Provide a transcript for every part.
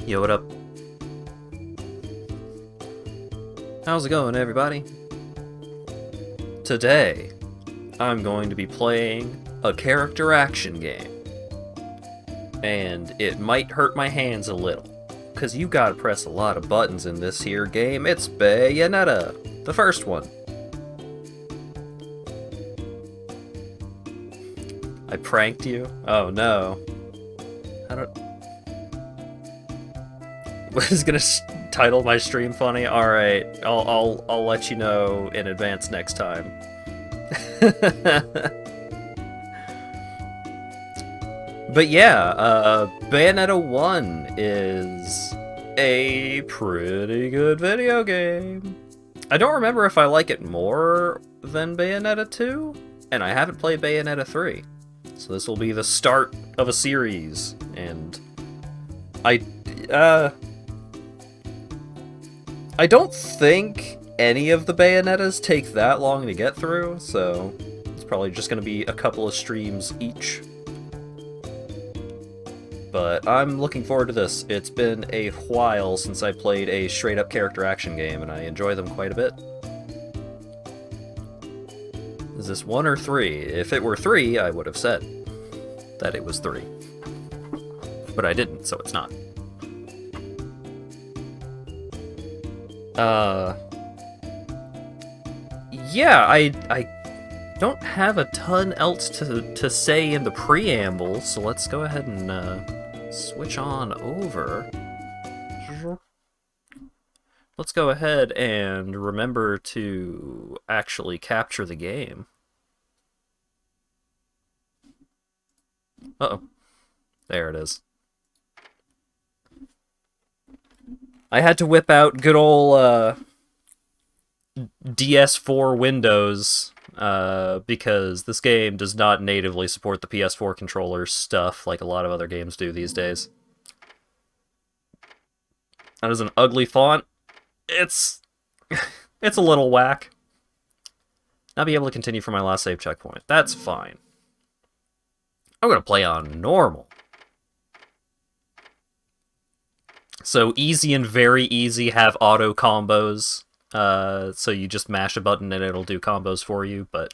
Yo, what up? How's it going, everybody? Today, I'm going to be playing a character action game. And it might hurt my hands a little, because you gotta press a lot of buttons in this here game. It's Bayonetta, the first one. I pranked you? Oh no. I don't... Was gonna title my stream funny? Alright, I'll let you know in advance next time. But yeah, Bayonetta 1 is a pretty good video game. I don't remember if I like it more than Bayonetta 2, and I haven't played Bayonetta 3. So this will be the start of a series, and I don't think any of the Bayonettas take that long to get through, so it's probably just going to be a couple of streams each. But I'm looking forward to this. It's been a while since I played a straight-up character action game, and I enjoy them quite a bit. Is this 1 or 3? If it were 3, I would have said that it was 3. But I didn't, so it's not. Yeah, I don't have a ton else to say in the preamble, so let's go ahead and switch on over. Let's go ahead and remember to actually capture the game. Uh-oh. There it is. I had to whip out good old DS4 Windows because this game does not natively support the PS4 controller stuff like a lot of other games do these days. That is an ugly font. It's a little whack. Not be able to continue from my last save checkpoint. That's fine. I'm gonna play on normal. So easy and very easy have auto combos. So you just mash a button and it'll do combos for you, but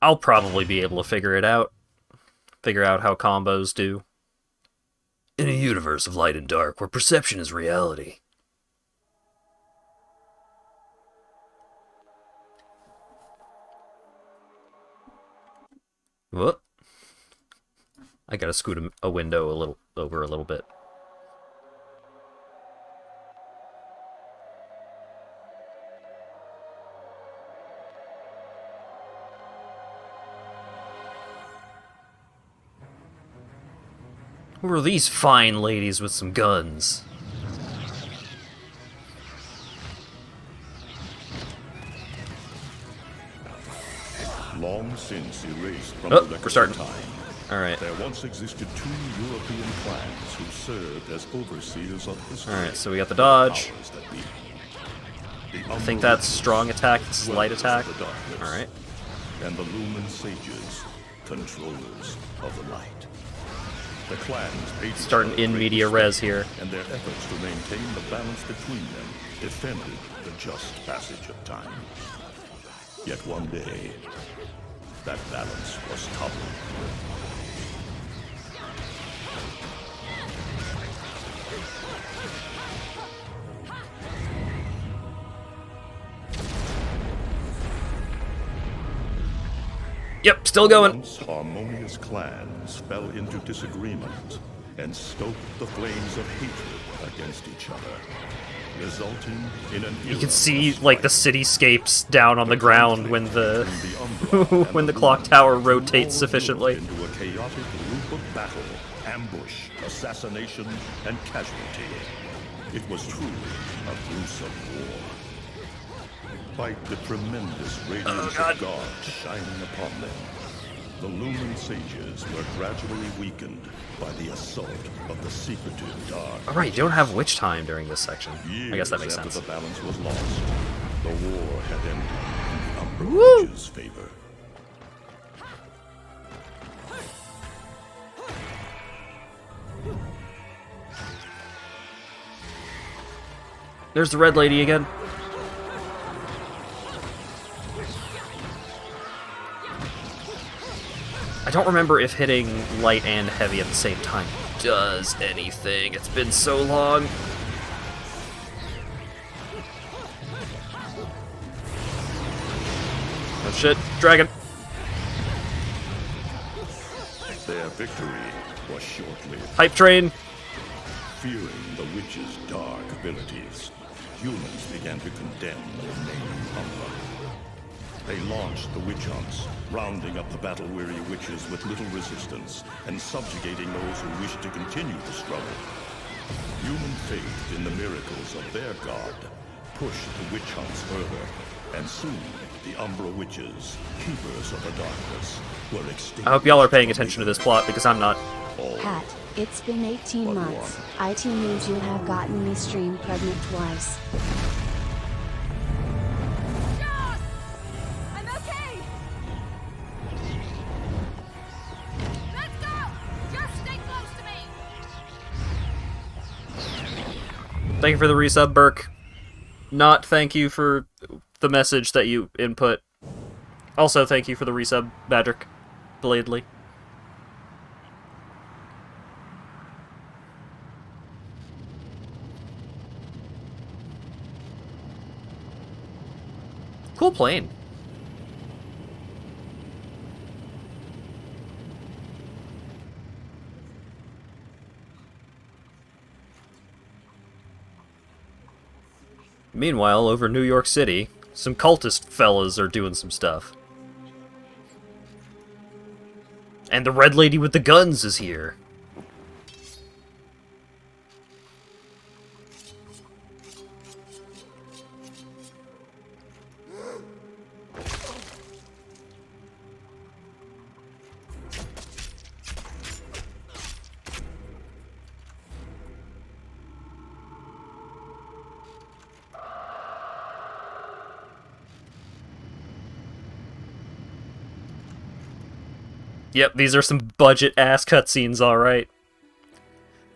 I'll probably be able to figure it out. Figure out how combos do. In a universe of light and dark where perception is reality. What? I gotta scoot a window over a little bit. Who are these fine ladies with some guns? Long since erased from the record of time, Alright. there once existed two European clans who served as overseers of history. Alright, so we got the dodge. I think that's strong attack, this is light attack. Alright. And the Lumen Sages, controllers of the light. The clans paid starting in media res here. And their efforts to maintain the balance between them defended the just passage of time. Yet one day, that balance was toppled. Yep, still going. Once harmonious clans fell into disagreement and stoked the flames of hatred against each other, resulting in an You can see like the cityscapes down on the ground when the when the clock tower rotates sufficiently. Into a chaotic loop of battle, ambush, assassination, and casualty. It was truly a gruesome war. Despite the tremendous radiance of God shining upon them, the Lumen Sages were gradually weakened by the assault of the secretive dark. Alright, you don't have witch time during this section. I guess that makes Years sense. after the balance was lost, the war had ended in the Umbra Witch's favor. There's the red lady again. I don't remember if hitting light and heavy at the same time does anything. It's been so long. Oh shit, dragon. Their victory was short-lived. Hype train. Fearing the witch's dark abilities, humans began to condemn their name Umbra. They launched the witch hunts, rounding up the battle-weary witches with little resistance and subjugating those who wished to continue the struggle. Human faith in the miracles of their god pushed the witch hunts further, and soon the Umbra witches, keepers of the darkness, were extinct. I hope y'all are paying attention to this plot because I'm not. Hat, it's been 18 months. IT means you have gotten me stream pregnant twice. Thank you for the resub, Burke. Not thank you for the message that you input. Also, thank you for the resub, Badrick. Bladely. Cool plane. Meanwhile, over New York City, some cultist fellas are doing some stuff. And the red lady with the guns is here. Yep, these are some budget-ass cutscenes, alright.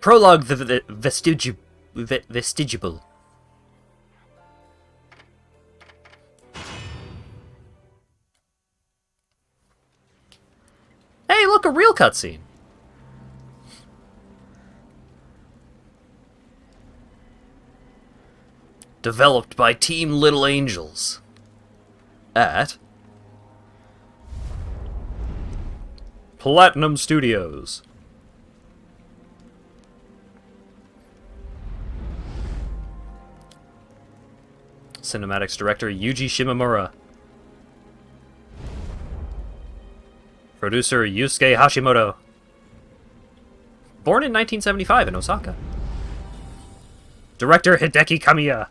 Prologue the Vestigible. Hey, look, a real cutscene. Developed by Team Little Angels. At Platinum Studios. Cinematics director Yuji Shimomura. Producer Yusuke Hashimoto. Born in 1975 in Osaka. Director Hideki Kamiya.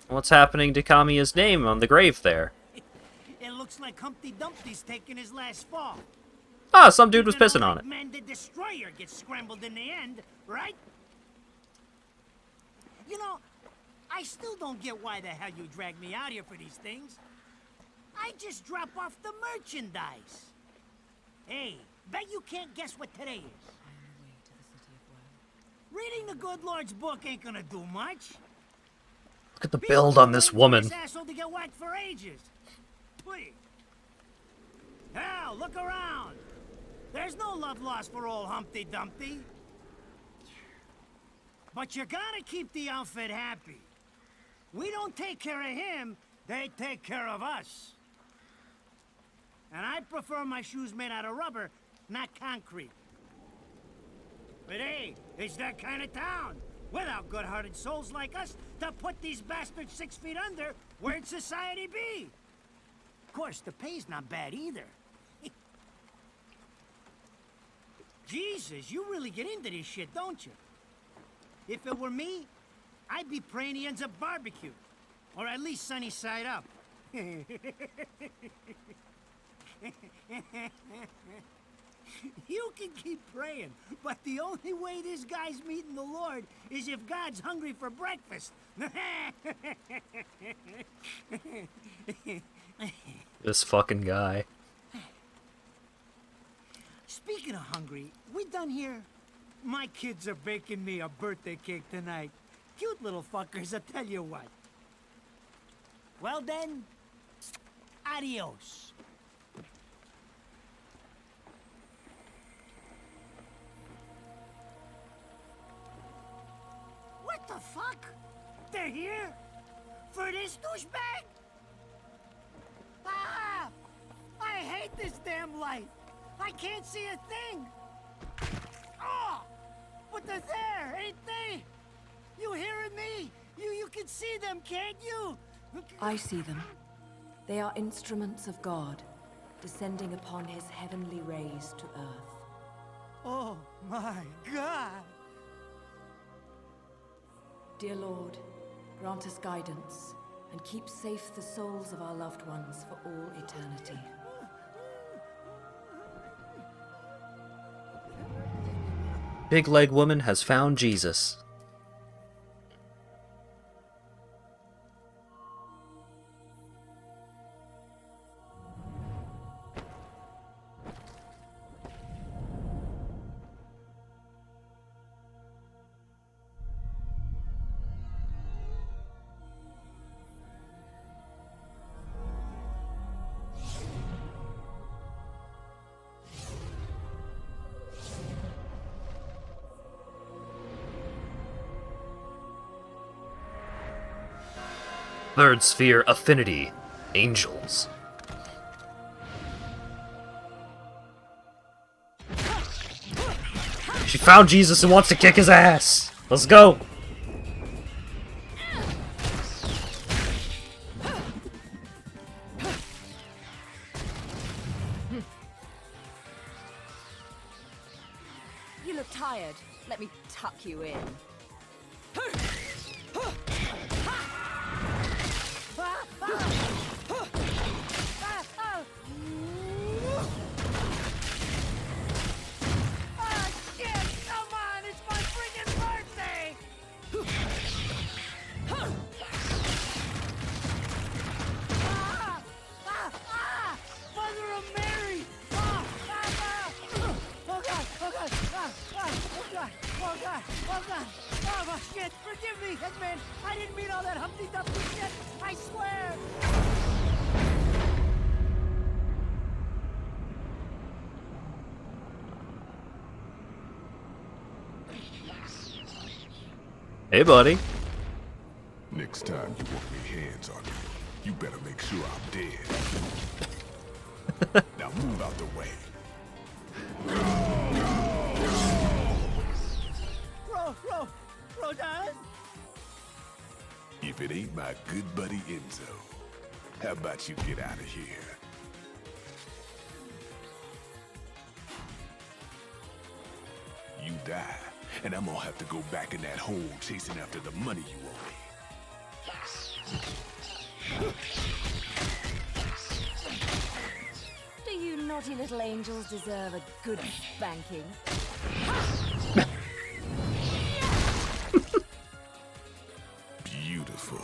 What's happening to Kamiya's name on the grave there? It looks like Humpty Dumpty's taking his last fall. Ah, some dude was pissing on it. Man, the Destroyer gets scrambled in the end, right? You know, I still don't get why the hell you dragged me out here for these things. I just drop off the merchandise. Hey, bet you can't guess what today is. Reading the good Lord's book ain't gonna do much. Look at the build on this woman. This asshole to get whacked for ages. Please. Now, look around. There's no love lost for old Humpty Dumpty. But you gotta keep the outfit happy. We don't take care of him, they take care of us. And I prefer my shoes made out of rubber, not concrete. But hey, it's that kind of town. Without good-hearted souls like us to put these bastards 6 feet under, where'd society be? Of course, the pay's not bad either. Jesus, you really get into this shit, don't you? If it were me, I'd be praying he ends up barbecued. Or at least sunny side up. You can keep praying, but the only way this guy's meeting the Lord is if God's hungry for breakfast. This fucking guy. Speaking of hungry, we done here? My kids are baking me a birthday cake tonight. Cute little fuckers, I tell you what. Well then, adios. What the fuck? They're here? For this douchebag? Ah! I hate this damn light. I can't see a thing. Oh! But they're there, ain't they? You hearing me? You can see them, can't you? I see them. They are instruments of God, descending upon his heavenly rays to earth. Oh my God! Dear Lord, grant us guidance, and keep safe the souls of our loved ones for all eternity. Big leg woman has found Jesus. Third sphere affinity. Angels. She found Jesus and wants to kick his ass. Let's go. You look tired. Let me tuck you in. Oh, shit! Forgive me, Hitman! I didn't mean all that Humpty Dumpty shit! I swear! Hey, buddy. Next time you want me hands on you, you better make sure I'm dead. Now move out the way. Rodan? If it ain't my good buddy Enzo, how about you get out of here? You die, and I'm gonna have to go back in that hole chasing after the money you owe me. Do you naughty little angels deserve a good spanking? Beautiful.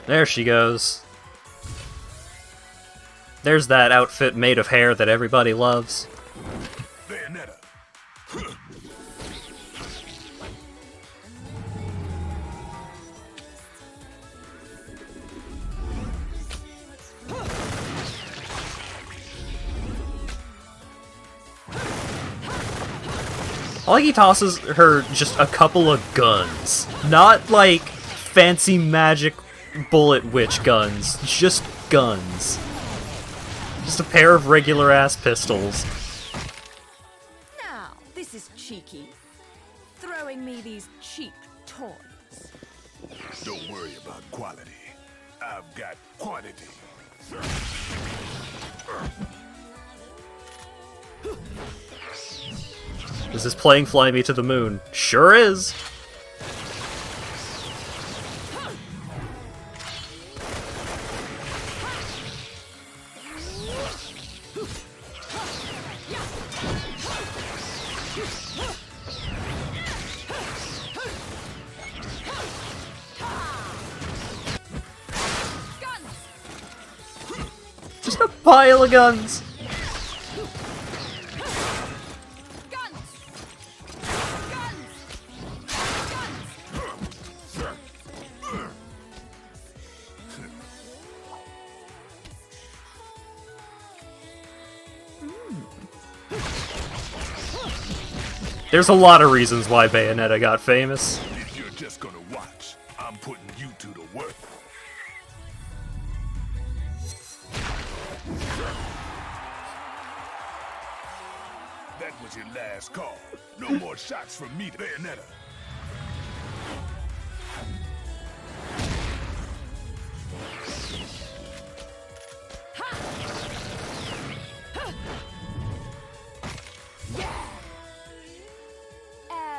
There she goes. There's that outfit made of hair that everybody loves. Bayonetta. I like he tosses her just a couple of guns. Not like fancy magic bullet witch guns. Just guns. Just a pair of regular ass pistols. Now, this is cheeky. Throwing me these cheap toys. Don't worry about quality. I've got quantity. Is this playing Fly Me to the Moon? Sure is! Just a pile of guns! There's a lot of reasons why Bayonetta got famous. If you're just gonna watch, I'm putting you two to work. That was your last call. No more shots from me, Bayonetta.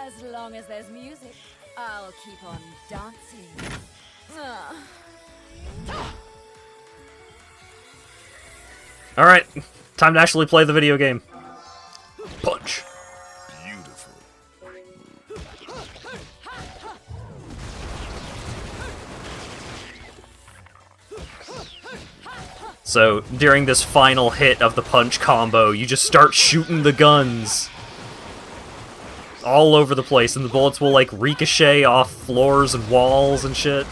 As long as there's music, I'll keep on dancing. Alright, time to actually play the video game. Punch. Beautiful. So, during this final hit of the punch combo, you just start shooting the guns all over the place, and the bullets will, like, ricochet off floors and walls and shit.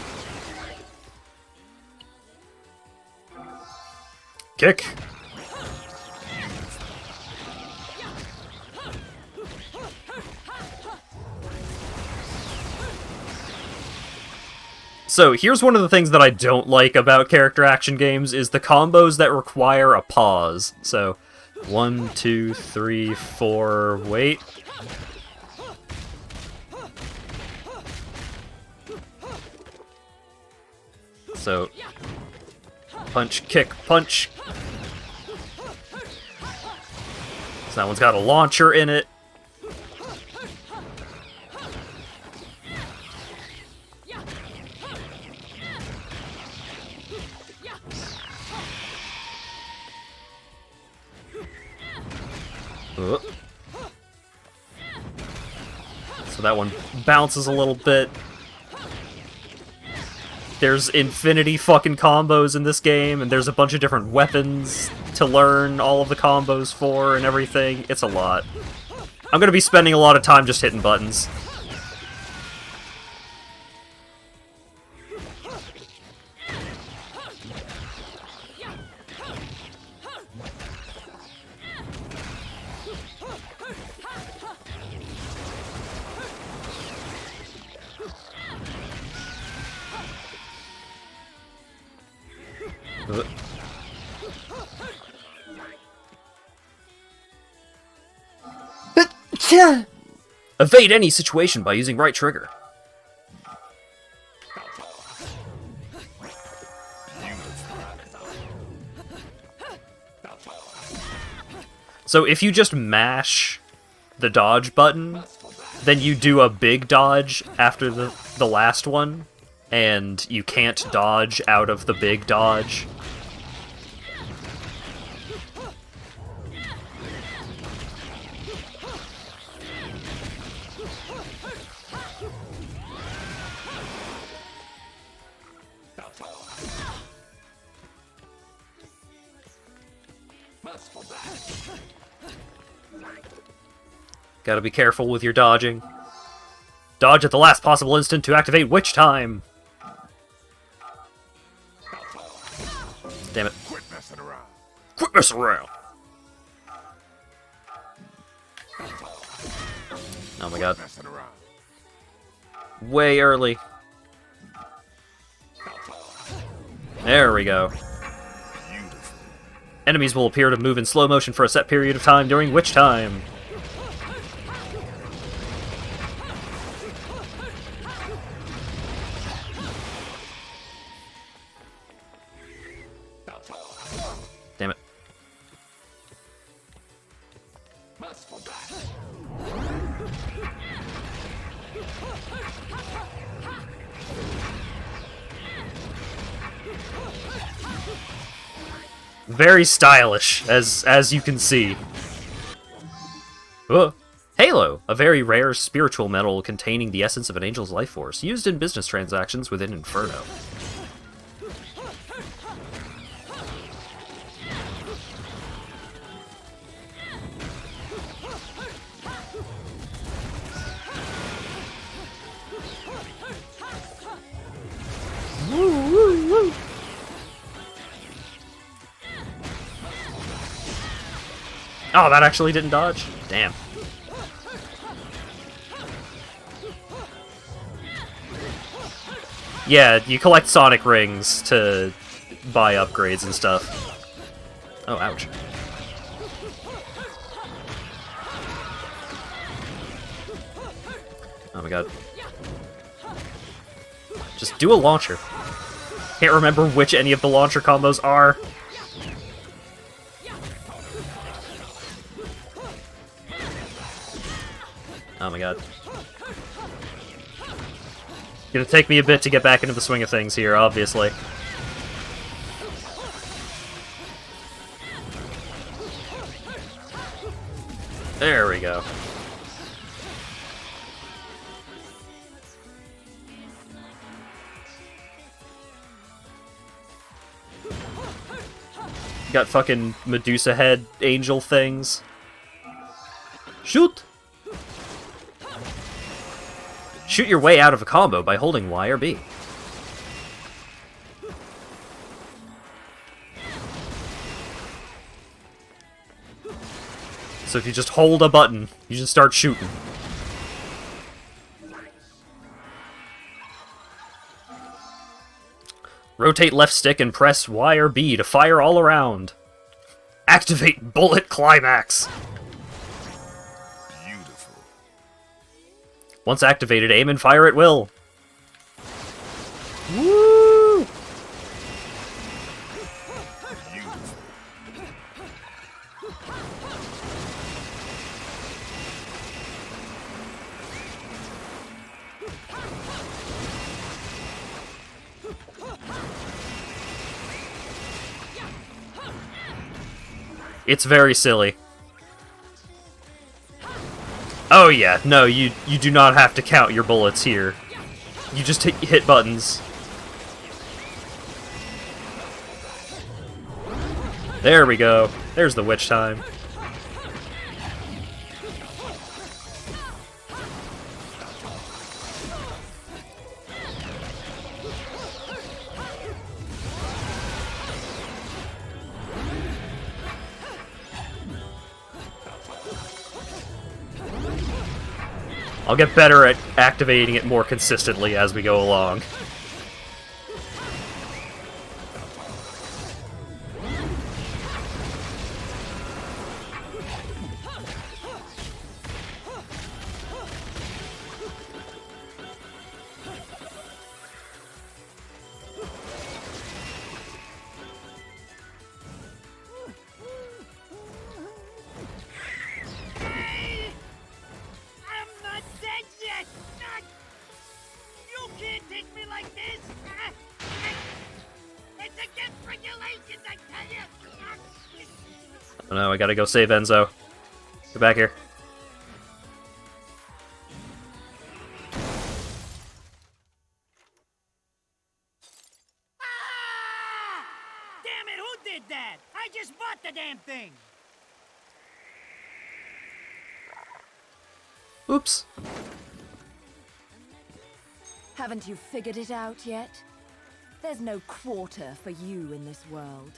Kick. So, here's one of the things that I don't like about character action games, is the combos that require a pause. So, 1, 2, 3, 4, wait. So, punch, kick, punch. So that one's got a launcher in it. So that one bounces a little bit. There's infinity fucking combos in this game, and there's a bunch of different weapons to learn all of the combos for and everything. It's a lot. I'm gonna be spending a lot of time just hitting buttons. Evade any situation by using right trigger. So if you just mash the dodge button, then you do a big dodge after the last one, and you can't dodge out of the big dodge. Gotta be careful with your dodging. Dodge at the last possible instant to activate Witch Time! Damn it. Quit messing around. Quit messing around! Oh my god. Messing around. Way early. There we go. Enemies will appear to move in slow motion for a set period of time during Witch Time. Damn it. Very stylish, as you can see. Halo, a very rare spiritual metal containing the essence of an angel's life force, used in business transactions within Inferno. Oh, that actually didn't dodge? Damn. Yeah, you collect Sonic Rings to buy upgrades and stuff. Oh, ouch. Oh my god. Just do a launcher. Can't remember which any of the launcher combos are. Oh my god. Gonna take me a bit to get back into the swing of things here, obviously. There we go. Got fucking Medusa head angel things. Shoot! Shoot your way out of a combo by holding Y or B. So if you just hold a button, you just start shooting. Rotate left stick and press Y or B to fire all around. Activate Bullet Climax! Once activated, aim and fire at will. Woo! It's very silly. Oh yeah, no, you do not have to count your bullets here. You just hit buttons. There we go. There's the witch time. I'll get better at activating it more consistently as we go along. I'm not dead yet! You can't take me like this! It's against regulations, I tell you! Oh no, I gotta go save Enzo. Get back here. Ah! Damn it, who did that? I just bought the damn thing! Oops. Haven't you figured it out yet? There's no quarter for you in this world.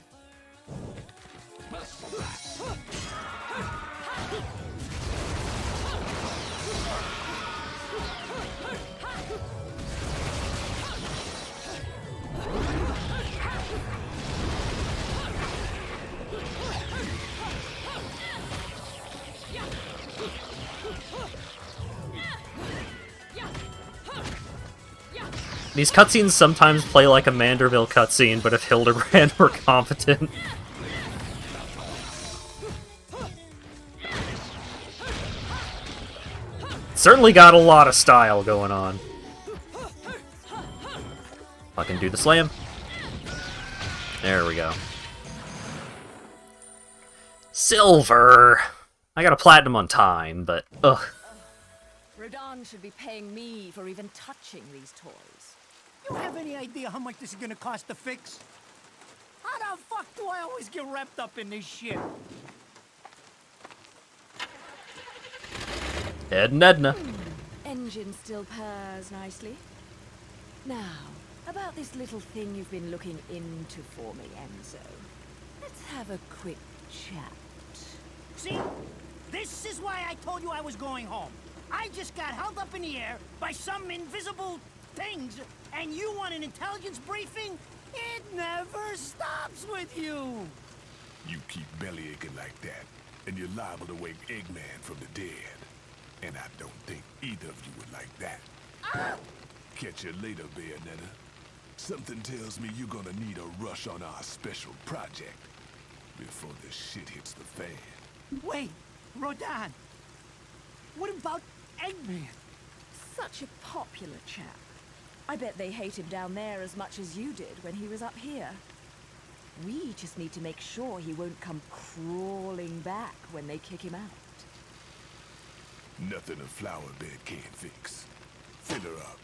These cutscenes sometimes play like a Manderville cutscene, but if Hildebrand were competent. Certainly got a lot of style going on. Fucking do the slam. There we go. Silver! I got a platinum on time, but ugh. Rodan should be paying me for even touching these toys. You have any idea how much this is gonna cost to fix? How the fuck do I always get wrapped up in this shit? Ed and Edna. Engine still purrs nicely. Now, about this little thing you've been looking into for me, Enzo. Let's have a quick chat. See? This is why I told you I was going home. I just got held up in the air by some invisible things, and you want an intelligence briefing? It never stops with you! You keep bellyaching like that, and you're liable to wake Eggman from the dead. And I don't think either of you would like that. Ah! Catch you later, Bayonetta. Something tells me you're gonna need a rush on our special project before this shit hits the fan. Wait, Rodan. What about Eggman? Such a popular chap. I bet they hate him down there as much as you did when he was up here. We just need to make sure he won't come crawling back when they kick him out. Nothing a flower bed can't fix. Fill her up.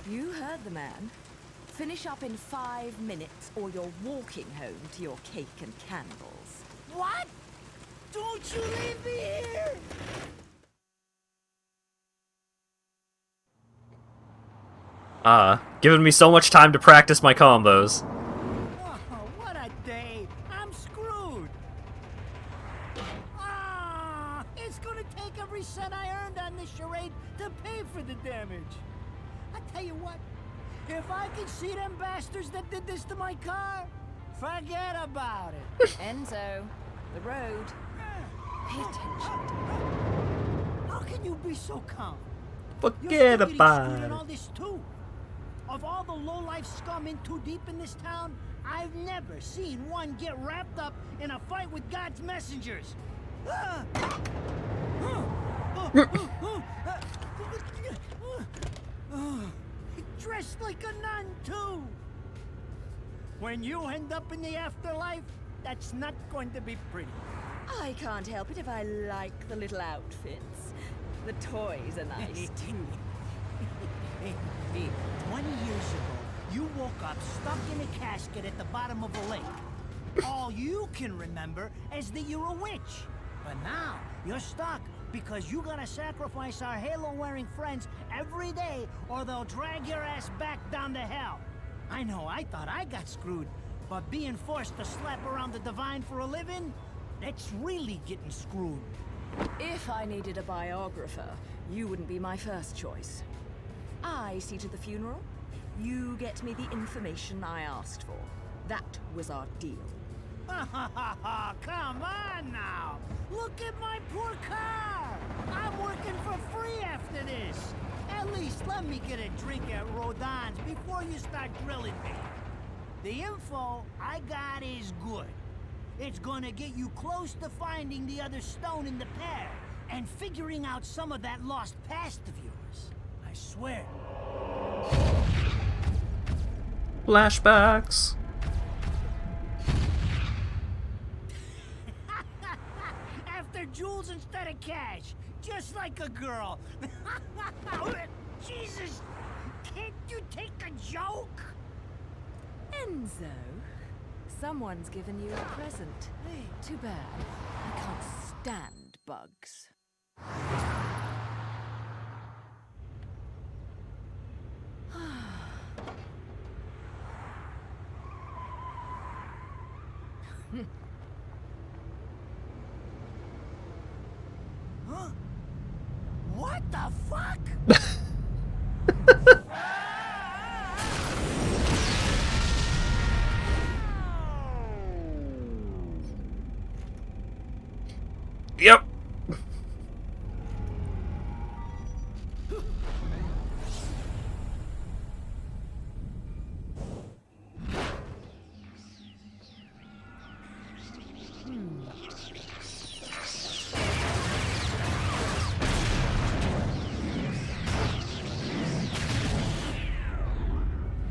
You heard the man. Finish up in 5 minutes or you're walking home to your cake and candles. What? Don't you leave me here! Giving me so much time to practice my combos. Oh, what a day! I'm screwed! Ah, it's gonna take every cent I earned on this charade to pay for the damage. I tell you what, if I could see them bastards that did this to my car, forget about it. Enzo, the road. Pay attention. How can you be so calm? Forget You're about in it. all this too. Of all the low-life scum in too deep in this town, I've never seen one get wrapped up in a fight with God's messengers. Dressed like a nun, too. When you end up in the afterlife, that's not going to be pretty. I can't help it if I like the little outfits. The toys are nice, too. Hey, 20 years ago, you woke up stuck in a casket at the bottom of a lake. All you can remember is that you're a witch. But now, you're stuck because you gotta sacrifice our halo-wearing friends every day or they'll drag your ass back down to hell. I know, I thought I got screwed, but being forced to slap around the divine for a living, that's really getting screwed. If I needed a biographer, you wouldn't be my first choice. I see to the funeral. You get me the information I asked for. That was our deal. Come on now! Look at my poor car! I'm working Just let me get a drink at Rodon's before you start grilling me. The info I got is good. It's gonna get you close to finding the other stone in the pair and figuring out some of that lost past of yours. I swear. Flashbacks. After jewels instead of cash, just like a girl. Jesus, can't you take a joke? Enzo, someone's given you a present. Too bad. I can't stand bugs. Huh? What the fuck? Yep.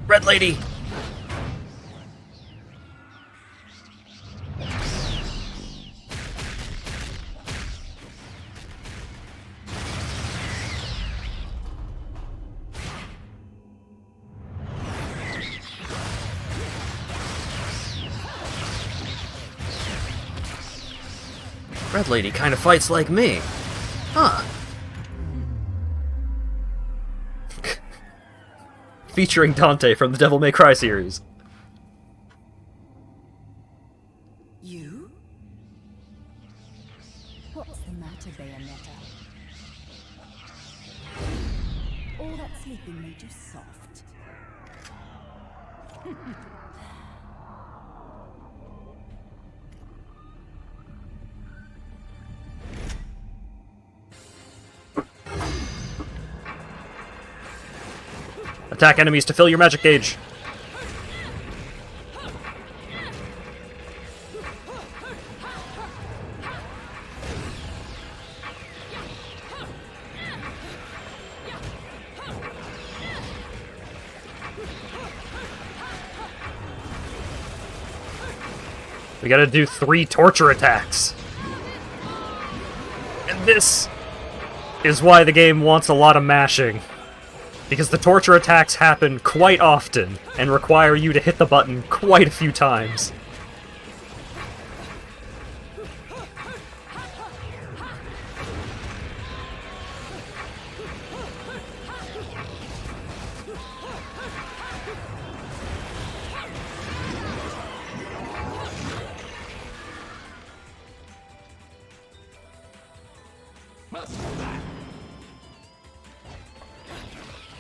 Red lady. Red lady kind of fights like me. Huh. Featuring Dante from the Devil May Cry series. You? What's the matter, Bayonetta? All that sleeping made you soft. Attack enemies to fill your magic gauge. We gotta do 3 torture attacks. And this is why the game wants a lot of mashing. Because the torture attacks happen quite often and require you to hit the button quite a few times.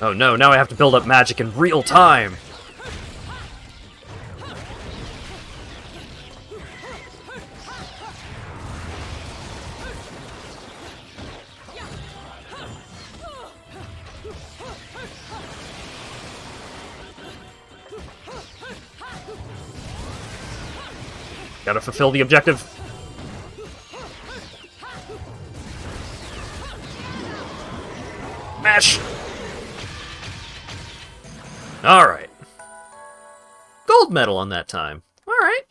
Oh no, now I have to build up magic in real time! Gotta fulfill the objective. Mash! Alright. Gold medal on that time. Alright.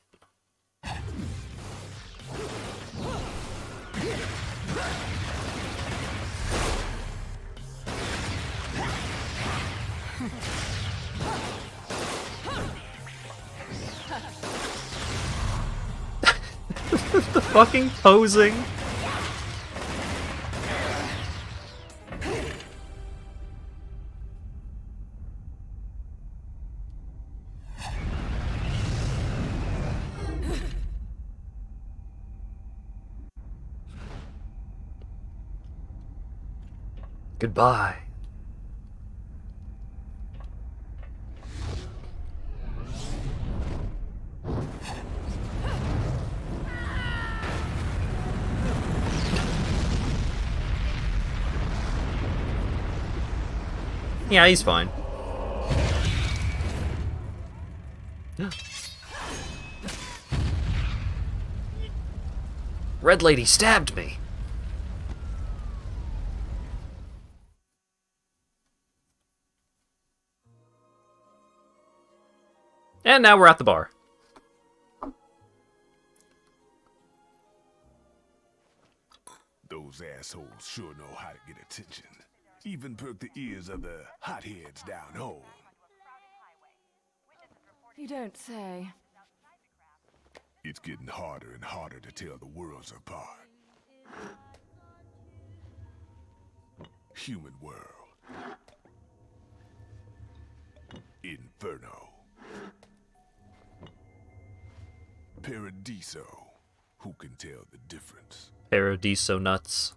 The fucking posing. Goodbye. Yeah, he's fine. Red Lady stabbed me. And now we're at the bar. Those assholes sure know how to get attention. Even perk the ears of the hotheads down home. You don't say. It's getting harder and harder to tell the worlds apart. Human world. Inferno. Paradiso. Who can tell the difference? Paradiso nuts.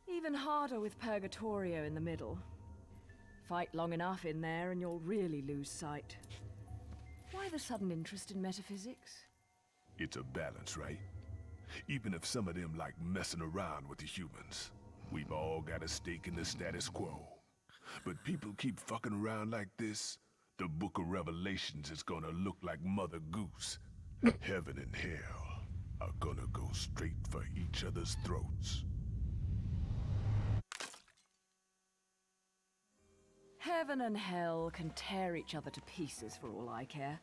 Even harder with Purgatorio in the middle. Fight long enough in there and you'll really lose sight. Why the sudden interest in metaphysics? It's a balance, right? Even if some of them like messing around with the humans. We've all got a stake in the status quo. But people keep fucking around like this, the Book of Revelations is gonna look like Mother Goose. Heaven and hell are gonna go straight for each other's throats. Heaven and hell can tear each other to pieces for all I care.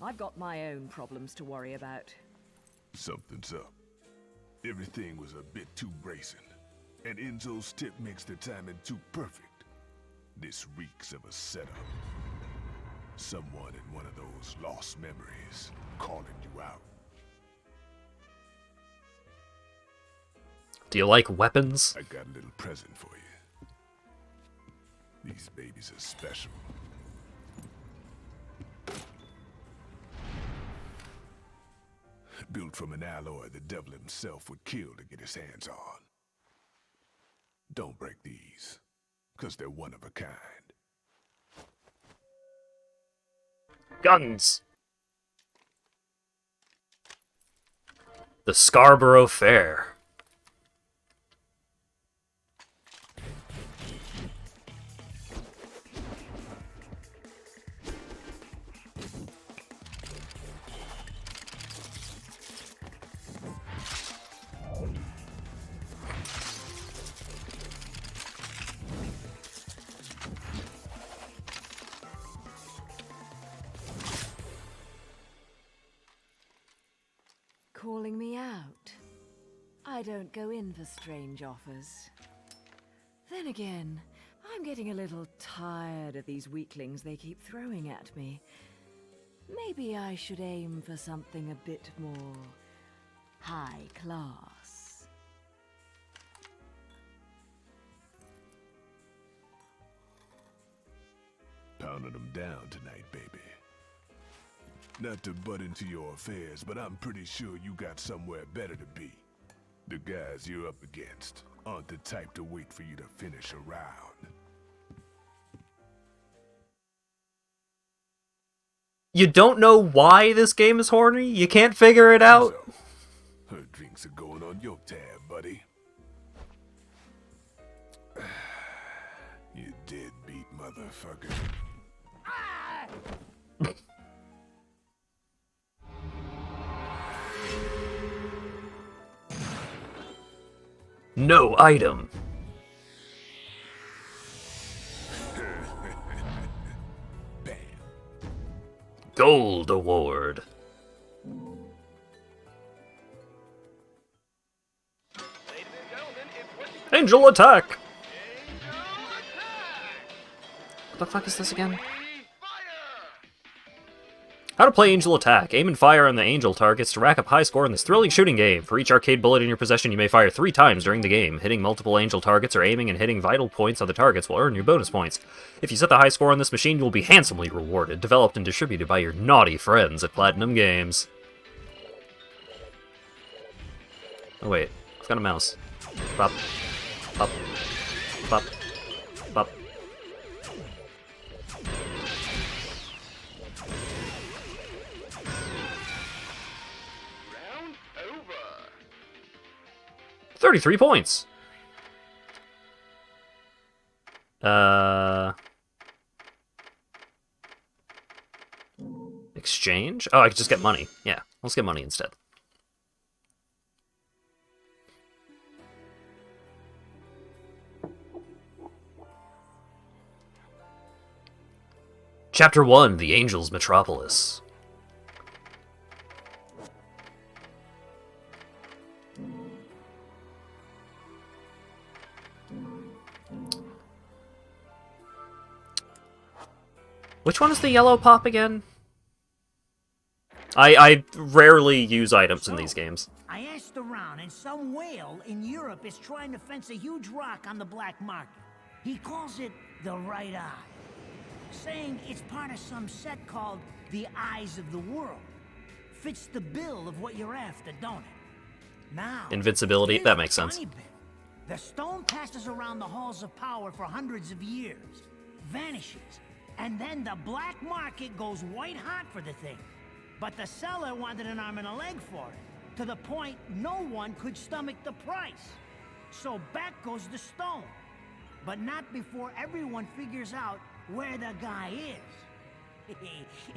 I've got my own problems to worry about. Something's up. Everything was a bit too bracing, and Enzo's tip makes the timing too perfect. This reeks of a setup. Someone in one of those lost memories calling you out. Do you like weapons? I got a little present for you. These babies are special. Built from an alloy the devil himself would kill to get his hands on. Don't break these, 'cause they're one of a kind. Guns! The Scarborough Fair. Calling me out? I don't go in for strange offers. Then again, I'm getting a little tired of these weaklings they keep throwing at me. Maybe I should aim for something a bit more high class. Pounding them down tonight, baby. Not to butt into your affairs, but I'm pretty sure you got somewhere better to be. The guys you're up against aren't the type to wait for you to finish a round. You don't know why this game is horny? You can't figure it out? So, her drinks are going on your tab, buddy. You deadbeat motherfucker. No item. Bam. Gold award. Angel attack! What the fuck is this again? How to play Angel Attack. Aim and fire on the Angel targets to rack up high score in this thrilling shooting game. For each arcade bullet in your possession, you may fire 3 times during the game. Hitting multiple Angel targets or aiming and hitting vital points on the targets will earn you bonus points. If you set the high score on this machine, you will be handsomely rewarded. Developed and distributed by your naughty friends at Platinum Games. Oh wait, I've got a mouse. Pop. Pop. Pop. Pop. Round over. 33 points. Exchange? Oh, I could just get money. Yeah, let's get money instead. Chapter 1, The Angels' Metropolis. Which one is the yellow pop again? I rarely use items in these games. I asked around, and some whale in Europe is trying to fence a huge rock on the black market. He calls it the right eye, saying it's part of some set called the Eyes of the World. Fits the bill of what you're after, don't it? Now, Invincibility, that makes sense. The stone passes around the halls of power for hundreds of years, vanishes, and then the black market goes white hot for the thing. But the seller wanted an arm and a leg for it, to the point no one could stomach the price. So back goes the stone. But not before everyone figures out where the guy is.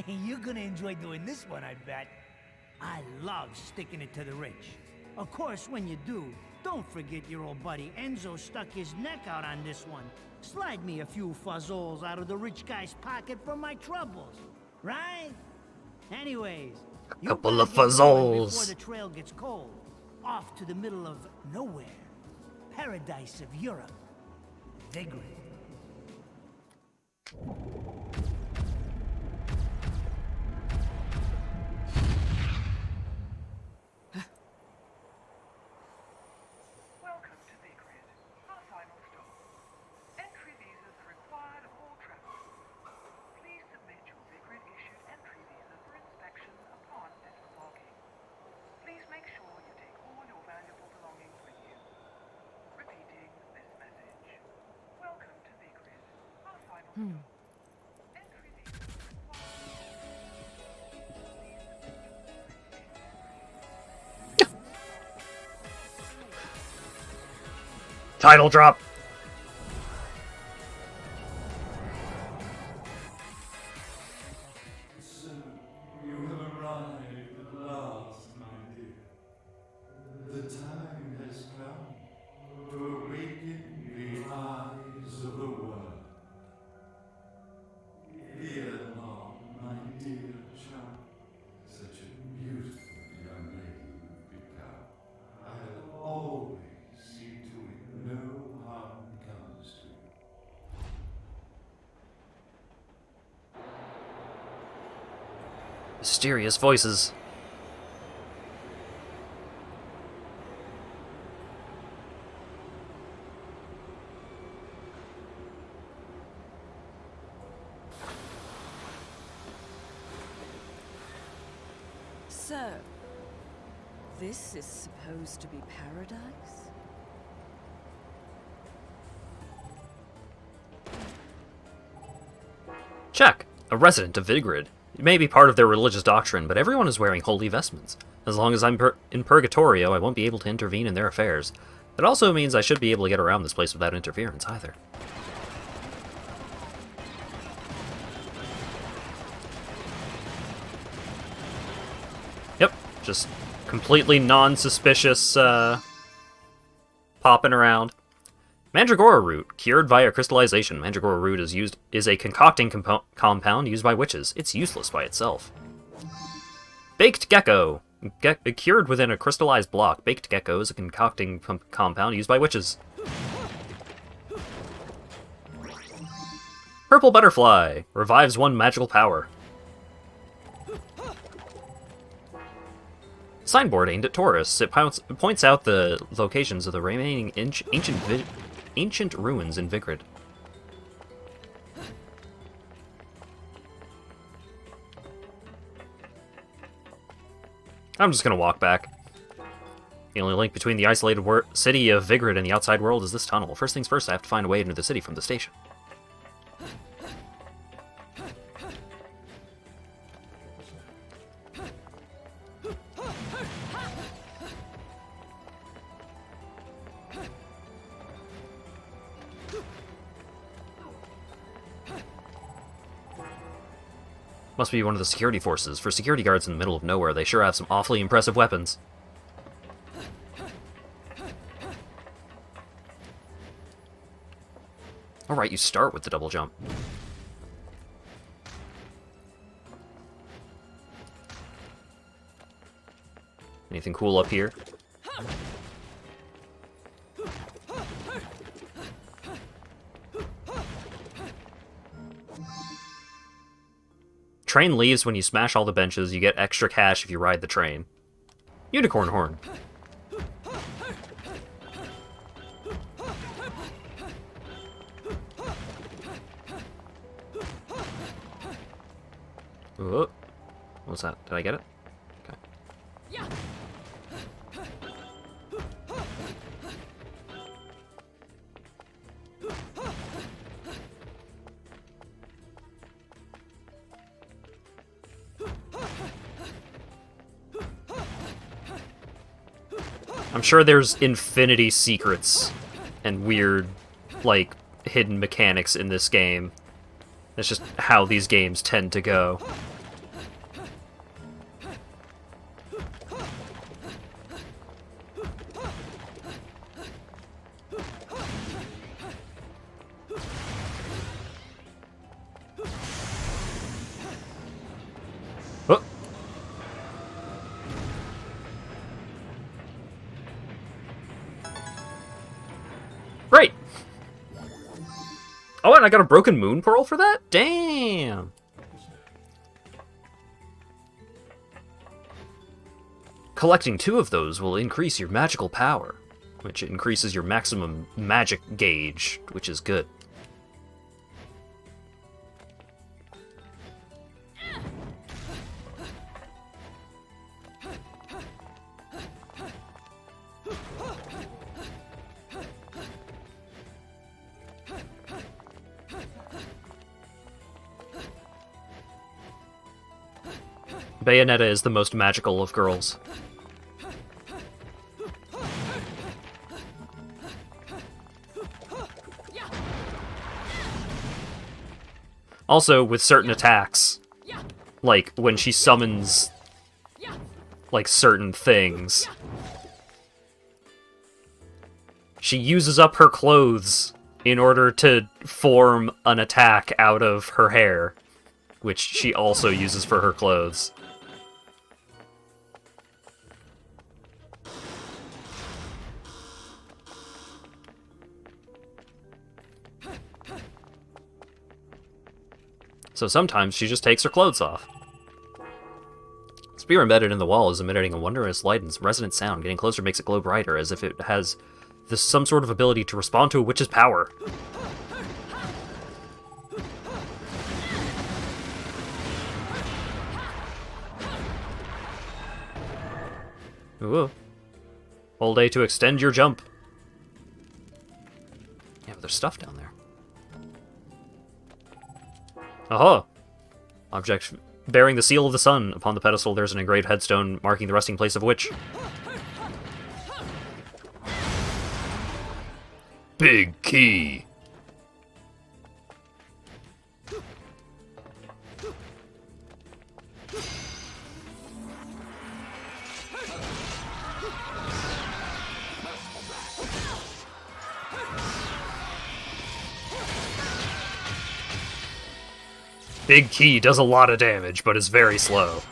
You're gonna enjoy doing this one, I bet. I love sticking it to the rich. Of course, when you do, don't forget your old buddy Enzo stuck his neck out on this one. Slide me a few fuzzoles out of the rich guy's pocket for my troubles, right? Anyways, a couple of fuzzoles before the trail gets cold. Off to the middle of nowhere, paradise of Europe, Vigrid. Welcome to Vigrid, our final stop. Entry visas are required of all travelers. Please submit your Vigrid-issued entry visa for inspection upon disembarking. Please make sure you take all your valuable belongings with you. Repeating this message. Welcome to Vigrid, our final stop. Entry visas are required. Please submit your Title drop. So, you have arrived at last, my dear. The time has come to awaken the eyes of the world. Fear not, my dear child. Such a beautiful young lady you've become. I'll always see to it no harm comes to you. Mysterious voices. So, this is supposed to be paradise? Check. A resident of Vigrid. It may be part of their religious doctrine, but everyone is wearing holy vestments. As long as I'm in Purgatorio, I won't be able to intervene in their affairs. It also means I should be able to get around this place without interference, either. Yep, just completely non-suspicious, popping around. Mandragora root, cured via crystallization. Mandragora root is a concocting compound used by witches. It's useless by itself. Baked gecko, cured within a crystallized block. Baked gecko is a concocting compound used by witches. Purple butterfly, revives one magical power. Signboard aimed at tourists. It points out the locations of the remaining ancient ruins in Vigrid. I'm just gonna walk back. The only link between the isolated city of Vigrid and the outside world is this tunnel. First things first, I have to find a way into the city from the station. Must be one of the security forces. For security guards in the middle of nowhere, they sure have some awfully impressive weapons. Alright, you start with the double jump. Anything cool up here? Train leaves when you smash all the benches. You get extra cash if you ride the train. Unicorn horn. What was that? Did I get it? Okay. I'm sure there's infinity secrets and weird, like, hidden mechanics in this game. That's just how these games tend to go. Oh. Great! Oh, and I got a broken moon pearl for that? Damn! Collecting 2 of those will increase your magical power, which increases your maximum magic gauge, which is good. Bayonetta is the most magical of girls. Also, with certain attacks, like when she summons, like, certain things, she uses up her clothes in order to form an attack out of her hair, which she also uses for her clothes. So sometimes she just takes her clothes off. Spear embedded in the wall is emitting a wondrous light and resonant sound. Getting closer makes it glow brighter, as if it has some sort of ability to respond to a witch's power. Ooh. Hold A to extend your jump. Yeah, but there's stuff down there. Aha! Object bearing the seal of the sun. Upon the pedestal there's an engraved headstone marking the resting place of a witch. Big key! Big key does a lot of damage, but is very slow.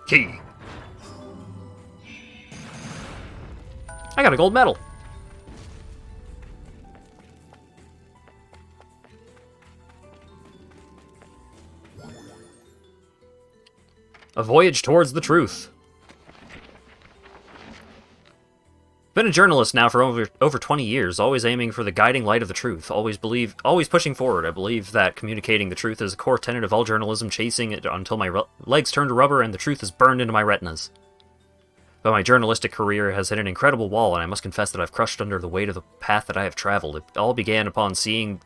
Key. I got a gold medal. A voyage towards the truth. Been a journalist now for over 20 years, always aiming for the guiding light of the truth, always pushing forward. I believe that communicating the truth is a core tenet of all journalism, chasing it until my legs turn to rubber and the truth is burned into my retinas. But my journalistic career has hit an incredible wall, and I must confess that I've crushed under the weight of the path that I have traveled. It all began upon seeing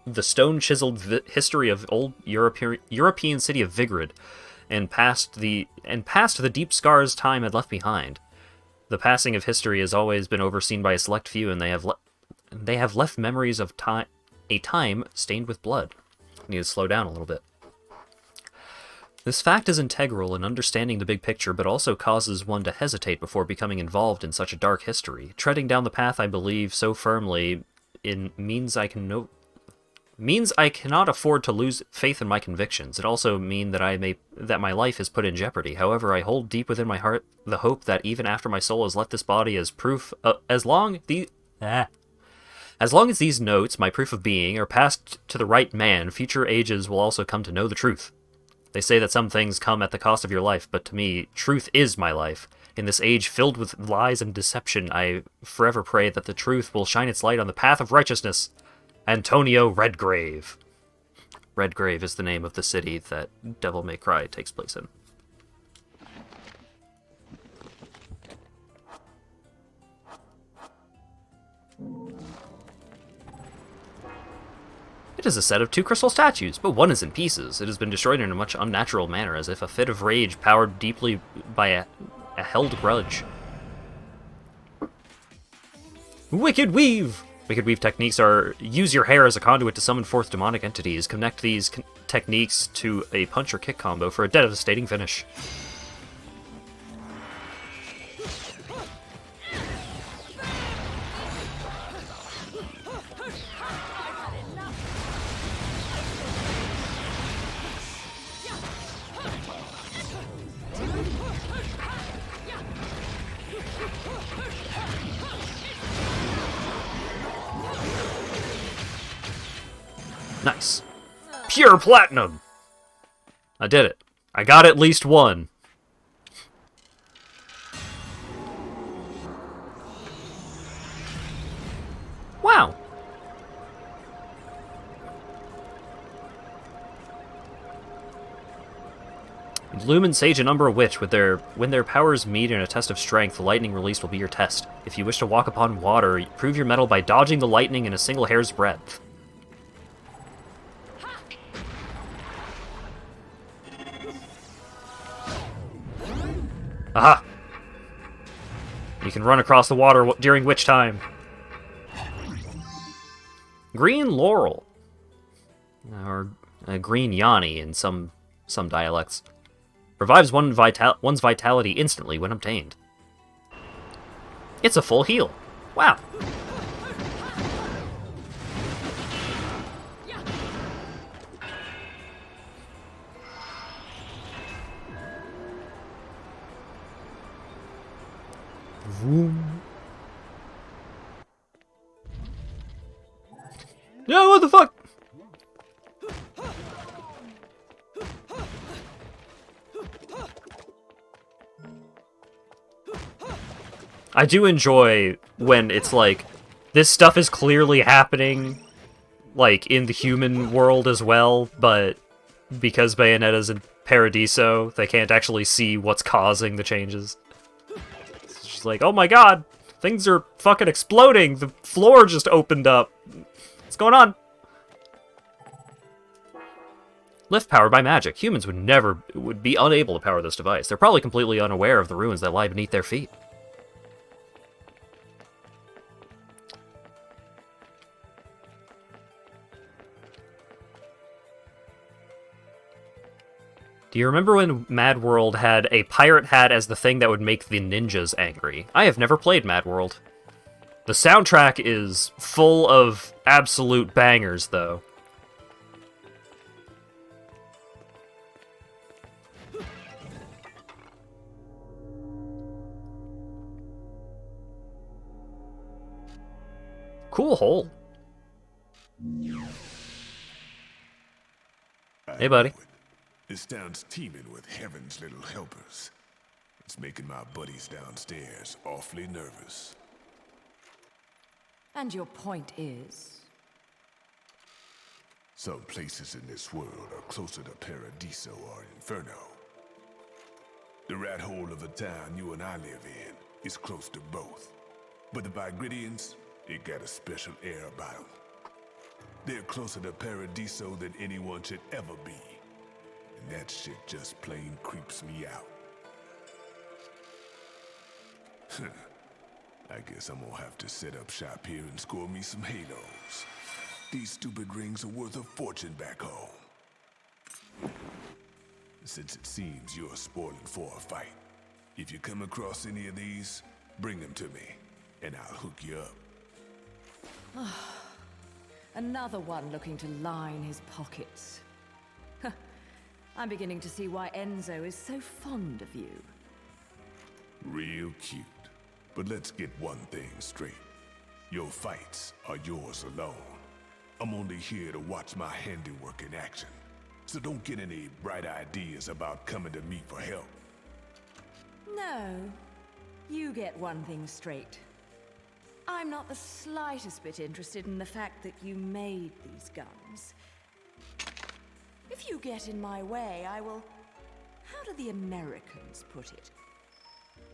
the stone-chiseled history of old European city of Vigrid, and past the deep scars time had left behind. The passing of history has always been overseen by a select few, and they have left memories of a time stained with blood. I need to slow down a little bit. This fact is integral in understanding the big picture, but also causes one to hesitate before becoming involved in such a dark history. Treading down the path I believe so firmly in means I cannot afford to lose faith in my convictions. It also means that my life is put in jeopardy. However, I hold deep within my heart the hope that even after my soul has left this body as proof, as long as these notes, my proof of being, are passed to the right man, future ages will also come to know the truth. They say that some things come at the cost of your life, but to me, truth is my life. In this age filled with lies and deception, I forever pray that the truth will shine its light on the path of righteousness. Antonio Redgrave. Redgrave is the name of the city that Devil May Cry takes place in. It is a set of 2 crystal statues, but one is in pieces. It has been destroyed in a much unnatural manner, as if a fit of rage powered deeply by a held grudge. Wicked Weave! Wicked Weave techniques are use your hair as a conduit to summon forth demonic entities. Connect these techniques to a punch or kick combo for a devastating finish. Nice. Pure platinum! I did it. I got at least one. Wow. Lumen Sage and Umbra Witch, when their powers meet in a test of strength, the lightning released will be your test. If you wish to walk upon water, prove your mettle by dodging the lightning in a single hair's breadth. Aha! You can run across the water during witch time. Green Laurel. Or Green Yanni in some dialects. Revives one's vitality instantly when obtained. It's a full heal. Wow. Vroom. Yeah, what the fuck? I do enjoy when it's like, this stuff is clearly happening, like, in the human world as well, but because Bayonetta's in Paradiso, they can't actually see what's causing the changes. It's just like, oh my god, things are fucking exploding, the floor just opened up. What's going on? Lift powered by magic. Humans would be unable to power this device. They're probably completely unaware of the ruins that lie beneath their feet. Do you remember when Mad World had a pirate hat as the thing that would make the ninjas angry? I have never played Mad World. The soundtrack is full of absolute bangers, though. Cool hole. Hey, buddy. This town's teeming with heaven's little helpers. It's making my buddies downstairs awfully nervous. And your point is? Some places in this world are closer to Paradiso or Inferno. The rat hole of the town you and I live in is close to both. But the Vigridians, they got a special air about them. They're closer to Paradiso than anyone should ever be. And that shit just plain creeps me out. I guess I'm gonna have to set up shop here and score me some halos. These stupid rings are worth a fortune back home. Since it seems you're spoiling for a fight, if you come across any of these, bring them to me, and I'll hook you up. Another one looking to line his pockets. I'm beginning to see why Enzo is so fond of you. Real cute. But let's get one thing straight. Your fights are yours alone. I'm only here to watch my handiwork in action. So don't get any bright ideas about coming to me for help. No. You get one thing straight. I'm not the slightest bit interested in the fact that you made these guns. If you get in my way, I will... How do the Americans put it?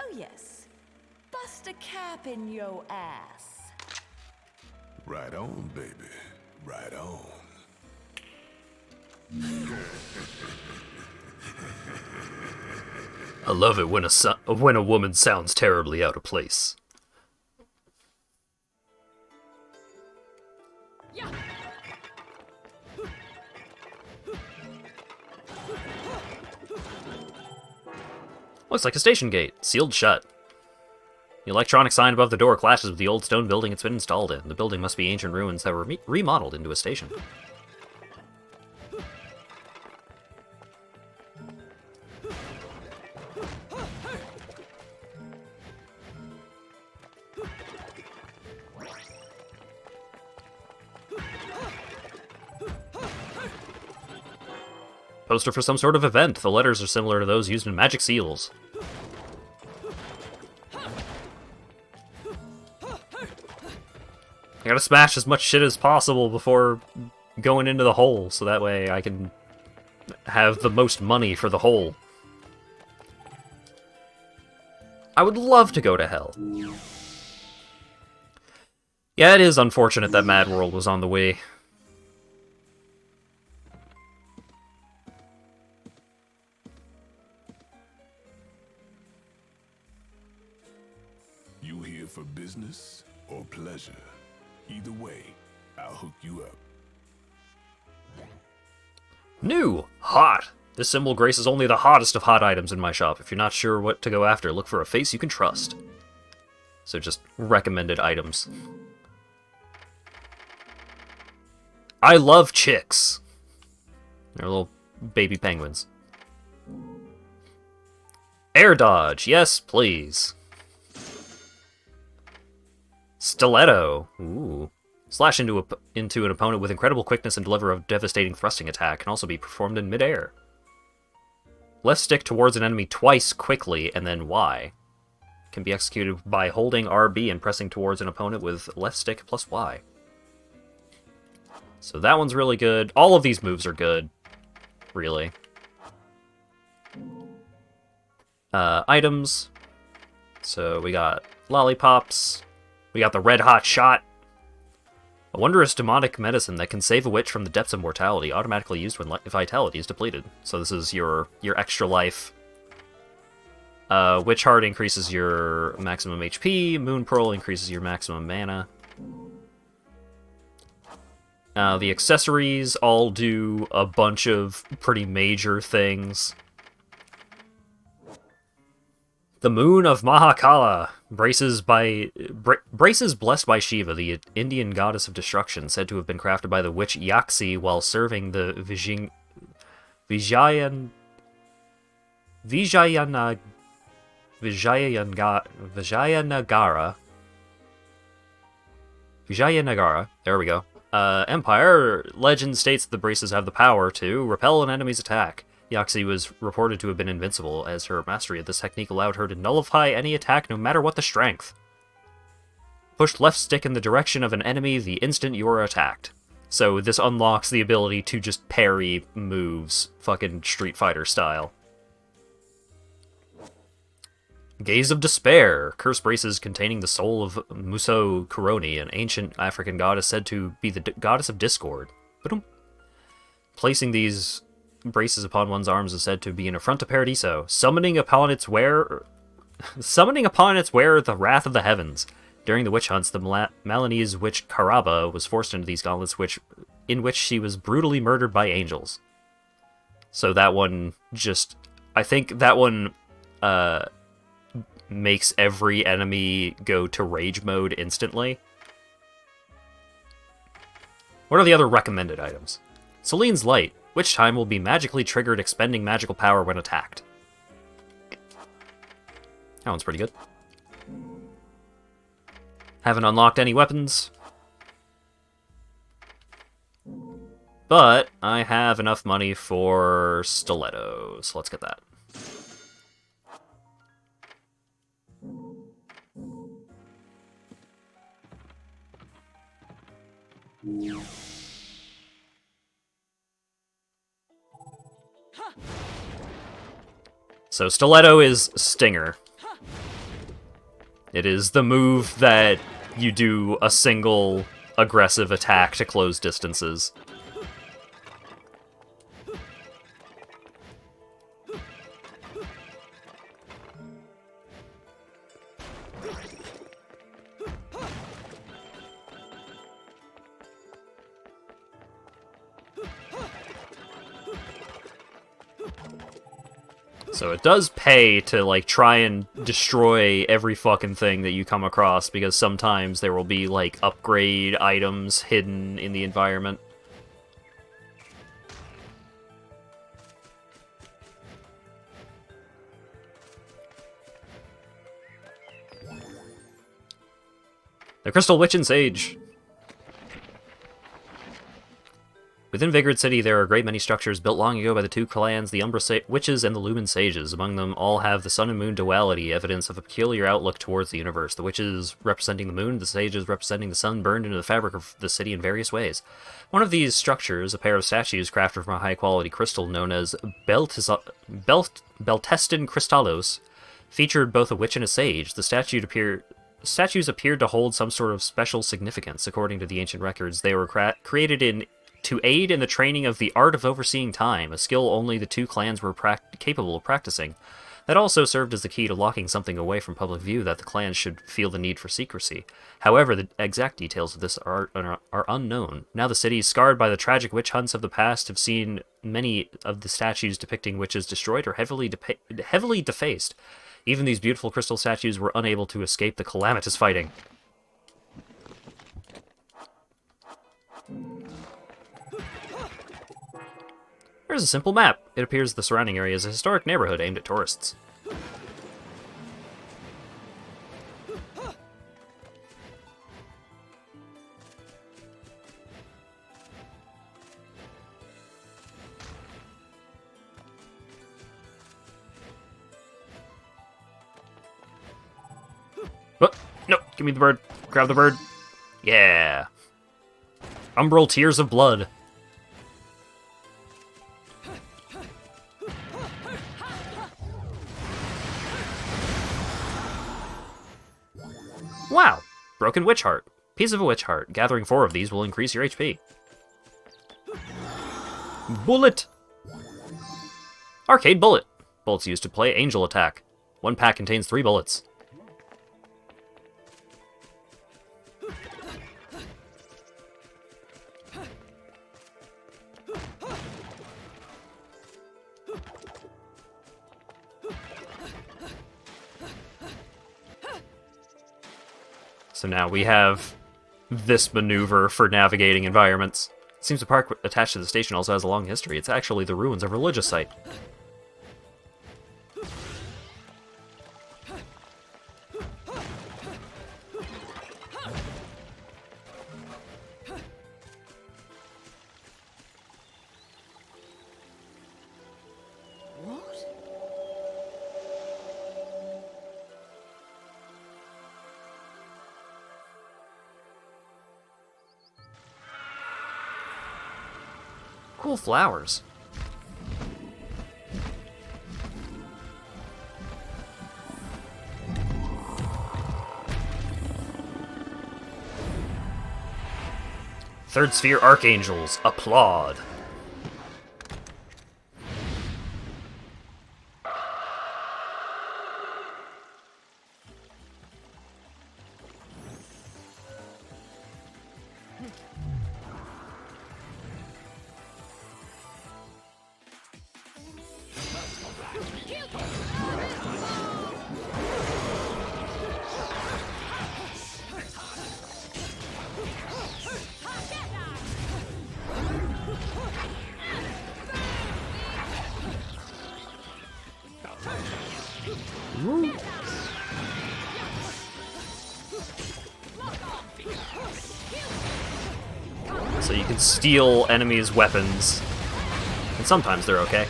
Oh yes. Bust a cap in your ass. Right on, baby. Right on. I love it when a woman sounds terribly out of place. Yeah. Looks like a station gate, sealed shut. The electronic sign above the door clashes with the old stone building it's been installed in. The building must be ancient ruins that were remodeled into a station. Poster for some sort of event. The letters are similar to those used in magic seals. I gotta smash as much shit as possible before going into the hole, so that way I can have the most money for the hole. I would love to go to hell. Yeah, it is unfortunate that Mad World was on the Wii. You here for business or pleasure? Either way, I'll hook you up. New! Hot! This symbol graces only the hottest of hot items in my shop. If you're not sure what to go after, look for a face you can trust. So just recommended items. I love chicks. They're little baby penguins. Air dodge, yes, please. Stiletto. Ooh. Slash into an opponent with incredible quickness and deliver a devastating thrusting attack. Can also be performed in midair. Left stick towards an enemy twice quickly, and then Y. Can be executed by holding RB and pressing towards an opponent with left stick plus Y. So that one's really good. All of these moves are good. Really. Items. So we got lollipops. We got the red hot shot. A wondrous demonic medicine that can save a witch from the depths of mortality, automatically used when vitality is depleted. So this is your extra life. Witch Heart increases your maximum HP. Moon Pearl increases your maximum mana. The accessories all do a bunch of pretty major things. The Moon of Mahakala, braces blessed by Shiva, the Indian goddess of destruction, said to have been crafted by the witch Yaksi while serving the Vijayanagara, there we go, Empire. Legend states that the braces have the power to repel an enemy's attack. Yaksi was reported to have been invincible, as her mastery of this technique allowed her to nullify any attack no matter what the strength. Push left stick in the direction of an enemy the instant you are attacked. So this unlocks the ability to just parry moves, fucking Street Fighter style. Gaze of Despair. Curse braces containing the soul of Muso Kuroni, an ancient African goddess said to be the goddess of discord. Ba-dum. Placing these braces upon one's arms is said to be an affront to Paradiso, summoning upon its wearer the wrath of the heavens. During the witch hunts, the Malinese witch Karaba was forced into these gauntlets, in which she was brutally murdered by angels. So that one I think that one makes every enemy go to rage mode instantly. What are the other recommended items? Celine's Light. Witch time will be magically triggered, expending magical power when attacked. That one's pretty good. Haven't unlocked any weapons. But I have enough money for stilettos, so let's get that. So stiletto is Stinger. It is the move that you do a single aggressive attack to close distances. So it does pay to, like, try and destroy every fucking thing that you come across, because sometimes there will be, like, upgrade items hidden in the environment. The Crystal Witch and Sage. Within Vigrid City, there are a great many structures built long ago by the two clans, the Umbra Witches and the Lumen Sages. Among them, all have the sun and moon duality, evidence of a peculiar outlook towards the universe. The witches representing the moon, the sages representing the sun, burned into the fabric of the city in various ways. One of these structures, a pair of statues crafted from a high-quality crystal known as Beltestin Crystallos, featured both a witch and a sage. The statues appeared to hold some sort of special significance. According to the ancient records, they were created to aid in the training of the art of overseeing time, a skill only the two clans were capable of practicing. That also served as the key to locking something away from public view that the clans should feel the need for secrecy. However, the exact details of this art are unknown. Now the cities, scarred by the tragic witch hunts of the past, have seen many of the statues depicting witches destroyed or heavily defaced. Even these beautiful crystal statues were unable to escape the calamitous fighting. Here's a simple map. It appears the surrounding area is a historic neighborhood aimed at tourists. What? No, give me the bird. Grab the bird. Yeah. Umbral Tears of Blood. Wow! Broken Witch Heart. Piece of a Witch Heart. Gathering 4 of these will increase your HP. Bullet! Arcade Bullet. Bullets used to play Angel Attack. One pack contains 3 bullets. So now we have this maneuver for navigating environments. It seems the park attached to the station also has a long history. It's actually the ruins of a religious site. Cool flowers. Third Sphere Archangels, applaud. So you can steal enemies' weapons, and sometimes they're okay.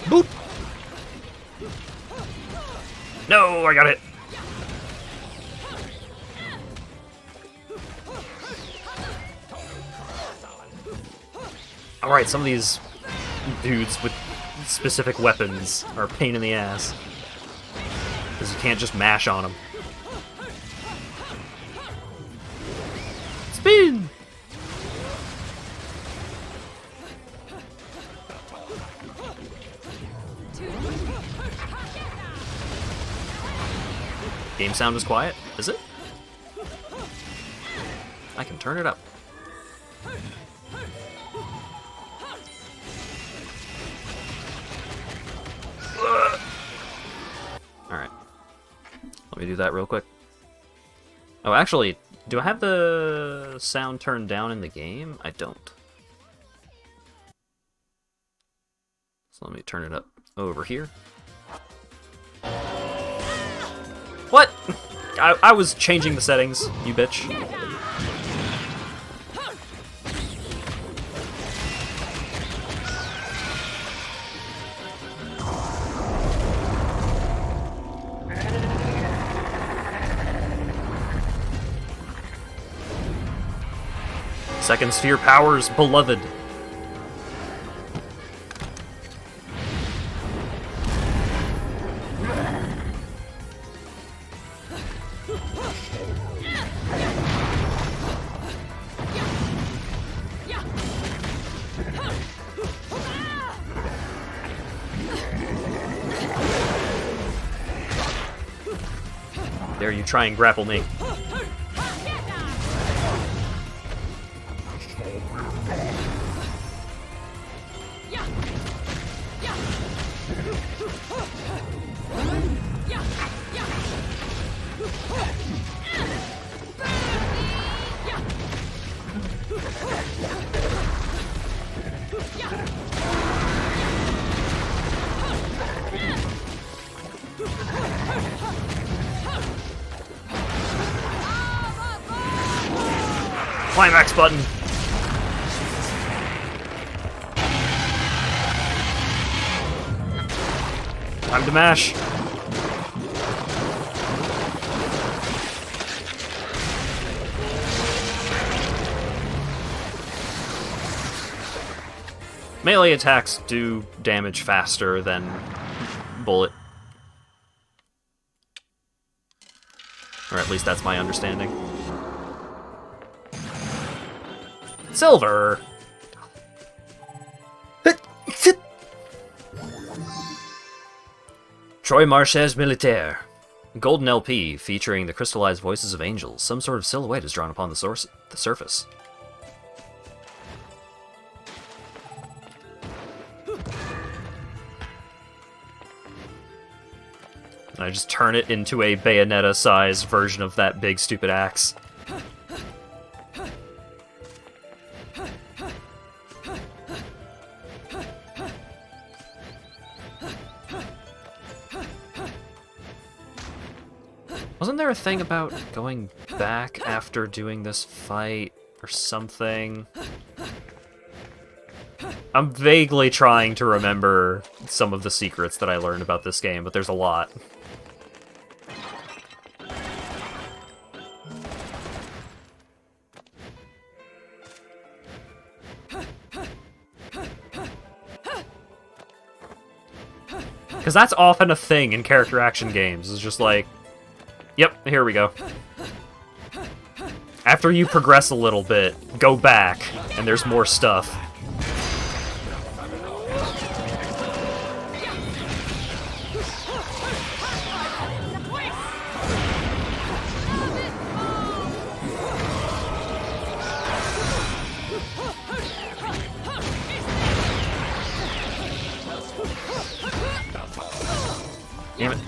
Boop! No, I got it. Alright, some of these dudes with specific weapons are a pain in the ass. Because you can't just mash on them. Spin! Game sound is quiet, is it? I can turn it up. Alright. Let me do that real quick. Oh, actually, do I have the sound turned down in the game? I don't. So let me turn it up over here. What? I was changing the settings, you bitch. Second sphere powers, beloved. Dare you try and grapple me. Climax button. Time to mash. Melee attacks do damage faster than bullet. Or at least that's my understanding. Silver! Troy Marchés Militaire. Golden LP featuring the crystallized voices of angels. Some sort of silhouette is drawn upon the surface. And I just turn it into a Bayonetta-sized version of that big stupid axe. Wasn't there a thing about going back after doing this fight or something? I'm vaguely trying to remember some of the secrets that I learned about this game, but there's a lot. Because that's often a thing in character action games. It's just like, yep, here we go. After you progress a little bit, go back, and there's more stuff. Damn it.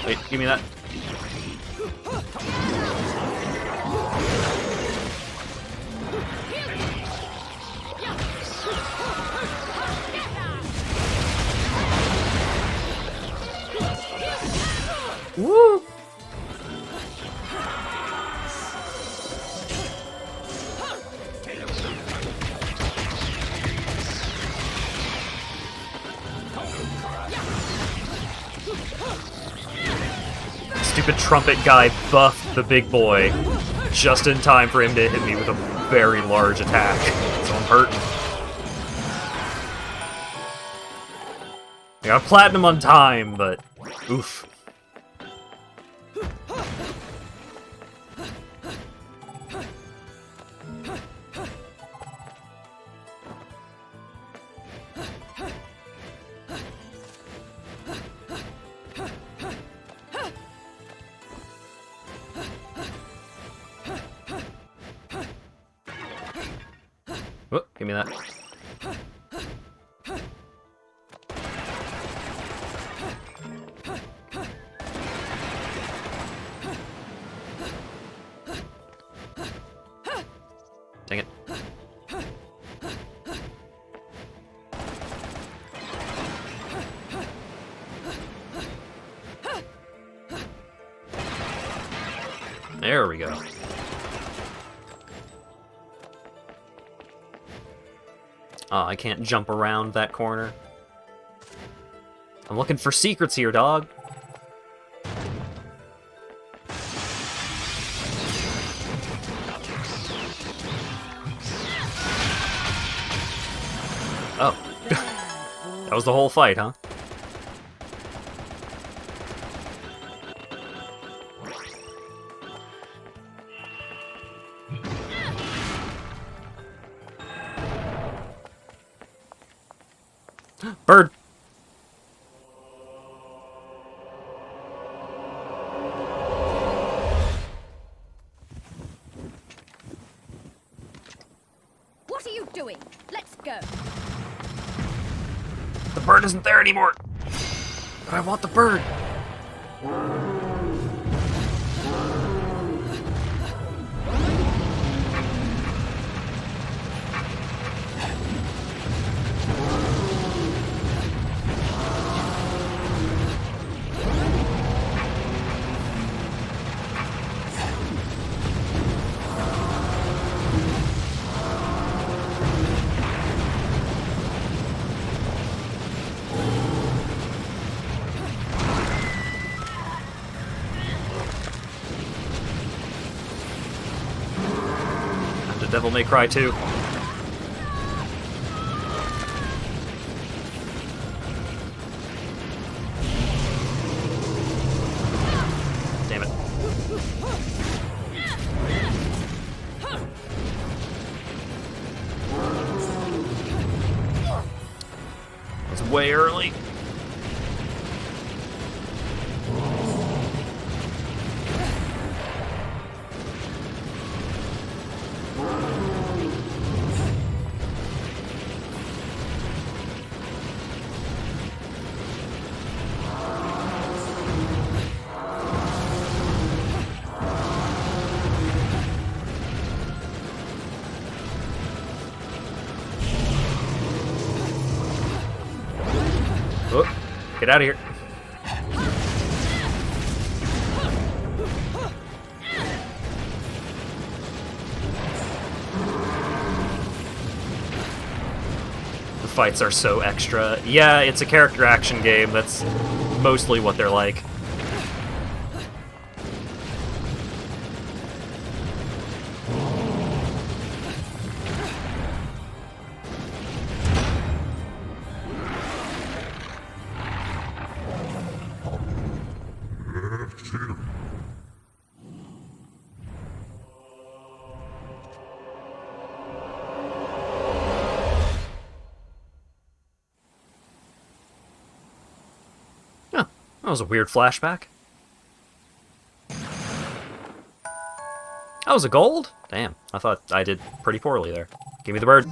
Wait, give me that. Woo! Stupid trumpet guy buffed the big boy just in time for him to hit me with a very large attack. So I'm hurting. I got platinum on time, but oof. Whoop, give me that. Dang it. There we go. Oh, I can't jump around that corner. I'm looking for secrets here, dog. Oh. That was the whole fight, huh? Bird! What are you doing? Let's go. The bird isn't there anymore! But I want the bird! Devil May Cry 2. Damn it. That's way early. Oh, get out of here. fights are so extra. Yeah, it's a character action game. That's mostly what they're like. Huh, that was a weird flashback. That was a gold? Damn, I thought I did pretty poorly there. Give me the bird.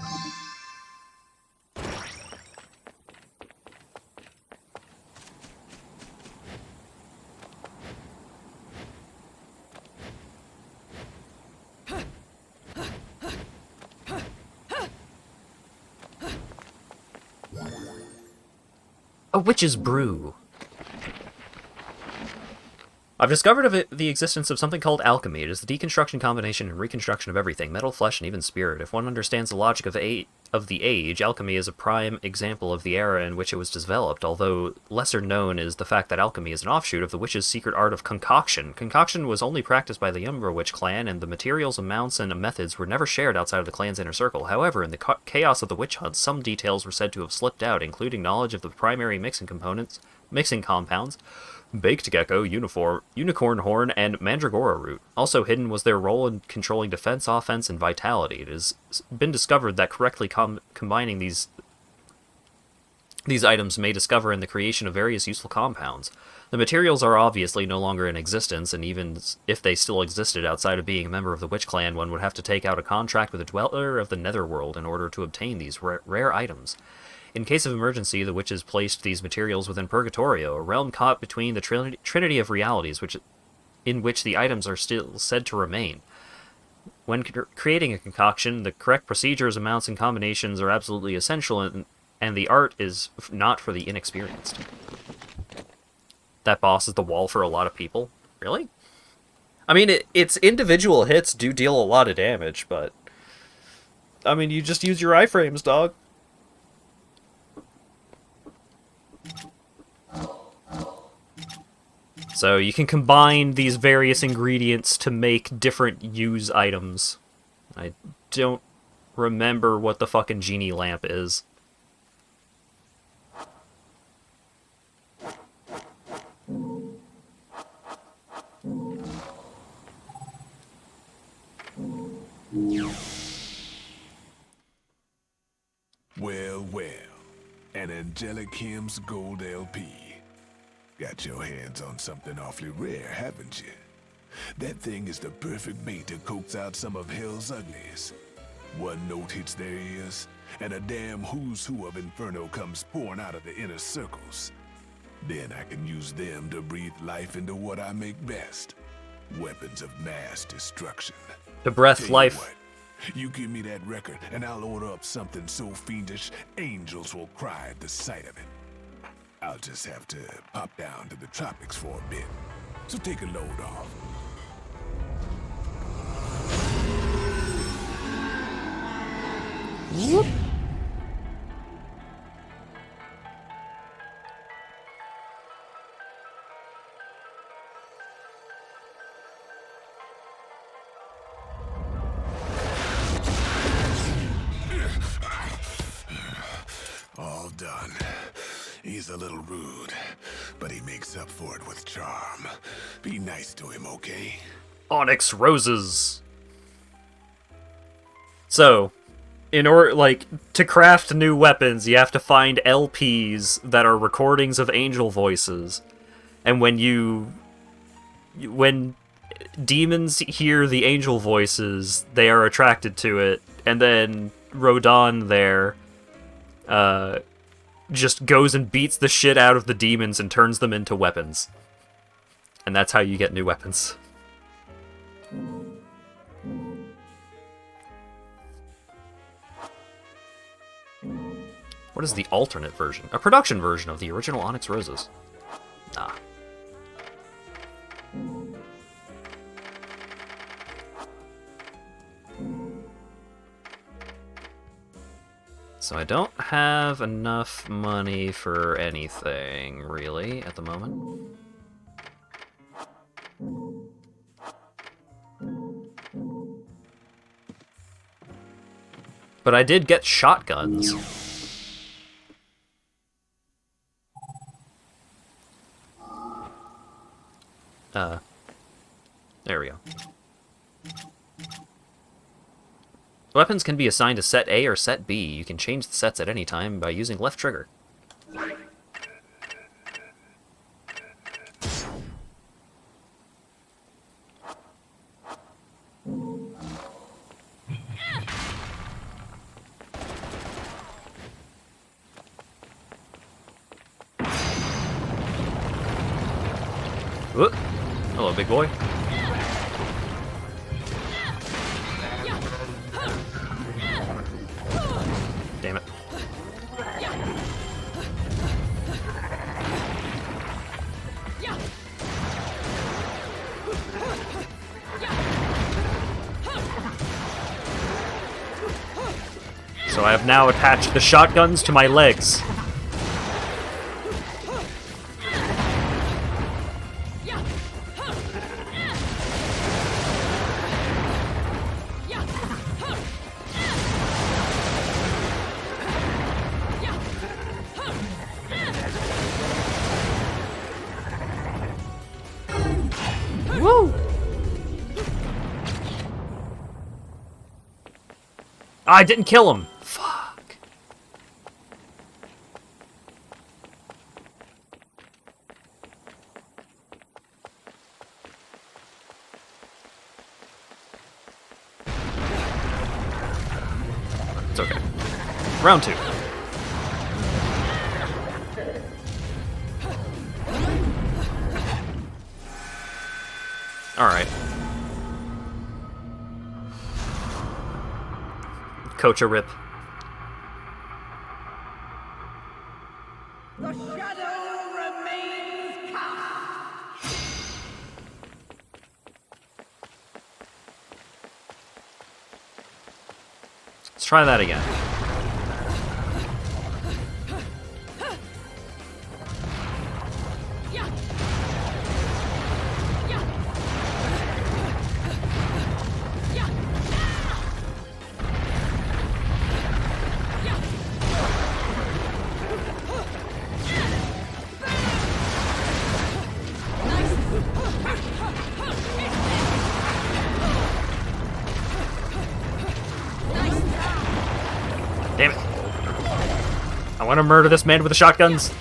A witch's brew. I've discovered the existence of something called alchemy. It is the deconstruction, combination, and reconstruction of everything, metal, flesh, and even spirit. If one understands the logic of the age, alchemy is a prime example of the era in which it was developed, although lesser known is the fact that alchemy is an offshoot of the witch's secret art of concoction. Concoction was only practiced by the Umbra Witch clan, and the materials, amounts, and methods were never shared outside of the clan's inner circle. However, in the chaos of the witch hunt, some details were said to have slipped out, including knowledge of the primary mixing compounds, baked gecko, unicorn horn, and mandragora root. Also hidden was their role in controlling defense, offense, and vitality. It has been discovered that correctly combining these items may discover in the creation of various useful compounds. The materials are obviously no longer in existence, and even if they still existed outside of being a member of the Witch Clan, one would have to take out a contract with a dweller of the Netherworld in order to obtain these rare items. In case of emergency, the witches placed these materials within Purgatorio, a realm caught between the trinity of realities, in which the items are still said to remain. When creating a concoction, the correct procedures, amounts, and combinations are absolutely essential, and the art is not for the inexperienced. That boss is the wall for a lot of people. Really? I mean, its individual hits do deal a lot of damage, but... I mean, you just use your iframes, dog. So you can combine these various ingredients to make different use items. I don't remember what the fucking genie lamp is. Well, well. An Angelic Hymns Gold LP. Got your hands on something awfully rare, haven't you? That thing is the perfect bait to coax out some of hell's uglies. One note hits their ears, and a damn who's who of Inferno comes pouring out of the inner circles. Then I can use them to breathe life into what I make best. Weapons of mass destruction. The breath Tell you life. what, you give me that record, and I'll order up something so fiendish, angels will cry at the sight of it. I'll just have to pop down to the tropics for a bit. So take a load off. Whoop. All done. He's a little rude, but he makes up for it with charm. Be nice to him, okay? Onyx roses. So, in order, to craft new weapons, you have to find LPs that are recordings of angel voices. And when demons hear the angel voices, they are attracted to it. And then Rodon there, just goes and beats the shit out of the demons and turns them into weapons. And that's how you get new weapons. What is the alternate version? A production version of the original Onyx Roses. Nah. So I don't have enough money for anything, really, at the moment. But I did get shotguns. There we go. Weapons can be assigned to set A or set B. You can change the sets at any time by using left trigger. Whoop. Hello, big boy. Damn it. So I have now attached the shotguns to my legs. Woo! I didn't kill him. Fuck. It's okay. Round 2. Alright. Coach a rip. The shadow remains cast. Let's try that again. Damn it. I want to murder this man with the shotguns.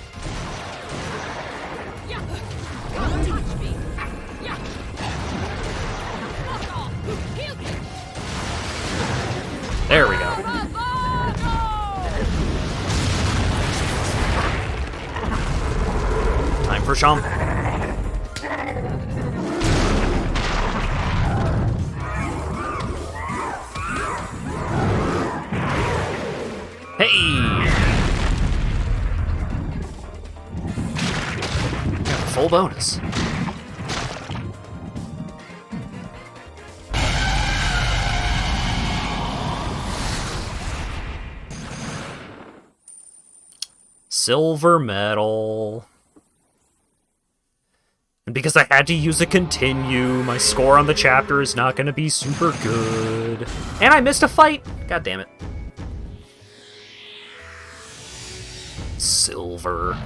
There we go. Time for Sham. Hey! Full bonus. Silver medal. And because I had to use a continue, my score on the chapter is not going to be super good. And I missed a fight! God damn it. Silver.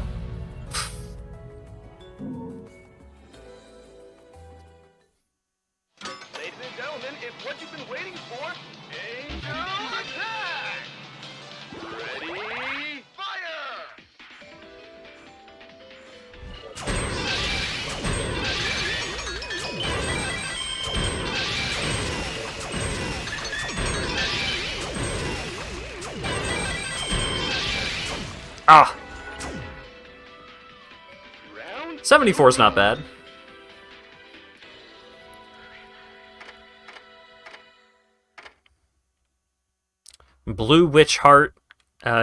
Ladies and gentlemen, it's what you've been waiting for. Angel attack! Ready, fire! Ah! 74 is not bad. Blue Witch Heart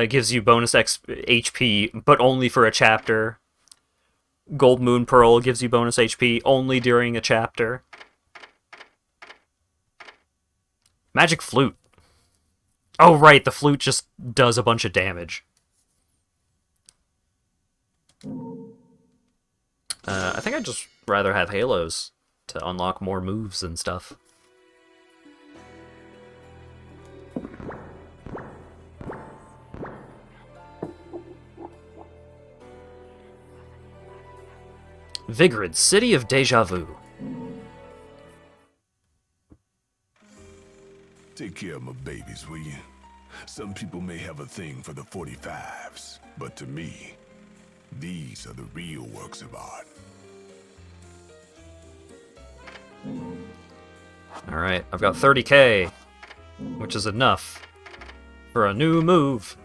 gives you bonus HP, but only for a chapter. Gold Moon Pearl gives you bonus HP only during a chapter. Magic Flute. Oh, right, the flute just does a bunch of damage. I think I'd just rather have halos to unlock more moves and stuff. Vigrid, City of Deja Vu. Take care of my babies, will you? Some people may have a thing for the 45s, but to me, these are the real works of art. Alright, I've got 30k, which is enough for a new move.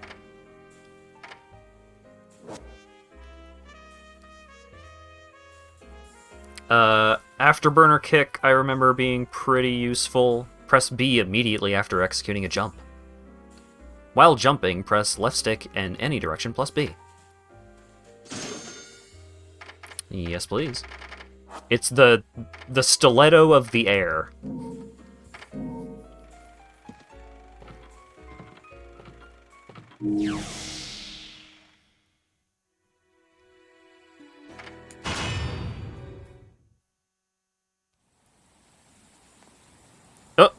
Afterburner kick, I remember being pretty useful. Press B immediately after executing a jump. While jumping, press left stick in any direction plus B. Yes, please. It's the stiletto of the air. Oh,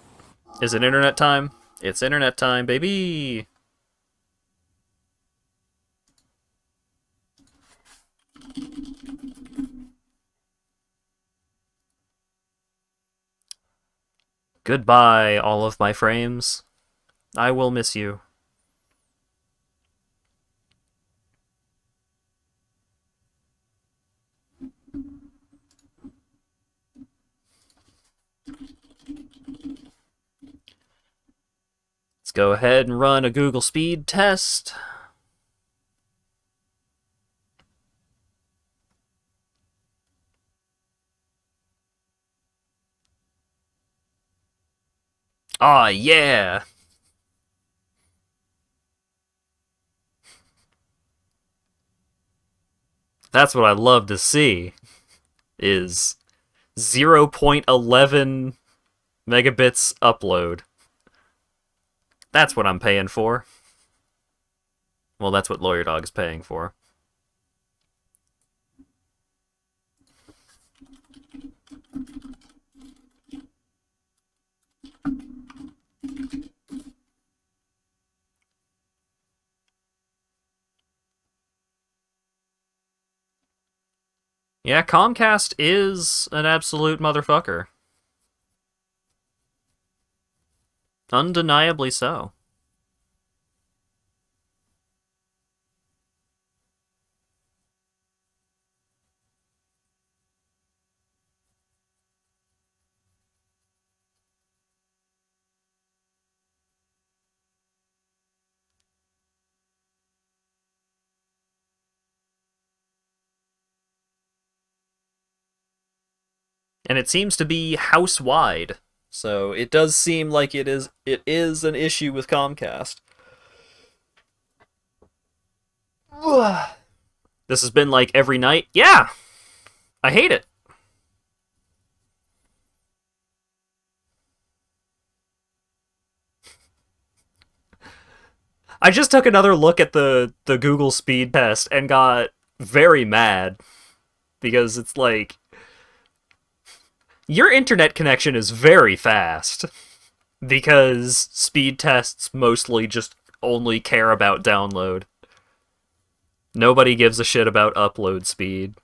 is it internet time? It's internet time, baby! Goodbye, all of my frames. I will miss you. Let's go ahead and run a Google speed test. Aw, yeah! That's what I love to see, is 0.11 megabits upload. That's what I'm paying for. Well, that's what Lawyer Dog's paying for. Yeah, Comcast is an absolute motherfucker. Undeniably so. And it seems to be house-wide. So it does seem like it is an issue with Comcast. This has been like every night. Yeah! I hate it. I just took another look at the Google speed test and got very mad. Because it's like, your internet connection is very fast. Because speed tests mostly just only care about download. Nobody gives a shit about upload speed.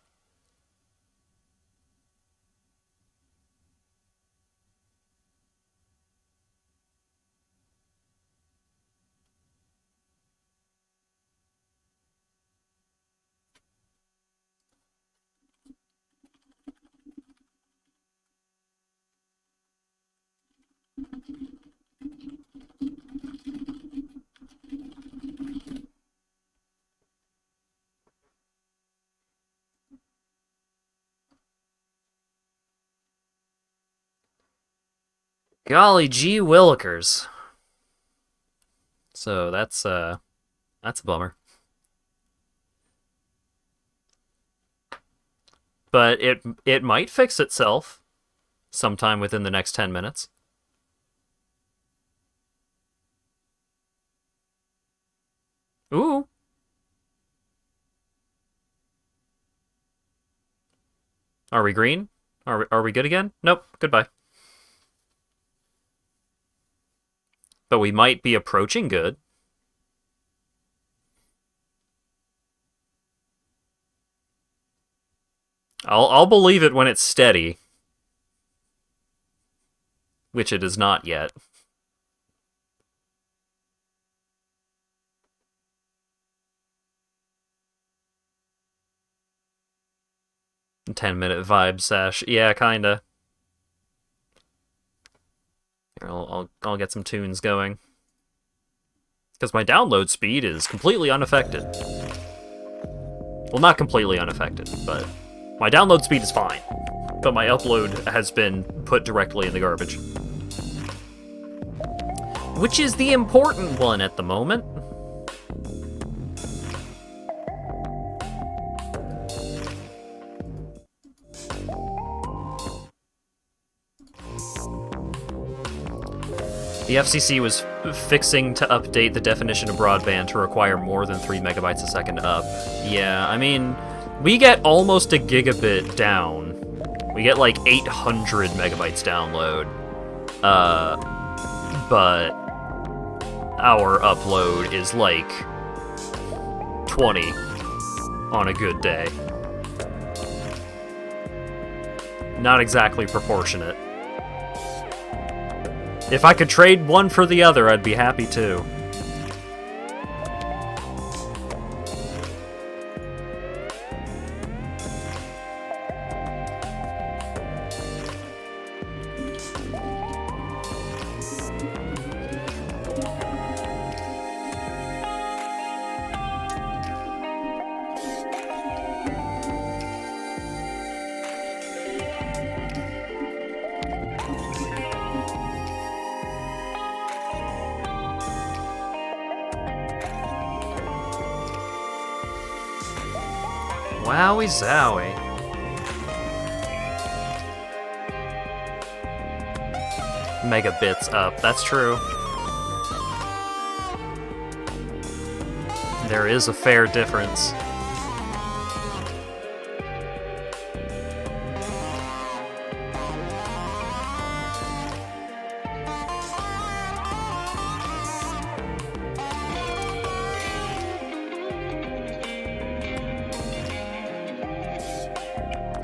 Golly gee willikers. So that's a bummer. But it might fix itself sometime within the next 10 minutes. Ooh. Are we green? Are we good again? Nope. Goodbye. But we might be approaching good. I'll believe it when it's steady. Which it is not yet. 10-minute vibe sesh. Yeah, kinda. Here, I'll get some tunes going. Because my download speed is completely unaffected. Well, not completely unaffected, but my download speed is fine. But my upload has been put directly in the garbage. Which is the important one at the moment. The FCC was fixing to update the definition of broadband to require more than 3 megabytes a second up. Yeah, I mean, we get almost a gigabit down. We get like 800 megabytes download. But our upload is like 20 on a good day. Not exactly proportionate. If I could trade one for the other, I'd be happy to. Wowie zowie. Megabits up, that's true. There is a fair difference.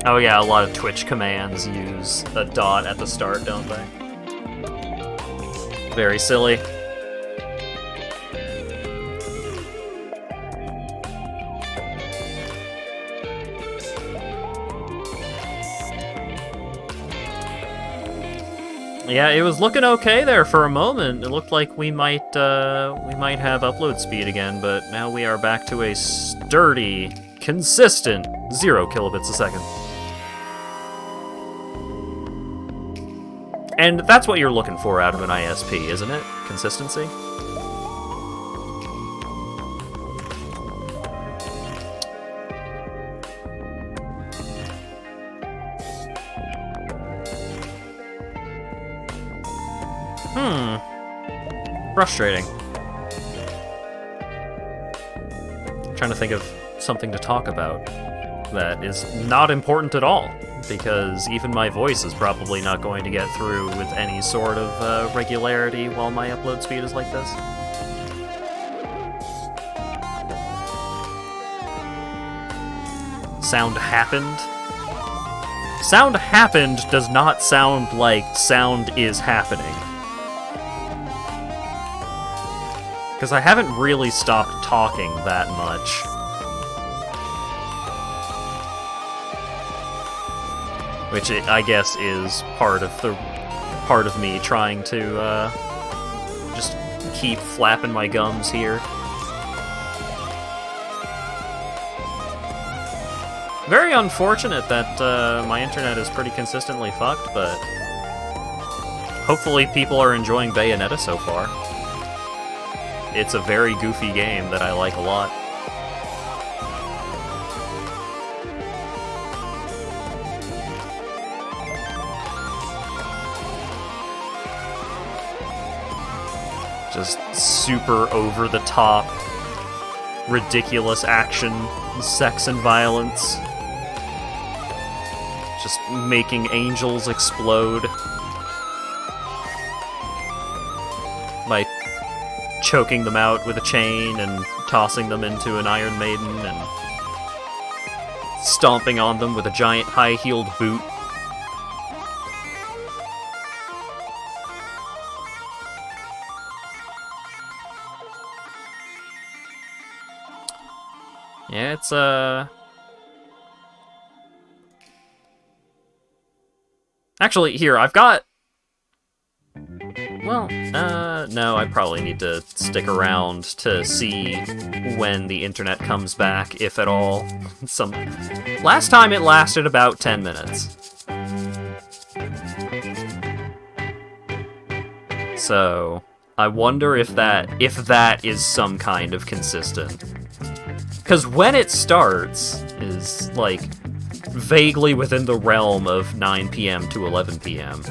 Oh yeah, a lot of Twitch commands use a dot at the start, don't they? Very silly. Yeah, it was looking okay there for a moment. It looked like we might have upload speed again, but now we are back to a sturdy, consistent 0 kilobits a second. And that's what you're looking for out of an ISP, isn't it? Consistency? Frustrating. I'm trying to think of something to talk about that is not important at all, because even my voice is probably not going to get through with any sort of regularity while my upload speed is like this. Sound happened? Sound happened does not sound like sound is happening. Because I haven't really stopped talking that much. Which I guess is part of me trying to just keep flapping my gums here. Very unfortunate that my internet is pretty consistently fucked, but hopefully people are enjoying Bayonetta so far. It's a very goofy game that I like a lot. Just super over the top ridiculous action, sex, and violence. Just making angels explode by choking them out with a chain and tossing them into an Iron Maiden and stomping on them with a giant high-heeled boot. Yeah, it's, Actually, here, I've got... Well, no, I probably need to stick around to see when the internet comes back, if at all. Last time it lasted about 10 minutes. So, I wonder if that is some kind of consistent. Because when it starts is, like, vaguely within the realm of 9 p.m. to 11 p.m.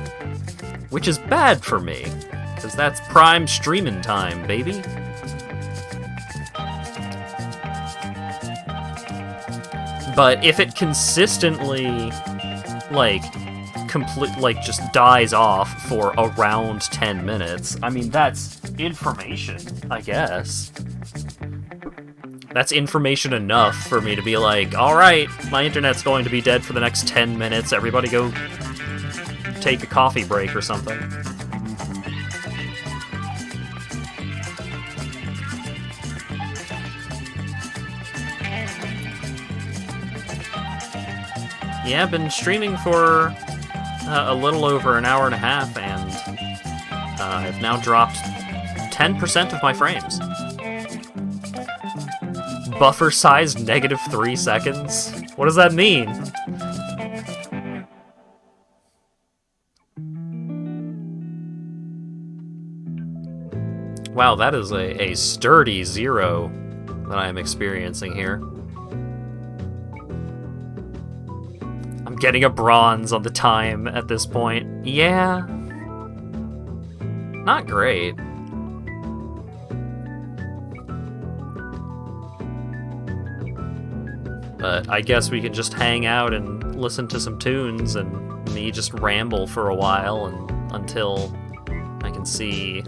Which is bad for me, because that's prime streaming time, baby. But if it consistently, like, just dies off for around 10 minutes, I mean, that's information, I guess. That's information enough for me to be like, alright, my internet's going to be dead for the next 10 minutes, everybody go take a coffee break or something. Yeah, I've been streaming for a little over an hour and a half, and I've now dropped 10% of my frames. Buffer size -3 seconds? What does that mean? Wow, that is a sturdy 0 that I am experiencing here. I'm getting a bronze on the time at this point. Yeah. Not great. But I guess we can just hang out and listen to some tunes and me just ramble for a while until I can see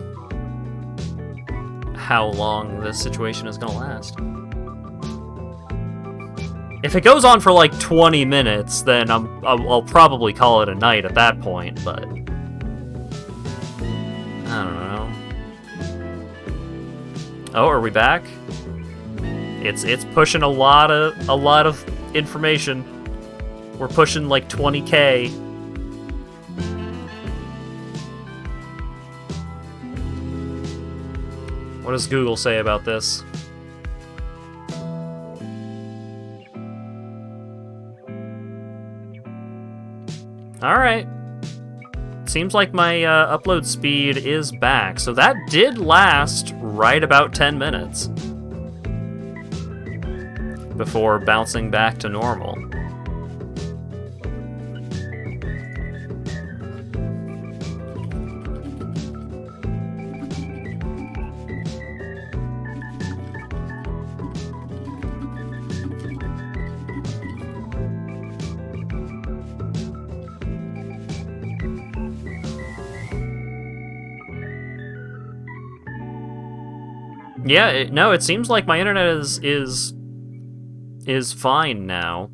how long this situation is gonna last. If it goes on for like 20 minutes, then I'll probably call it a night at that point, but I don't know. Oh, are we back? It's pushing a lot of information. We're pushing like 20K. What does Google say about this? Alright. Seems like my upload speed is back, so that did last right about 10 minutes before bouncing back to normal. Yeah, no, it seems like my internet is fine now.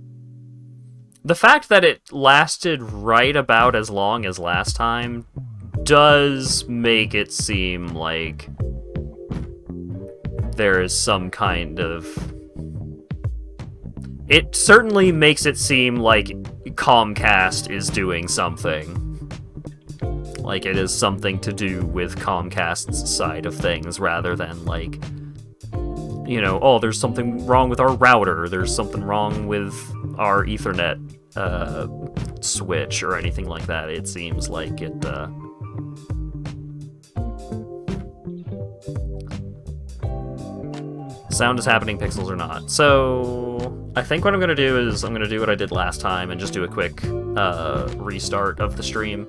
The fact that it lasted right about as long as last time does make it seem like there is some kind of... It certainly makes it seem like Comcast is doing something. Like it is something to do with Comcast's side of things rather than like, you know, oh, there's something wrong with our router, there's something wrong with our Ethernet switch or anything like that. It seems like it, sound is happening, pixels are not. So I think what I'm gonna do is I'm gonna do what I did last time and just do a quick restart of the stream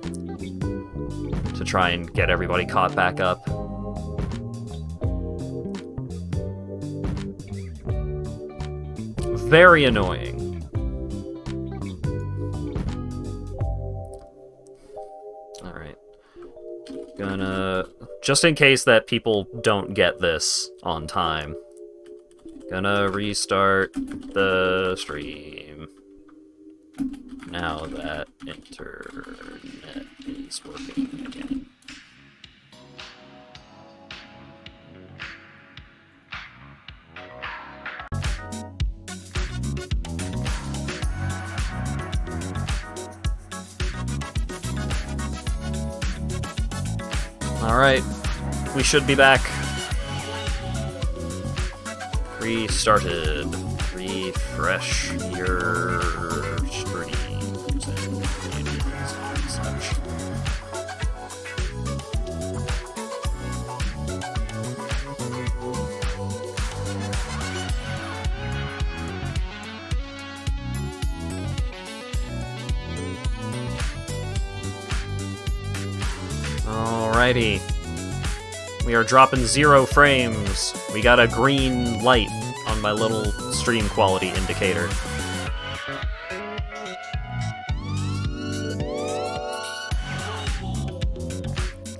to try and get everybody caught back up. very annoying. Alright. Gonna... Just in case that people don't get this on time, gonna restart the stream. Now that internet is working again. Alright, we should be back. Restarted. Refresh your streams and pages and such. Alrighty. We are dropping 0 frames. We got a green light on my little stream quality indicator.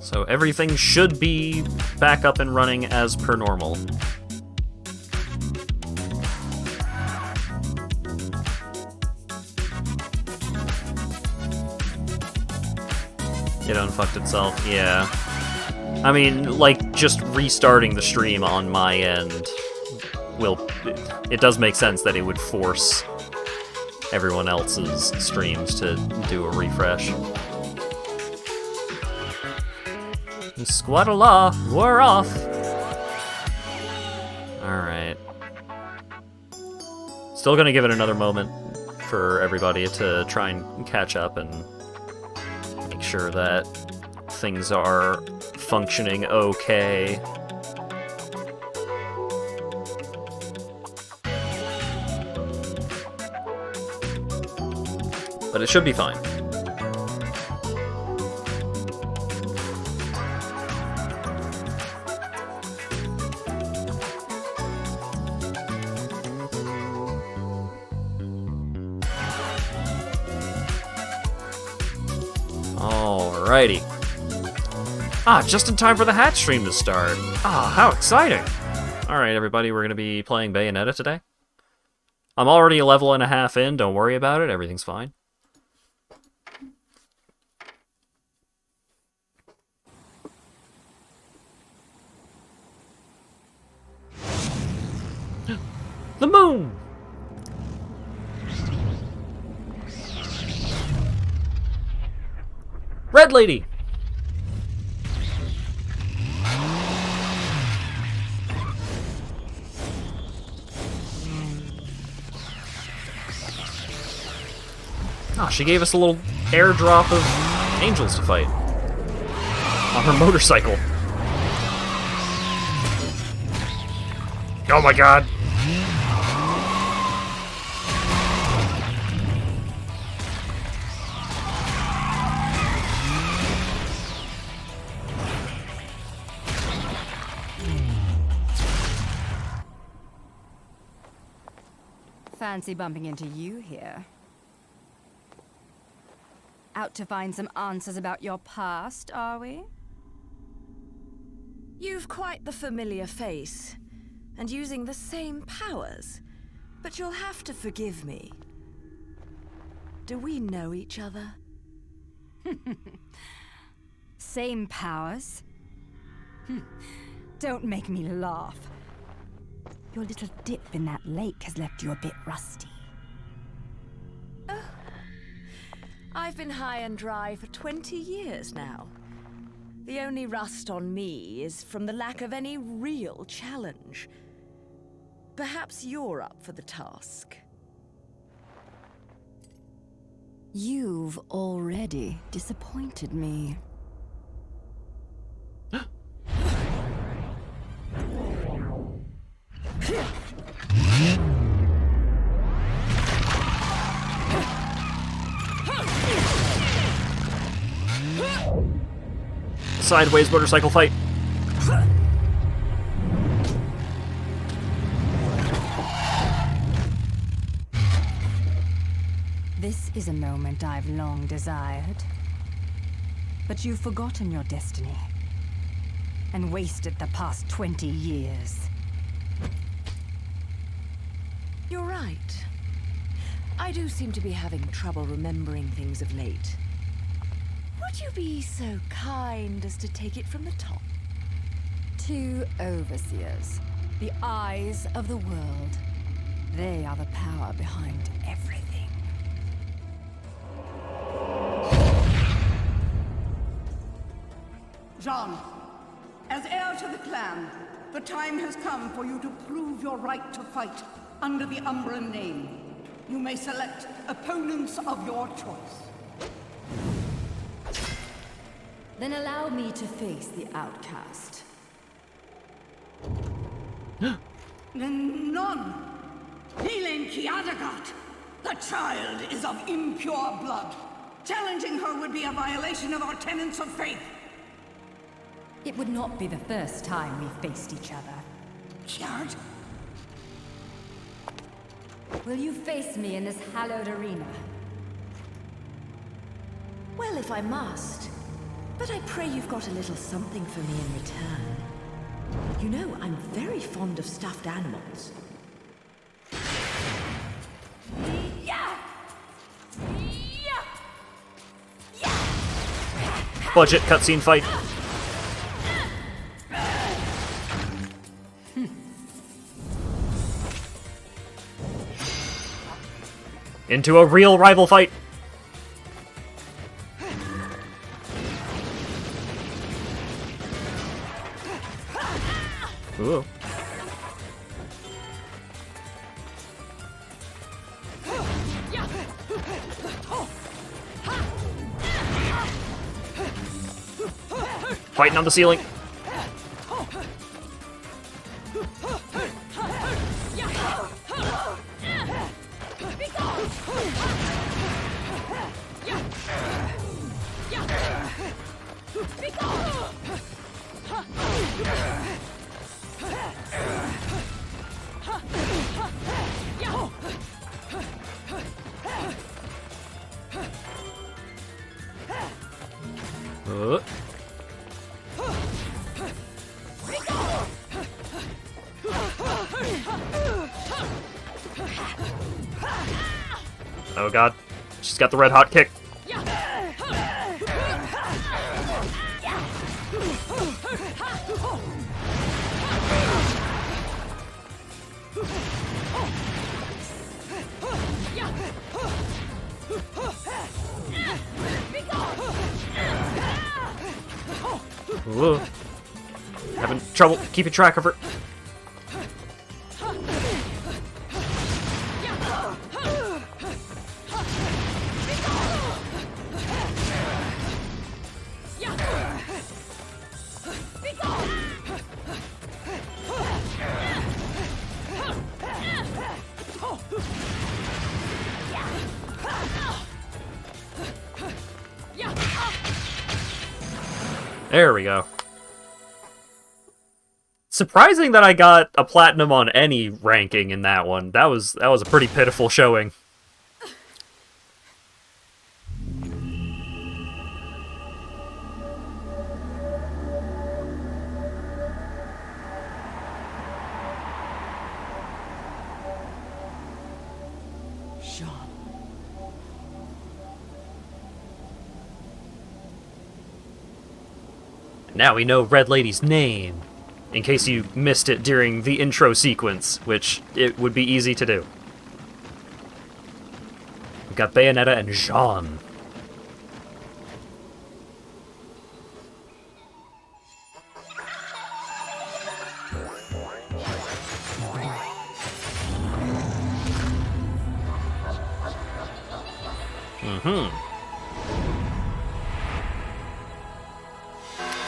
So everything should be back up and running as per normal. It unfucked itself, yeah. I mean, like, just restarting the stream on my end will... It does make sense that it would force everyone else's streams to do a refresh. Squad-a-law, we're off! Alright. Still gonna give it another moment for everybody to try and catch up and make sure that things are functioning okay. But it should be fine. Alrighty. Ah, just in time for the Hat stream to start. Ah, how exciting! Alright, everybody, we're gonna be playing Bayonetta today. I'm already a level and a half in, don't worry about it, everything's fine. The moon! Red Lady! Oh, she gave us a little airdrop of angels to fight. On her motorcycle. Oh my god! Fancy bumping into you here. Out to find some answers about your past, are we? You've quite the familiar face, and using the same powers. But you'll have to forgive me. Do we know each other? Same powers? Don't make me laugh. Your little dip in that lake has left you a bit rusty. Oh. I've been high and dry for 20 years now. The only rust on me is from the lack of any real challenge. Perhaps you're up for the task. You've already disappointed me. Sideways motorcycle fight. This is a moment I've long desired. But you've forgotten your destiny. And wasted the past 20 years. You're right. I do seem to be having trouble remembering things of late. Would you be so kind as to take it from the top? 2 overseers. The eyes of the world. They are the power behind everything. Jean, as heir to the clan, the time has come for you to prove your right to fight under the Umbran name. You may select opponents of your choice. Then allow me to face the outcast. None. Nilen Kiadagat. The child is of impure blood. Challenging her would be a violation of our tenets of faith. It would not be the first time we faced each other. Kiard? Will you face me in this hallowed arena? Well, if I must. But I pray you've got a little something for me in return. You know, I'm very fond of stuffed animals. Budget cutscene fight. Into a real rival fight. Ooh. Fighting on the ceiling. Oh god, she's got the red hot kick. Ooh. Having trouble keeping track of her. There we go. Surprising that I got a platinum on any ranking in that one. That was a pretty pitiful showing. Now we know Red Lady's name, in case you missed it during the intro sequence, which it would be easy to do. We've got Bayonetta and Jean.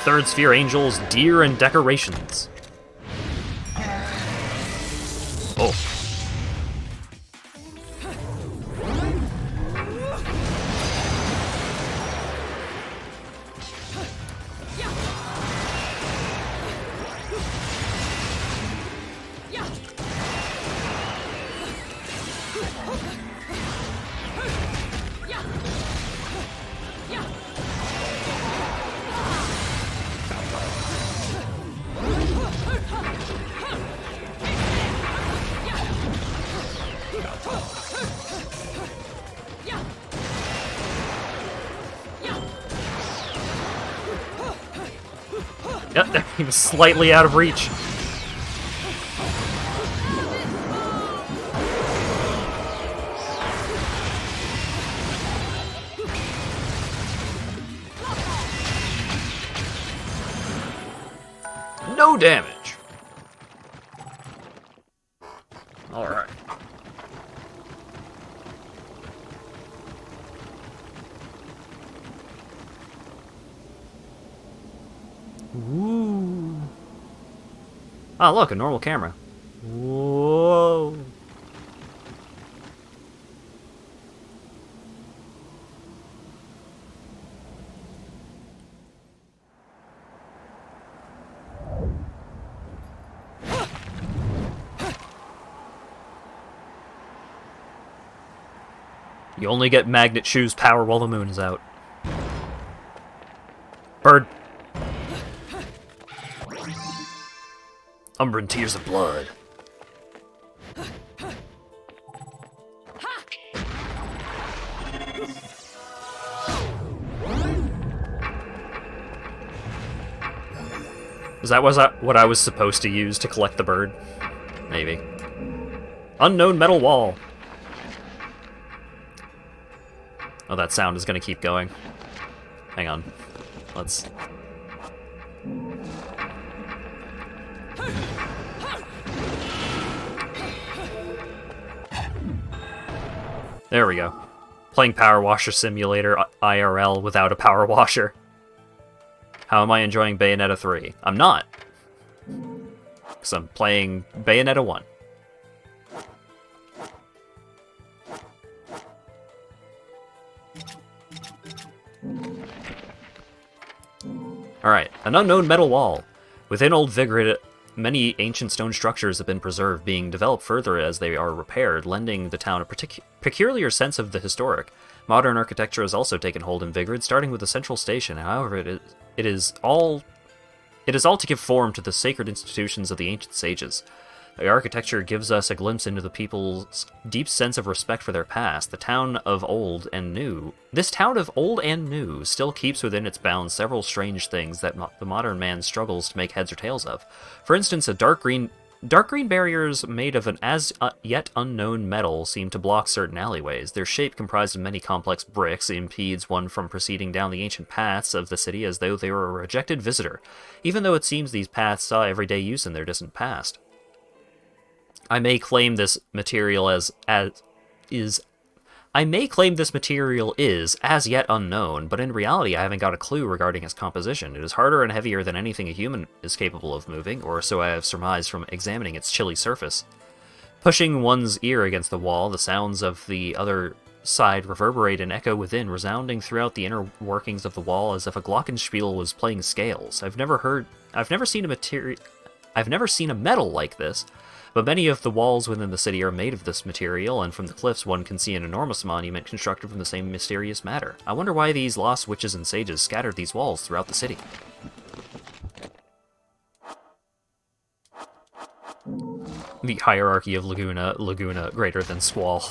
Third Sphere Angels, Deer and Decorations. Oh. Yep, he was slightly out of reach. No damage. All right. Ooh. Oh, look, a normal camera. Whoa. You only get magnet shoes power while the moon is out. Bird. Umbran tears of blood. Is that what I was supposed to use to collect the bird? Maybe. Unknown metal wall. Oh, that sound is gonna keep going. Hang on. Let's... There we go. Playing Power Washer Simulator IRL without a power washer. How am I enjoying Bayonetta 3? I'm not. Because I'm playing Bayonetta 1. Alright, an unknown metal wall. Within Old Vigrid, many ancient stone structures have been preserved, being developed further as they are repaired, lending the town a peculiar sense of the historic. Modern architecture has also taken hold in Vigrid, starting with the central station. However, it is all to give form to the sacred institutions of the ancient sages. The architecture gives us a glimpse into the people's deep sense of respect for their past. This town of old and new still keeps within its bounds several strange things that the modern man struggles to make heads or tails of. For instance, a dark green barriers made of an as yet unknown metal seem to block certain alleyways. Their shape, comprised of many complex bricks, impedes one from proceeding down the ancient paths of the city as though they were a rejected visitor, even though it seems these paths saw everyday use in their distant past. I may claim this material is as yet unknown, but in reality I haven't got a clue regarding its composition. It is harder and heavier than anything a human is capable of moving, or so I have surmised from examining its chilly surface. Pushing one's ear against the wall, the sounds of the other side reverberate and echo within, resounding throughout the inner workings of the wall as if a glockenspiel was playing scales. I've never seen a metal like this. But many of the walls within the city are made of this material, and from the cliffs one can see an enormous monument constructed from the same mysterious matter. I wonder why these lost witches and sages scattered these walls throughout the city. The hierarchy of Laguna greater than Squall.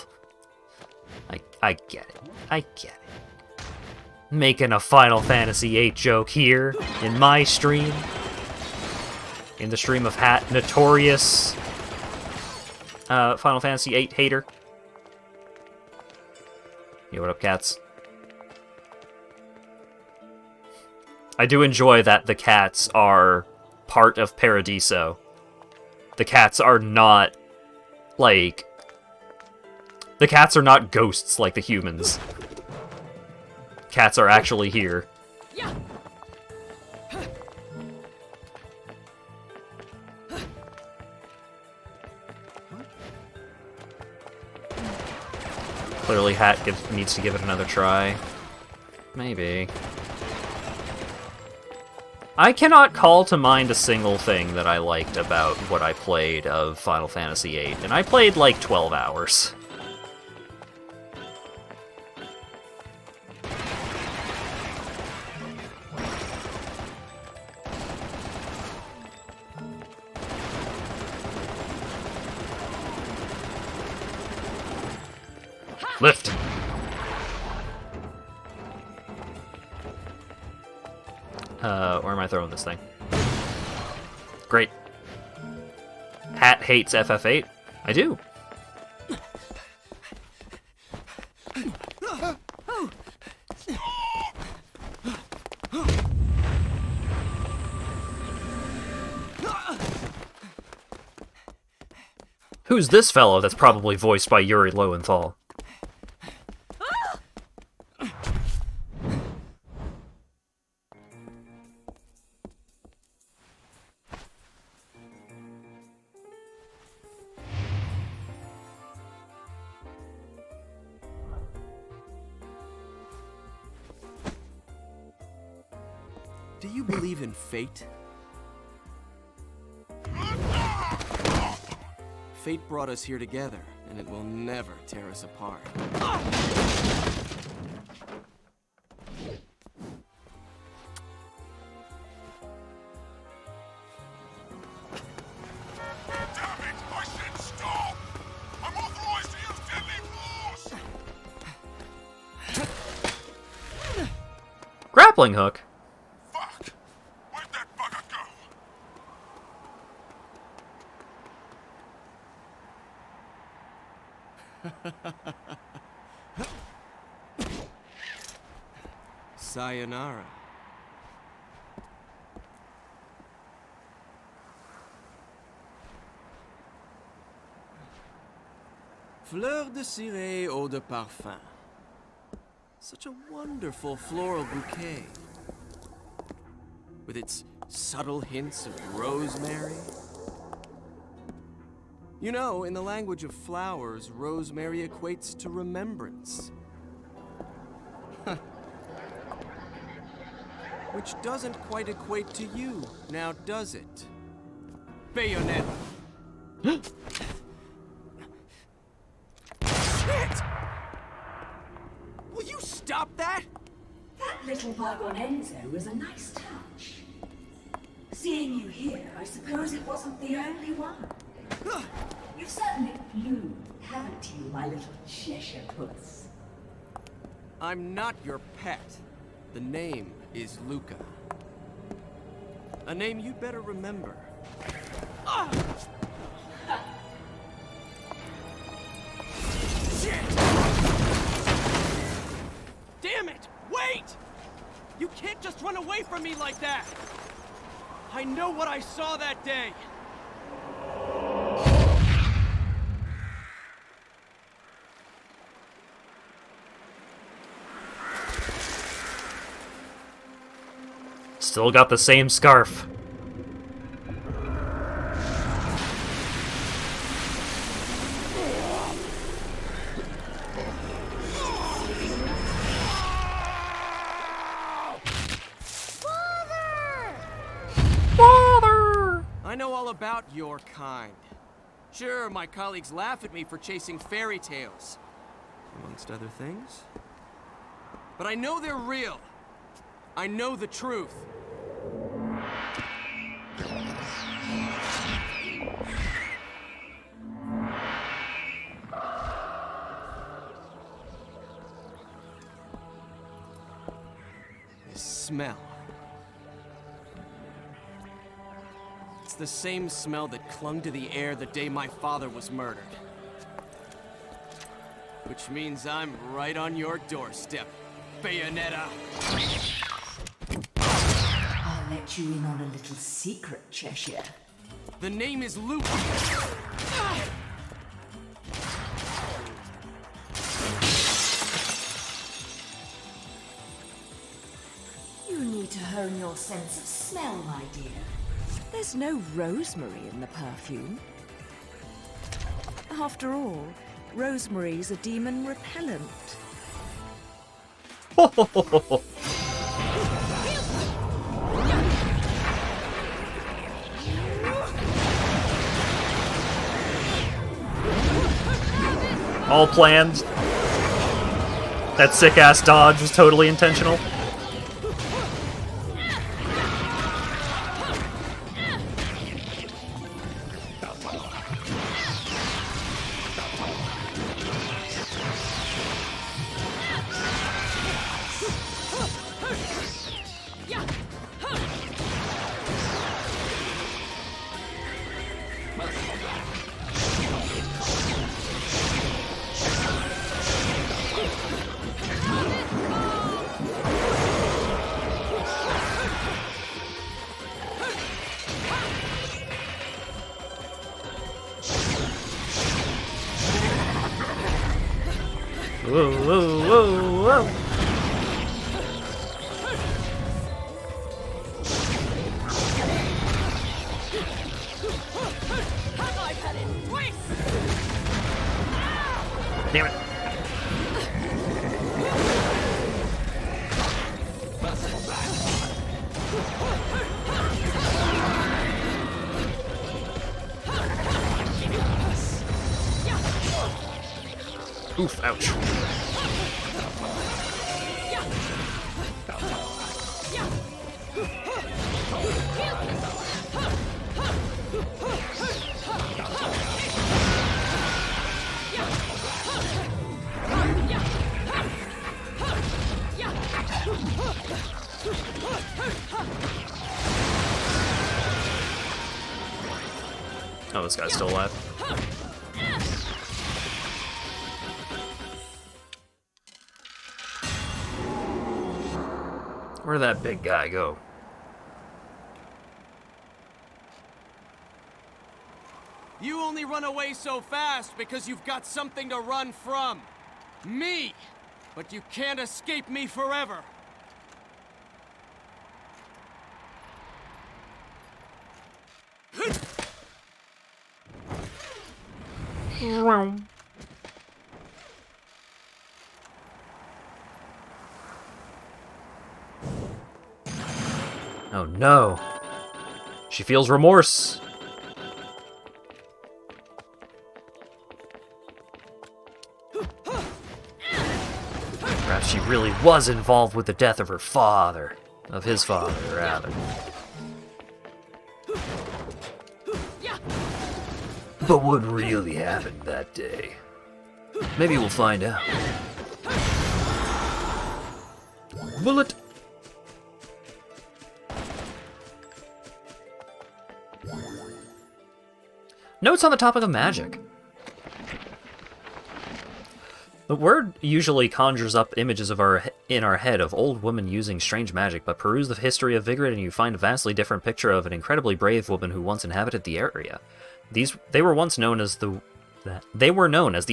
I get it. I get it. Making a Final Fantasy VIII joke here, in my stream. In the stream of notorious... Final Fantasy VIII hater. Yo, what up, cats? I do enjoy that the cats are part of Paradiso. The cats are not, like... The cats are not ghosts like the humans. Cats are actually here. Clearly Hat needs to give it another try. Maybe. I cannot call to mind a single thing that I liked about what I played of Final Fantasy VIII, and I played like 12 hours. Lift! Where am I throwing this thing? Great. Hat hates FF8. I do. Who's this fellow that's probably voiced by Yuri Lowenthal? Do you believe in fate? Fate brought us here together, and it will never tear us apart. Grappling hook? Fuck! Where'd that bugger go? Sayonara. Fleur de ciré eau de parfum. Such a wonderful floral bouquet. With its subtle hints of rosemary. You know, in the language of flowers, rosemary equates to remembrance. Which doesn't quite equate to you, now does it? Bayonetta. Shit! Will you stop that? That little bug on Enzo was a nice touch. Seeing you here, I suppose it wasn't the only one. You've certainly flew, haven't you, my little Cheshire puss? I'm not your pet. The name is Luca. A name you'd better remember. Shit! Damn it! Wait! You can't just run away from me like that! I know what I saw that day! Still got the same scarf. Father! I know all about your kind. Sure, my colleagues laugh at me for chasing fairy tales, amongst other things. But I know they're real. I know the truth. This smell. It's the same smell that clung to the air the day my father was murdered. Which means I'm right on your doorstep, Bayonetta. I'll let you in on a little secret, Cheshire. The name is Luke. You need to hone your sense of smell, my dear. There's no rosemary in the perfume. After all, rosemary's a demon repellent. All planned. That sick-ass dodge was totally intentional. Whoa, whoa, whoa, whoa! Damn it! Oof, ouch. Oh, this guy's still alive. Where'd that big guy go? You only run away so fast because you've got something to run from. Me! But you can't escape me forever. Oh no. She feels remorse. Perhaps she really was involved with the death of her father. Of his father, rather. But what really happened that day? Maybe we'll find out. Bullet! Notes on the topic of magic. The word usually conjures up images in our head of old women using strange magic, but peruse the history of Vigrid and you find a vastly different picture of an incredibly brave woman who once inhabited the area. They were once known as the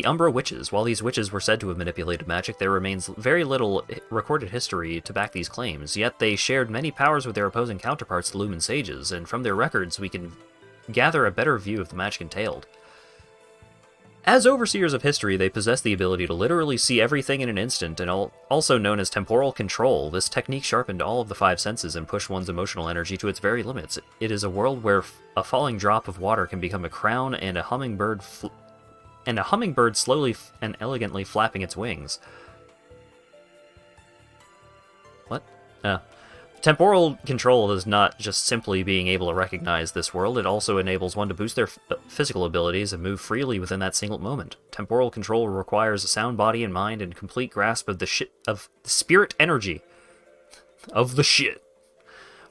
Umbra Witches. While these witches were said to have manipulated magic, there remains very little recorded history to back these claims, yet they shared many powers with their opposing counterparts, the Lumen Sages, and from their records we can gather a better view of the magic entailed. As overseers of history, they possess the ability to literally see everything in an instant, and also known as temporal control. This technique sharpened all of the five senses and pushed one's emotional energy to its very limits. It is a world where a falling drop of water can become a crown and a hummingbird slowly and elegantly flapping its wings. What? Temporal control is not just simply being able to recognize this world, it also enables one to boost their physical abilities and move freely within that single moment. Temporal control requires a sound body and mind and complete grasp of the spirit energy of the shit.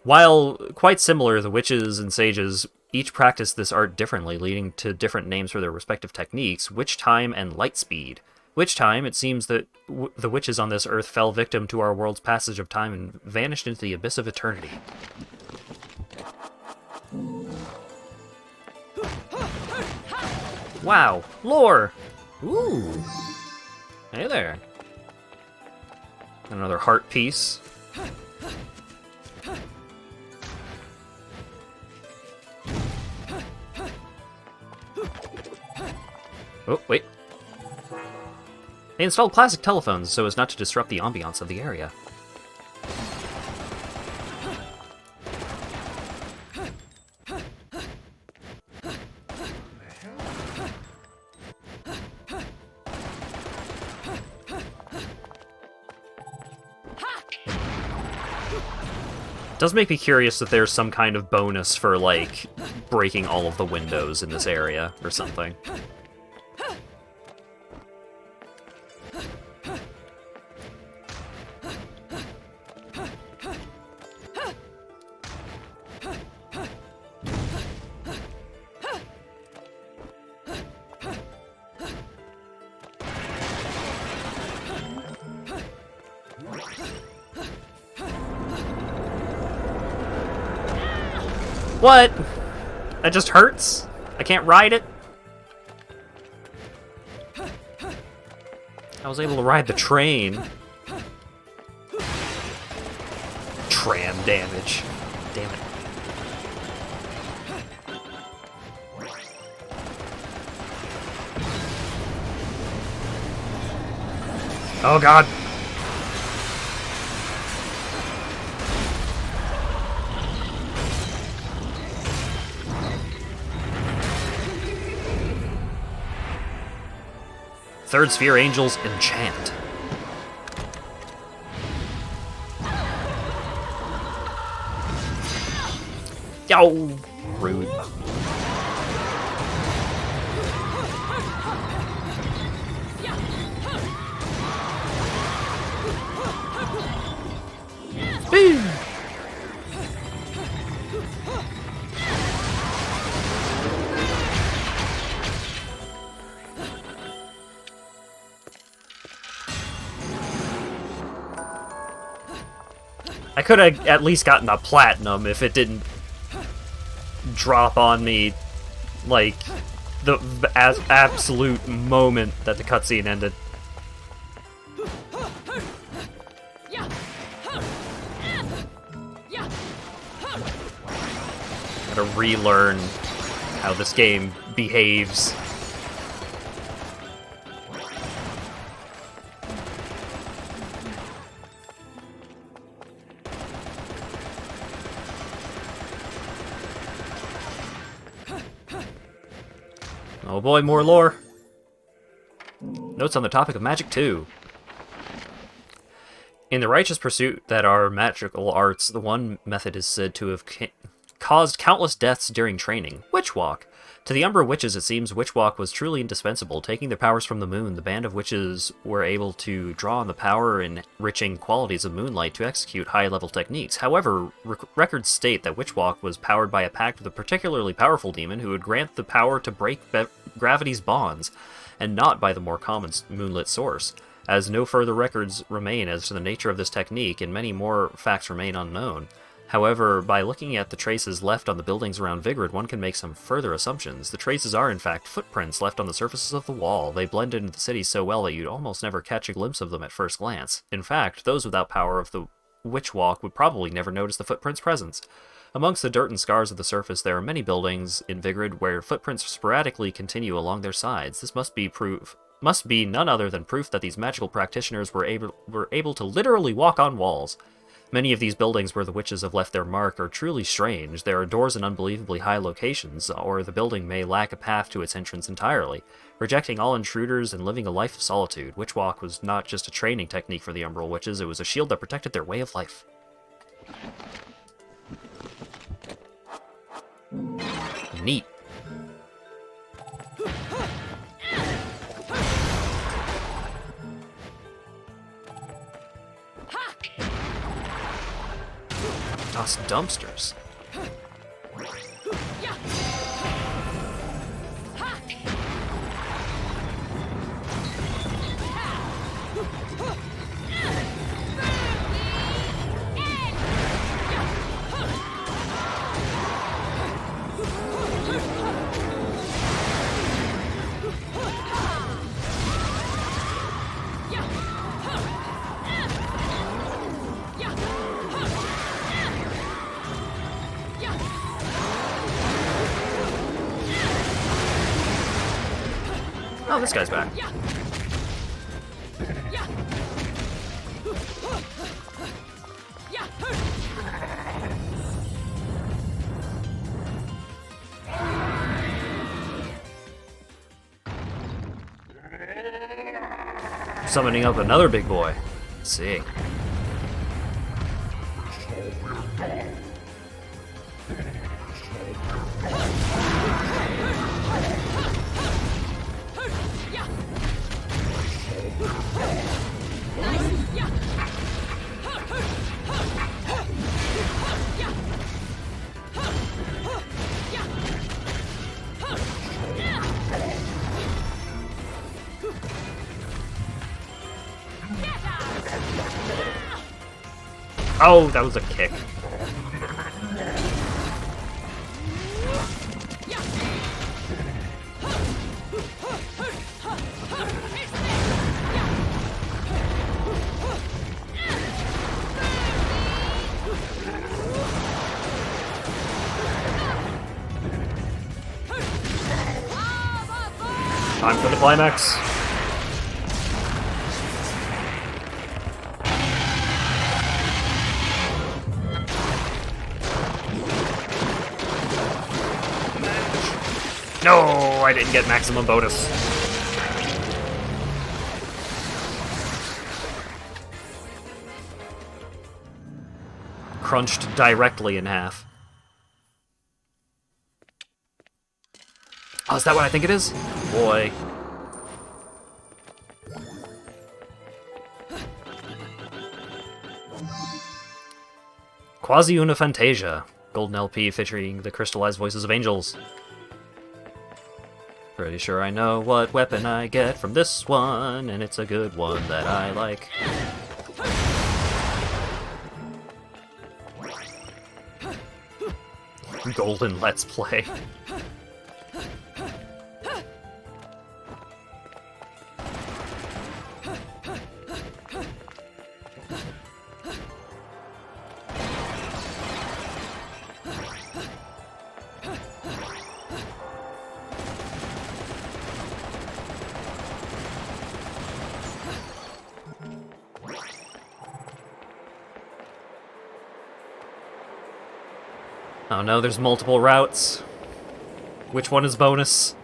While quite similar, the witches and sages each practice this art differently, leading to different names for their respective techniques: witch time and light speed. Witch time, it seems that the witches on this earth fell victim to our world's passage of time and vanished into the abyss of eternity. Wow, lore! Ooh! Hey there. Another heart piece. Oh, wait. They installed classic telephones so as not to disrupt the ambiance of the area. It does make me curious if there's some kind of bonus for, like, breaking all of the windows in this area or something. What? That just hurts? I can't ride it? I was able to ride the train. Tram damage. Damn it. Oh god. Third Sphere Angels enchant. Yo, rude. Boom. I could have at least gotten a platinum if it didn't drop on me, like, the absolute moment that the cutscene ended. Gotta relearn how this game behaves. Oh boy, more lore. Notes on the topic of magic too. In the righteous pursuit that are magical arts, the one method is said to have caused countless deaths during training. Witch Walk. To the Umbra witches, it seems Witch Walk was truly indispensable. Taking their powers from the moon, the band of witches were able to draw on the power and enriching qualities of moonlight to execute high-level techniques. However, records state that Witch Walk was powered by a pact with a particularly powerful demon who would grant the power to break gravity's bonds, and not by the more common moonlit source. As no further records remain as to the nature of this technique, and many more facts remain unknown. However, by looking at the traces left on the buildings around Vigrid, one can make some further assumptions. The traces are, in fact, footprints left on the surfaces of the wall. They blend into the city so well that you'd almost never catch a glimpse of them at first glance. In fact, those without power of the Witch Walk would probably never notice the footprints' presence. Amongst the dirt and scars of the surface, there are many buildings in Vigrid where footprints sporadically continue along their sides. This must be none other than proof that these magical practitioners were able to literally walk on walls. Many of these buildings where the witches have left their mark are truly strange. There are doors in unbelievably high locations, or the building may lack a path to its entrance entirely. Rejecting all intruders and living a life of solitude, Witch Walk was not just a training technique for the Umbral witches, it was a shield that protected their way of life. Neat. Toss dumpsters. Oh, this guy's back. Summoning up another big boy. Let's see. Oh, that was a kick. Time for the climax. No, I didn't get maximum bonus. Crunched directly in half. Oh, is that what I think it is? Boy. Quasi-Una Fantasia. Golden LP featuring the crystallized voices of angels. Pretty sure I know what weapon I get from this one, and it's a good one that I like. Golden Let's Play. Oh no, there's multiple routes. Which one is bonus?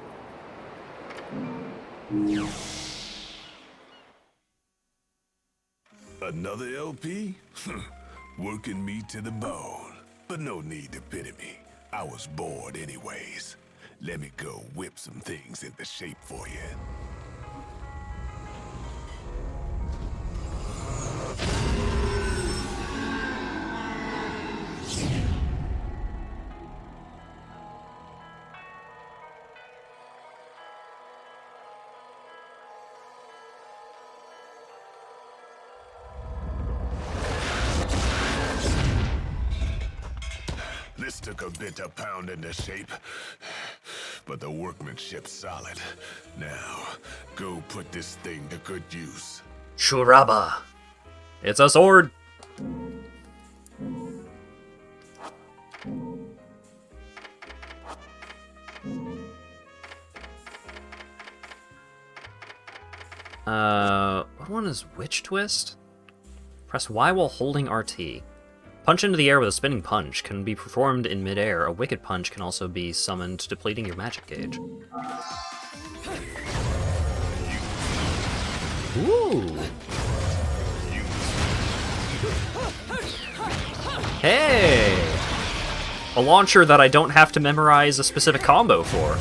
Another LP? Working me to the bone. But no need to pity me. I was bored anyways. Let me go whip some things into shape for you. This took a bit of pounding to shape, but the workmanship's solid. Now, go put this thing to good use. Shuraba. It's a sword. What one is Witch Twist? Press Y while holding RT. Punch into the air with a spinning punch can be performed in midair. A wicked punch can also be summoned, depleting your magic gauge. Ooh! Hey! A launcher that I don't have to memorize a specific combo for.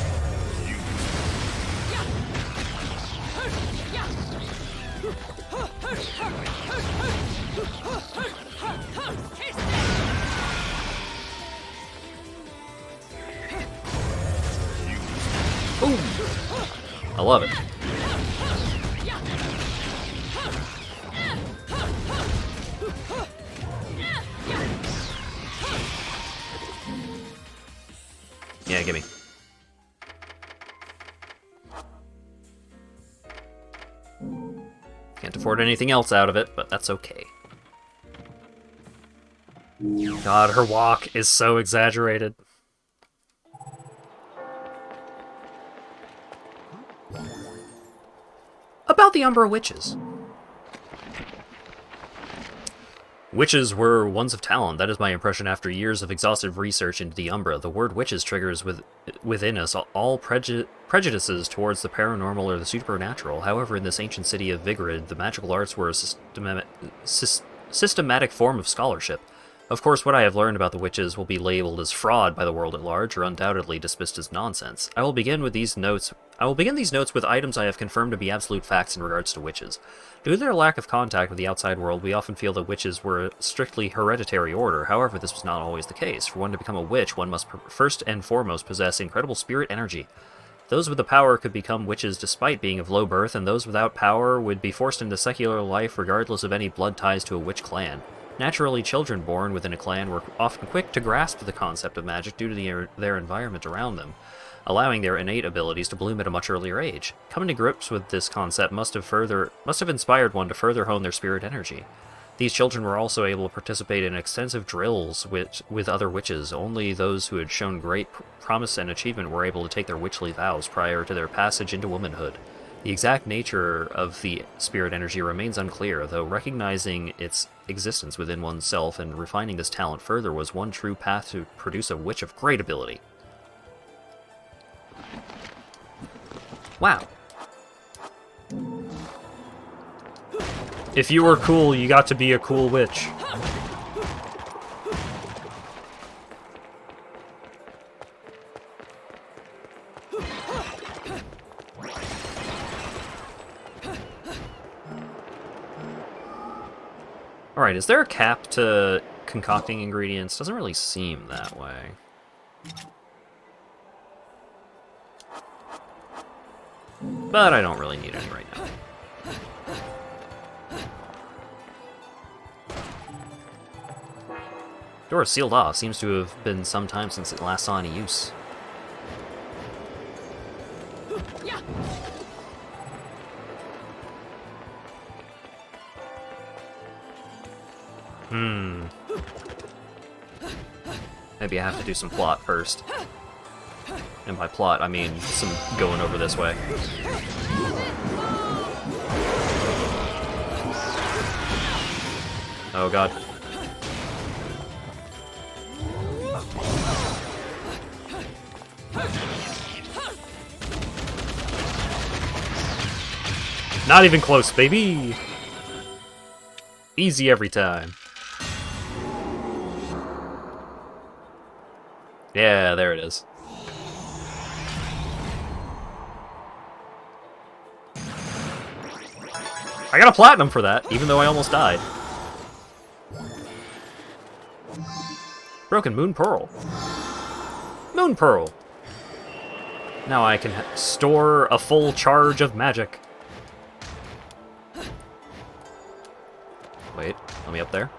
Ooh. I love it. Yeah, gimme. Can't afford anything else out of it, but that's okay. God, her walk is so exaggerated. About the Umbra Witches. Witches were ones of talent. That is my impression after years of exhaustive research into the Umbra. The word witches triggers within us all prejudices towards the paranormal or the supernatural. However, in this ancient city of Vigrid, the magical arts were a systematic form of scholarship. Of course, what I have learned about the witches will be labeled as fraud by the world at large, or undoubtedly dismissed as nonsense. I will begin these notes with items I have confirmed to be absolute facts in regards to witches. Due to their lack of contact with the outside world, we often feel that witches were a strictly hereditary order. However, this was not always the case. For one to become a witch, one must first and foremost possess incredible spirit energy. Those with the power could become witches despite being of low birth, and those without power would be forced into secular life regardless of any blood ties to a witch clan. Naturally, children born within a clan were often quick to grasp the concept of magic due to their environment around them, allowing their innate abilities to bloom at a much earlier age. Coming to grips with this concept must have inspired one to further hone their spirit energy. These children were also able to participate in extensive drills with other witches. Only those who had shown great promise and achievement were able to take their witchly vows prior to their passage into womanhood. The exact nature of the spirit energy remains unclear, though recognizing its existence within oneself and refining this talent further was one true path to produce a witch of great ability. Wow. If you were cool, you got to be a cool witch. Alright, is there a cap to concocting ingredients? Doesn't really seem that way. But I don't really need any right now. Door is sealed off. Seems to have been some time since it last saw any use. Maybe I have to do some plot first. And by plot, I mean some going over this way. Oh god. Not even close, baby! Easy every time. Yeah, there it is. I got a platinum for that, even though I almost died. Broken Moon Pearl. Moon Pearl! Now I can store a full charge of magic. Wait, let me up there.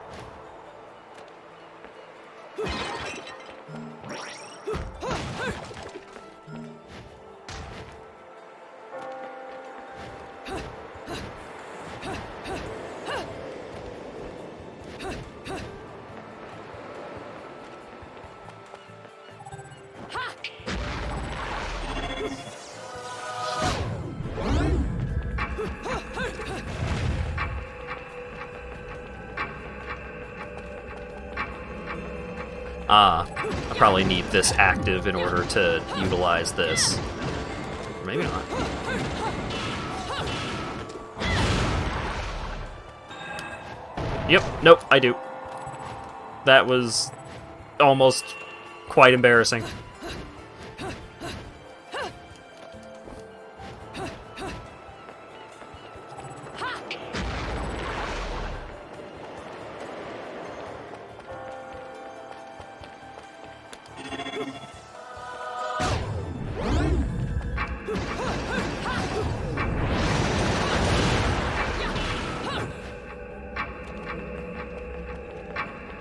I probably need this active in order to utilize this. Or maybe not. Yep, nope, I do. That was almost quite embarrassing.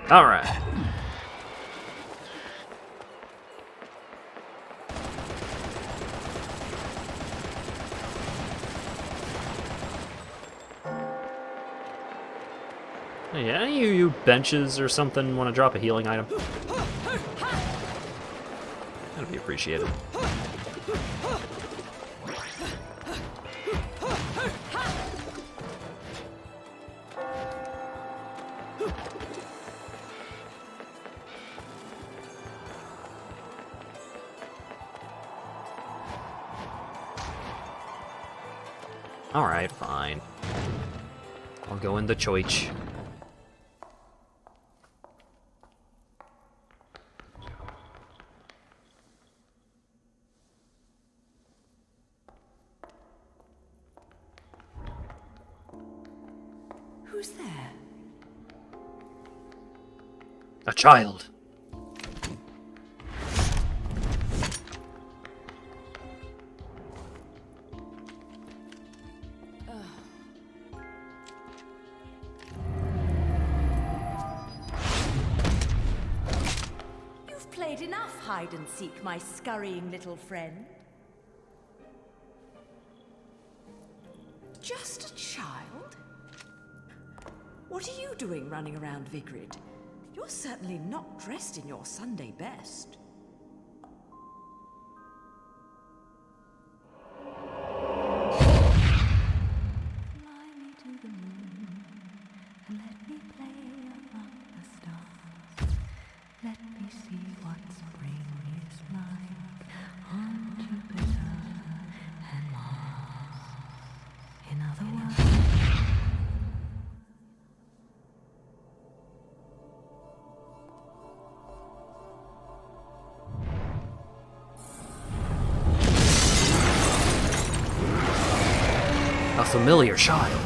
Alright. Yeah, any of you benches or something want to drop a healing item? That'd be appreciated. Alright, fine. I'll go in the choich. Who's there? A child. You've played enough hide and seek, my scurrying little friend. Just a child? What are you doing running around Vigrid? You're certainly not dressed in your Sunday best. Fly me to the moon and let me play among the stars. Let me see what spring is like on Jupiter and Mars. In other words, a familiar child.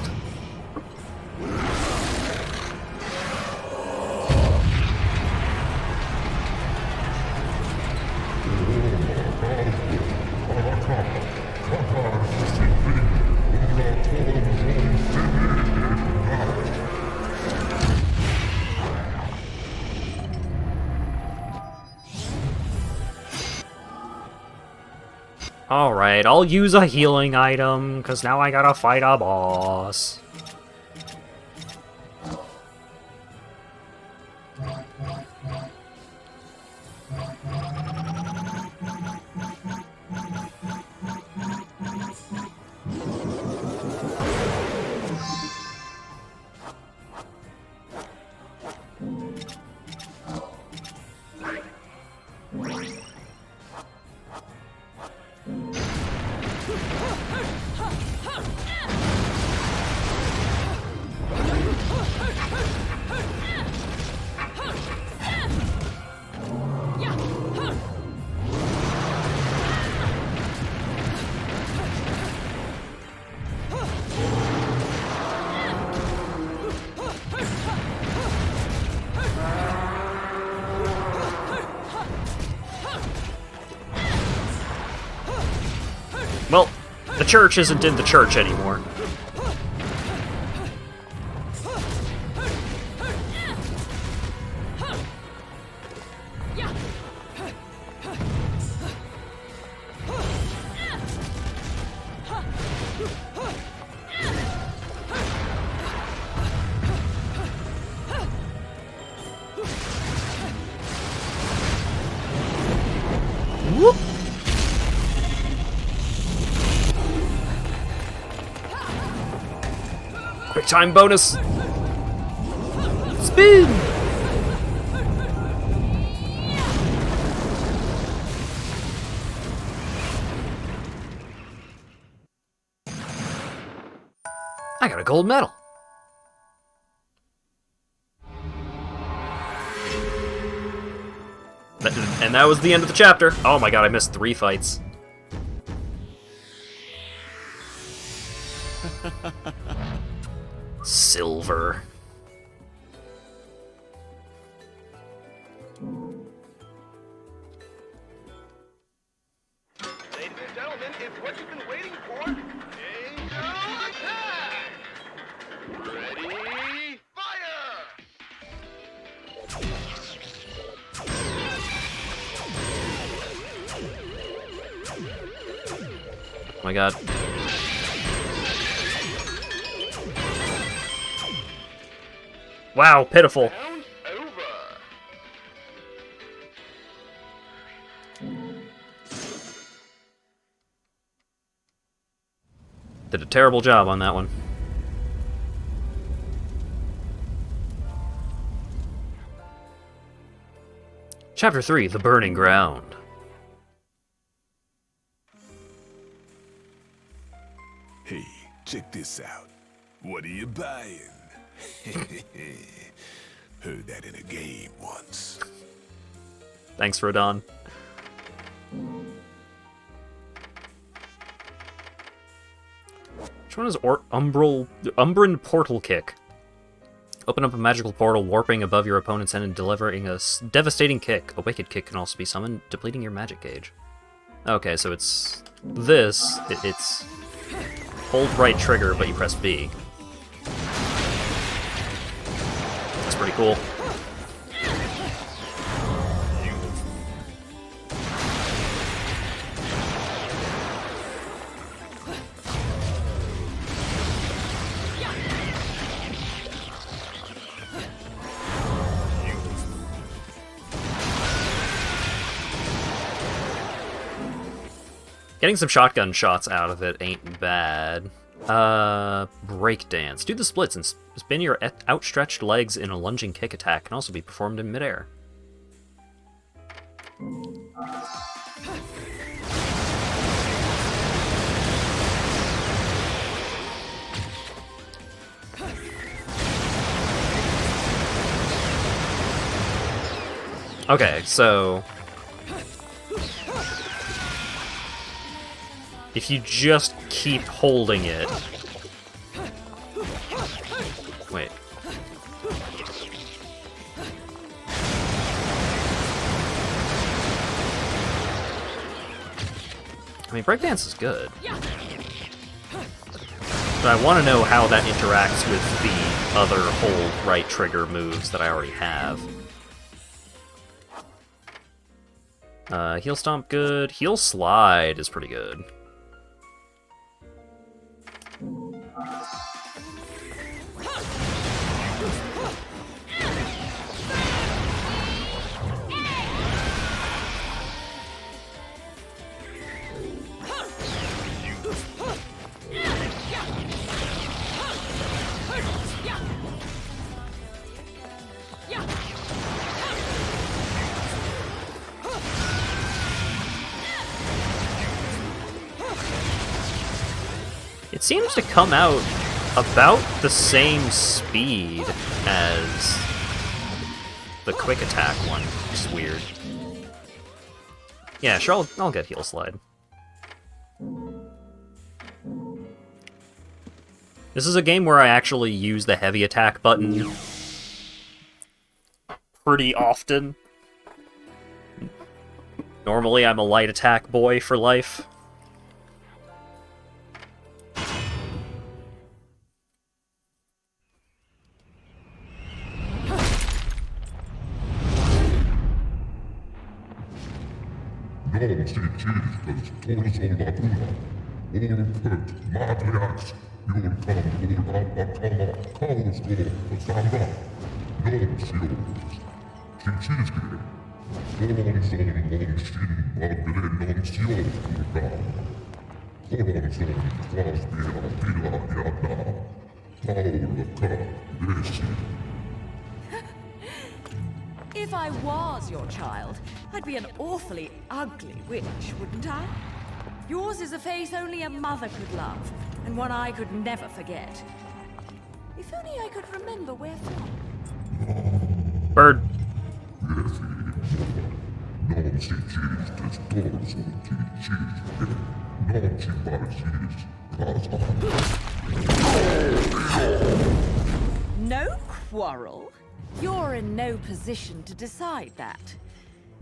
Alright, I'll use a healing item, because now I gotta fight a boss. Well, the church isn't in the church anymore. Whoop! Quick time bonus! Spin! I got a gold medal. And that was the end of the chapter. Oh my god, I missed 3 fights. Silver. Ladies and gentlemen, it's what you've been waiting for. Angel attack! Ready, fire! Oh my god. Wow, pitiful. Round over. Did a terrible job on that one. Chapter 3, The Burning Ground. Hey, check this out. What are you buying? Heard that in a game once. Thanks, Rodon. Which one is Umbran Portal Kick? Open up a magical portal, warping above your opponent's head and delivering a devastating kick. A wicked kick can also be summoned, depleting your magic gauge. Okay, so it's this. It's hold right trigger, but you press B. That's pretty cool. Getting some shotgun shots out of it ain't bad. Breakdance. Do the splits and spin your outstretched legs in a lunging kick attack. Can also be performed in midair. Okay, so if you just keep holding it... Wait. I mean, breakdance is good. But I want to know how that interacts with the other hold right trigger moves that I already have. Heel stomp good. Heel slide is pretty good. It seems to come out about the same speed as the quick attack one, which is weird. Yeah, sure, I'll get heel slide. This is a game where I actually use the heavy attack button pretty often. Normally I'm a light attack boy for life. If I was your child, I'd be an awfully ugly witch, wouldn't I? Yours is a face only a mother could love, and one I could never forget. If only I could remember where from. Bird. No quarrel? You're in no position to decide that.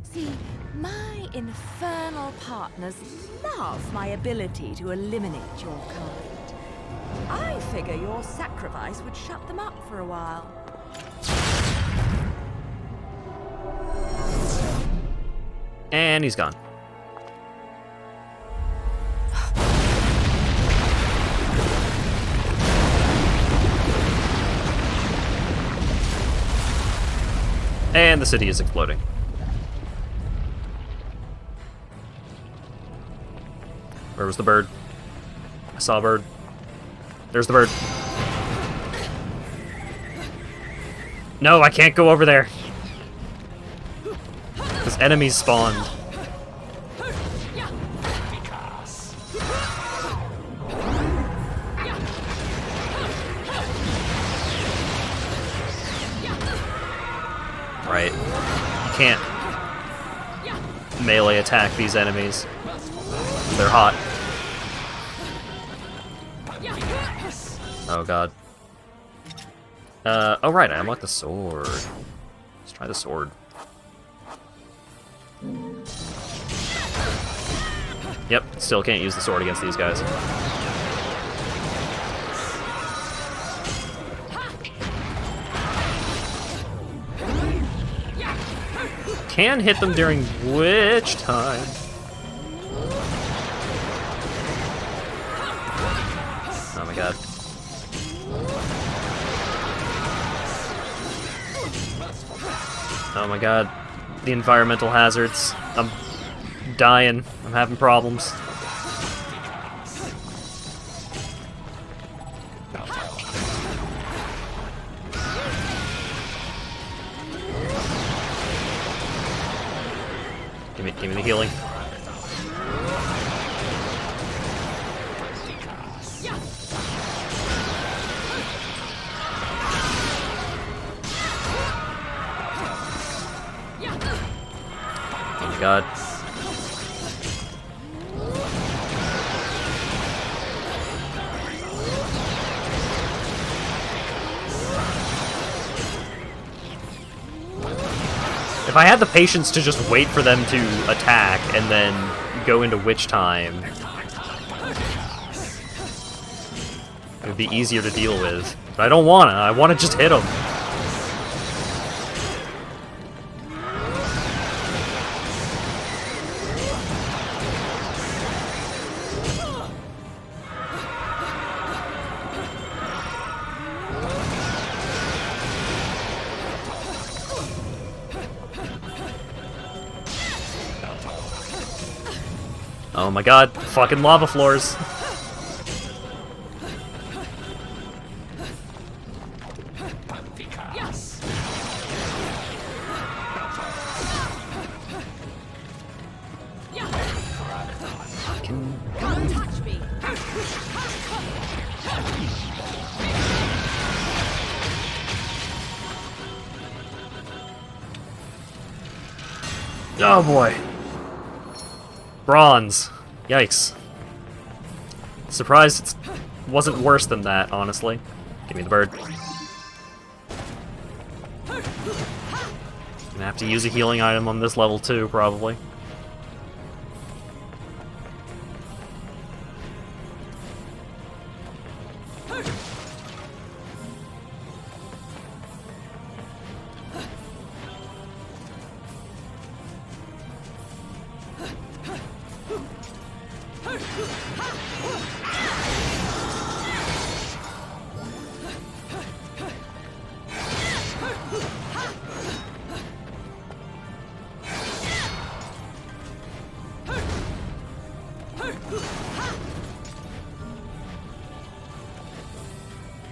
See, my infernal partners love my ability to eliminate your kind. I figure your sacrifice would shut them up for a while. And he's gone. And the city is exploding. Where was the bird? I saw a bird. There's the bird. No, I can't go over there. Because enemies spawned. Right. You can't melee attack these enemies. They're hot. Oh god. Oh right, I unlocked the sword. Let's try the sword. Yep, still can't use the sword against these guys. Can hit them during which time? Oh my god. Oh my god. The environmental hazards. I'm dying. I'm having problems. Give me the healing. Oh my god. If I had the patience to just wait for them to attack and then go into witch time, it would be easier to deal with. But I don't wanna. I wanna just hit them. Oh my god, fucking lava floors. Can't touch me. Oh boy. Bronze. Yikes. Surprised it wasn't worse than that, honestly. Give me the bird. Gonna have to use a healing item on this level too, probably.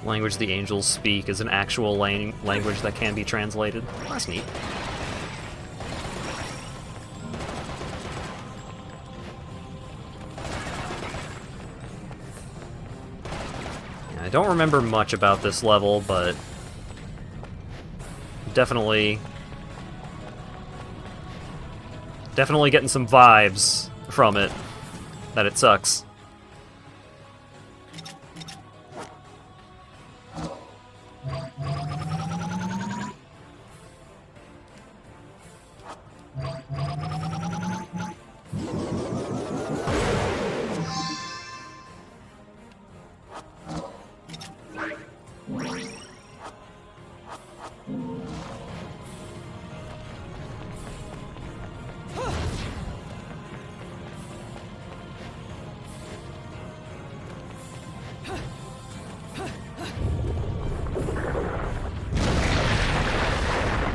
Language the angels speak is an actual language that can be translated. That's neat. Yeah, I don't remember much about this level, but definitely getting some vibes from it that it sucks.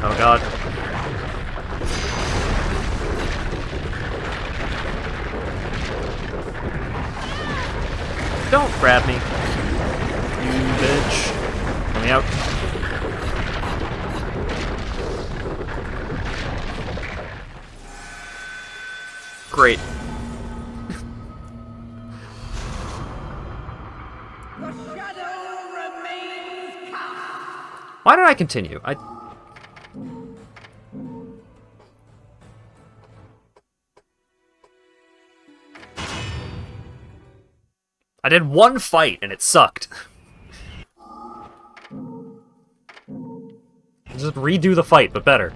Oh god. Don't grab me, you bitch. Let me out. Great. Why did I continue? I did one fight and it sucked. Just redo the fight, but better.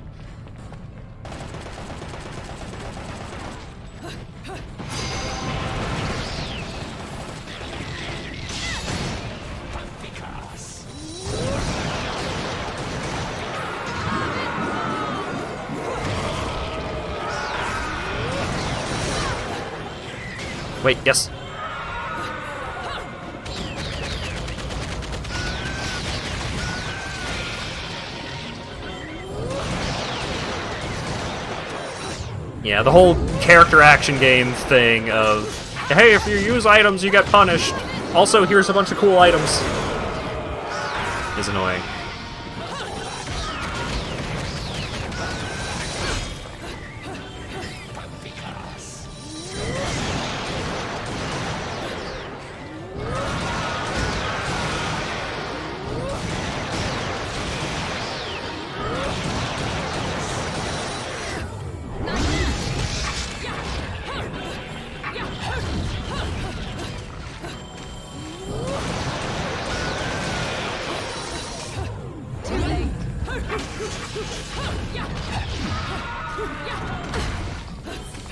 Wait, yes. Yeah, the whole character action game thing of, hey, if you use items, you get punished. Also, here's a bunch of cool items. Is annoying.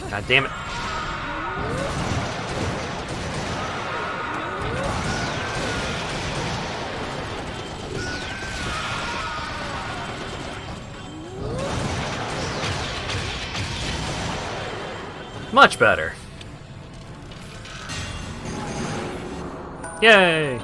God damn it. Much better. Yay!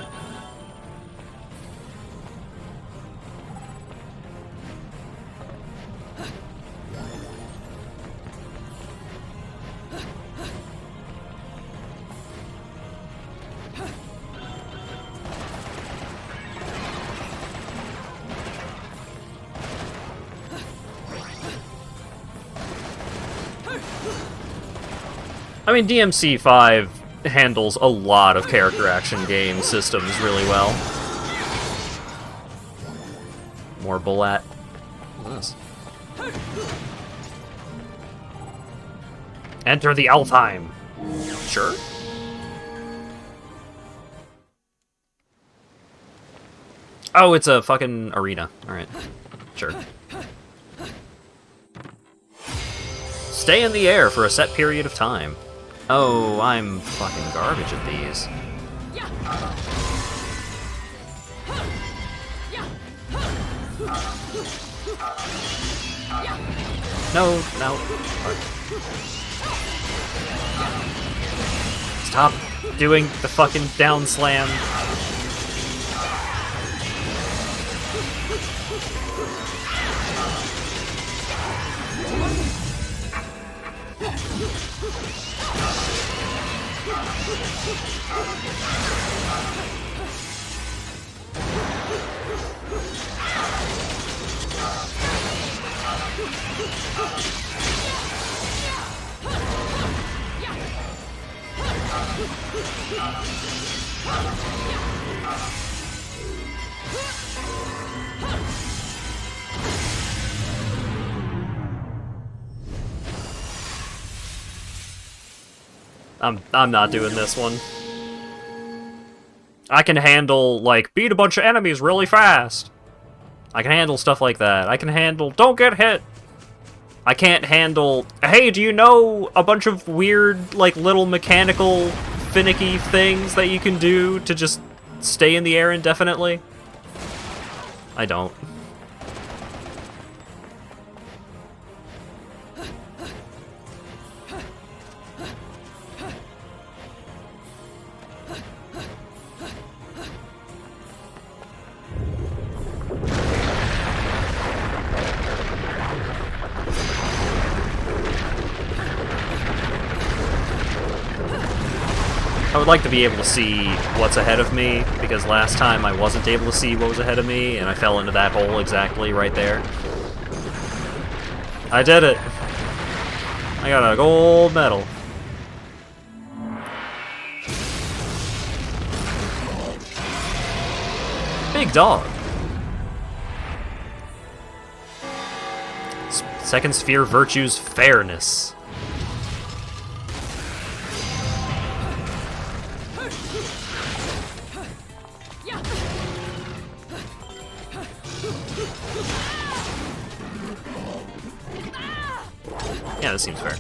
I mean, DMC5 handles a lot of character action game systems really well. More bullet. What's this? Enter the Alfheim. Sure. Oh, it's a fucking arena. Alright. Sure. Stay in the air for a set period of time. Oh, I'm fucking garbage at these. No, no. Stop doing the fucking down slam. I'm not doing this one. I can handle, like, beat a bunch of enemies really fast. I can handle stuff like that. I can handle, don't get hit. I can't handle, hey, do you know a bunch of weird, like, little mechanical, finicky things that you can do to just stay in the air indefinitely? I don't. I would like to be able to see what's ahead of me, because last time I wasn't able to see what was ahead of me, and I fell into that hole exactly right there. I did it! I got a gold medal. Big dog. Second sphere virtues fairness. Yeah, this seems fair.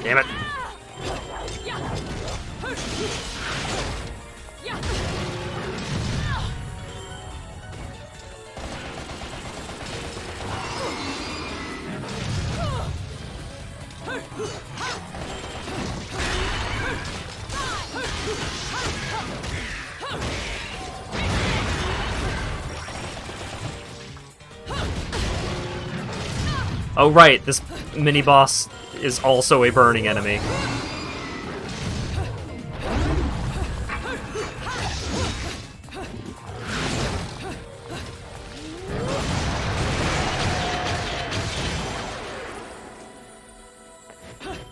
Damn it. Oh right, this mini-boss is also a burning enemy.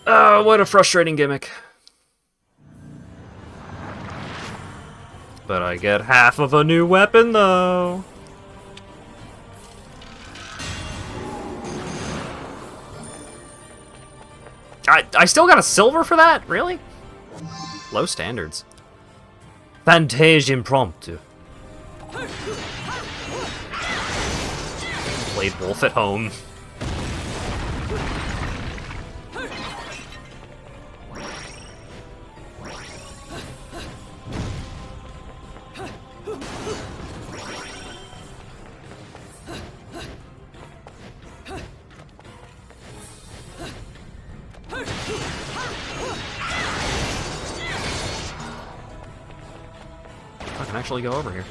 Oh, what a frustrating gimmick. But I get half of a new weapon, though. I still got a silver for that? Really? Low standards. Fantage impromptu. Played Wolf at home. I can actually go over here.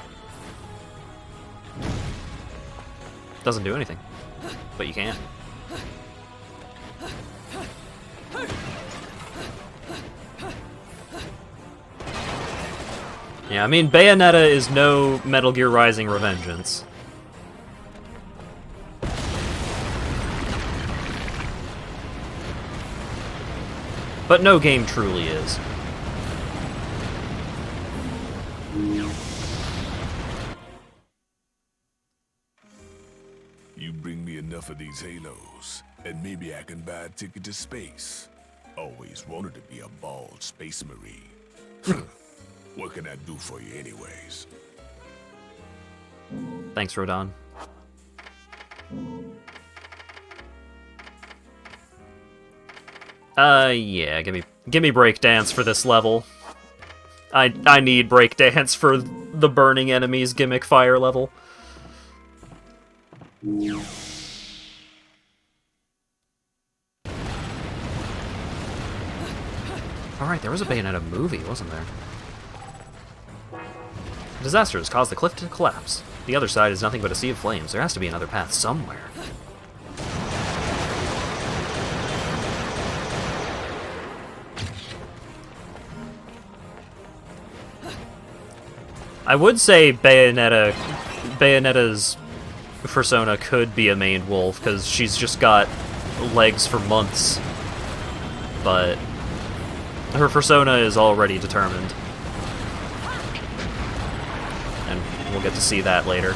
Doesn't do anything, but you can. Yeah, I mean, Bayonetta is no Metal Gear Rising Revengeance. But no game truly is. You bring me enough of these halos, and maybe I can buy a ticket to space. Always wanted to be a bald space marine. What can I do for you anyways? Thanks, Rodon. Yeah, give me breakdance for this level. I need breakdance for the burning enemies gimmick fire level. Alright, there was a Bayonetta movie, wasn't there? Disasters caused the cliff to collapse. The other side is nothing but a sea of flames. There has to be another path somewhere. I would say Bayonetta's persona could be a main wolf, because she's just got legs for months. But her persona is already determined. And we'll get to see that later.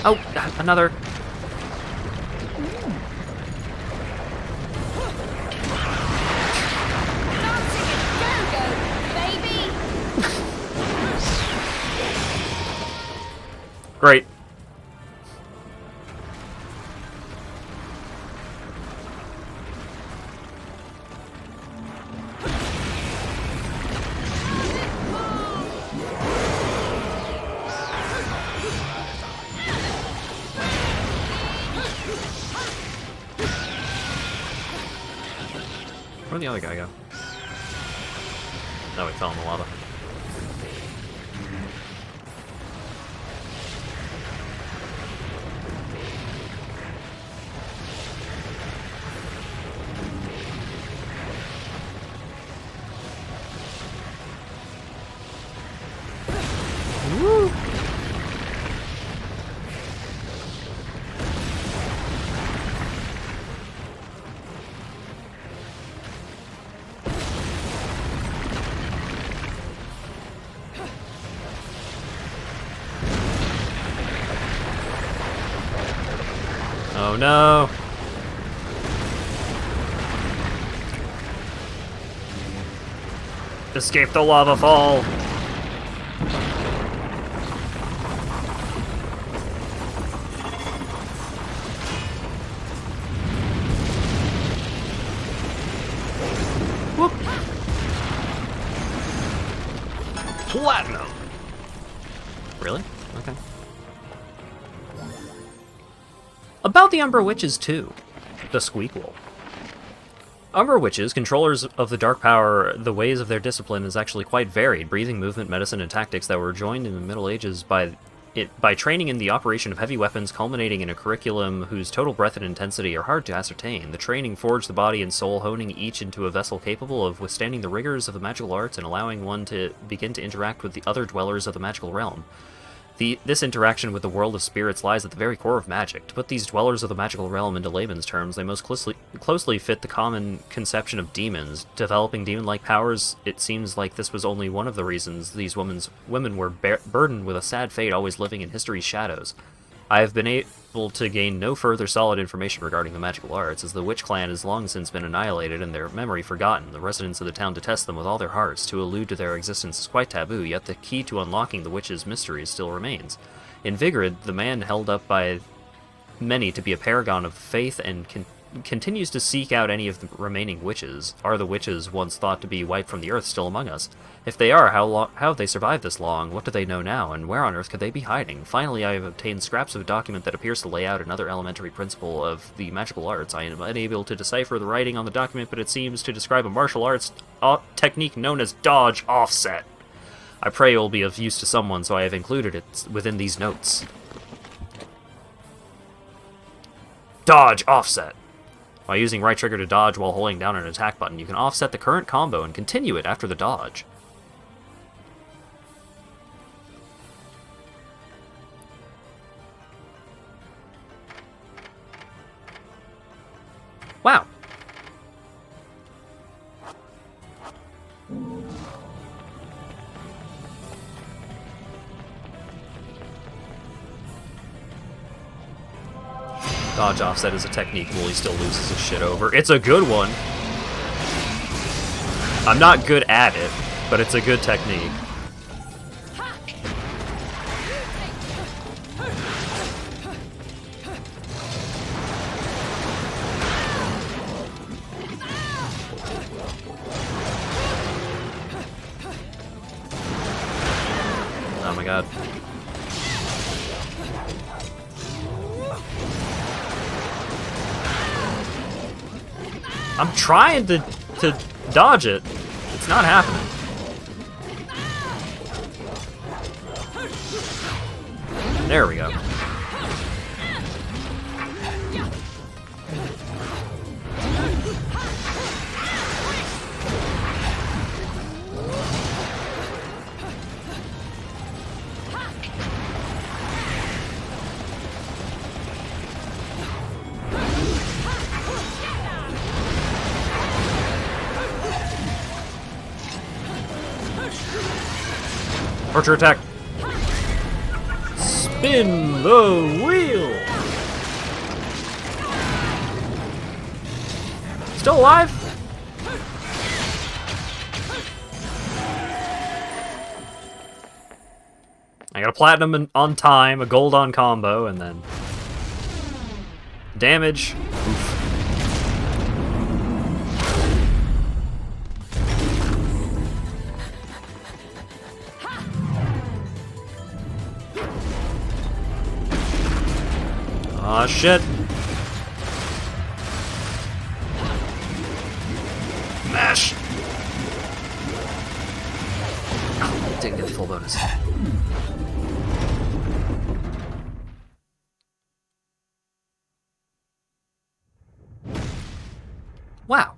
Oh, another. Great. Where'd the other guy go? Oh, he fell in the lava. Woo! Oh no! Escape the lava fall! Whoop! Platinum! Really? Okay. About the Umbra Witches, too. The Squeakquel. Umbra Witches, controllers of the dark power, the ways of their discipline is actually quite varied, breathing, movement, medicine, and tactics that were joined in the Middle Ages by training in the operation of heavy weapons, culminating in a curriculum whose total breadth and intensity are hard to ascertain. The training forged the body and soul, honing each into a vessel capable of withstanding the rigors of the magical arts and allowing one to begin to interact with the other dwellers of the magical realm. This interaction with the world of spirits lies at the very core of magic. To put these dwellers of the magical realm into layman's terms, they most closely fit the common conception of demons. Developing demon-like powers, it seems like this was only one of the reasons these women were burdened with a sad fate, always living in history's shadows. I have been able to gain no further solid information regarding the magical arts, as the Witch Clan has long since been annihilated and their memory forgotten. The residents of the town detest them with all their hearts. To allude to their existence is quite taboo, yet the key to unlocking the witch's mysteries still remains. In Vigrid, the man held up by many to be a paragon of faith and continues to seek out any of the remaining witches. Are the witches once thought to be wiped from the earth still among us? If they are, how have they survived this long? What do they know now, and where on earth could they be hiding? Finally, I have obtained scraps of a document that appears to lay out another elementary principle of the magical arts. I am unable to decipher the writing on the document, but it seems to describe a martial arts technique known as dodge offset. I pray it will be of use to someone, so I have included it within these notes. Dodge offset. By using right trigger to dodge while holding down an attack button, you can offset the current combo and continue it after the dodge. Wow. Dodge offset is a technique Wooly still loses his shit over. It's a good one. I'm not good at it, but it's a good technique. Oh my god. I'm trying to dodge it. It's not happening. There we go. Archer attack. Spin the wheel. Still alive? I got a platinum on time, a gold on combo, and then damage. Oof. Aw, shit. Mash. Oh, didn't get the full bonus. Wow.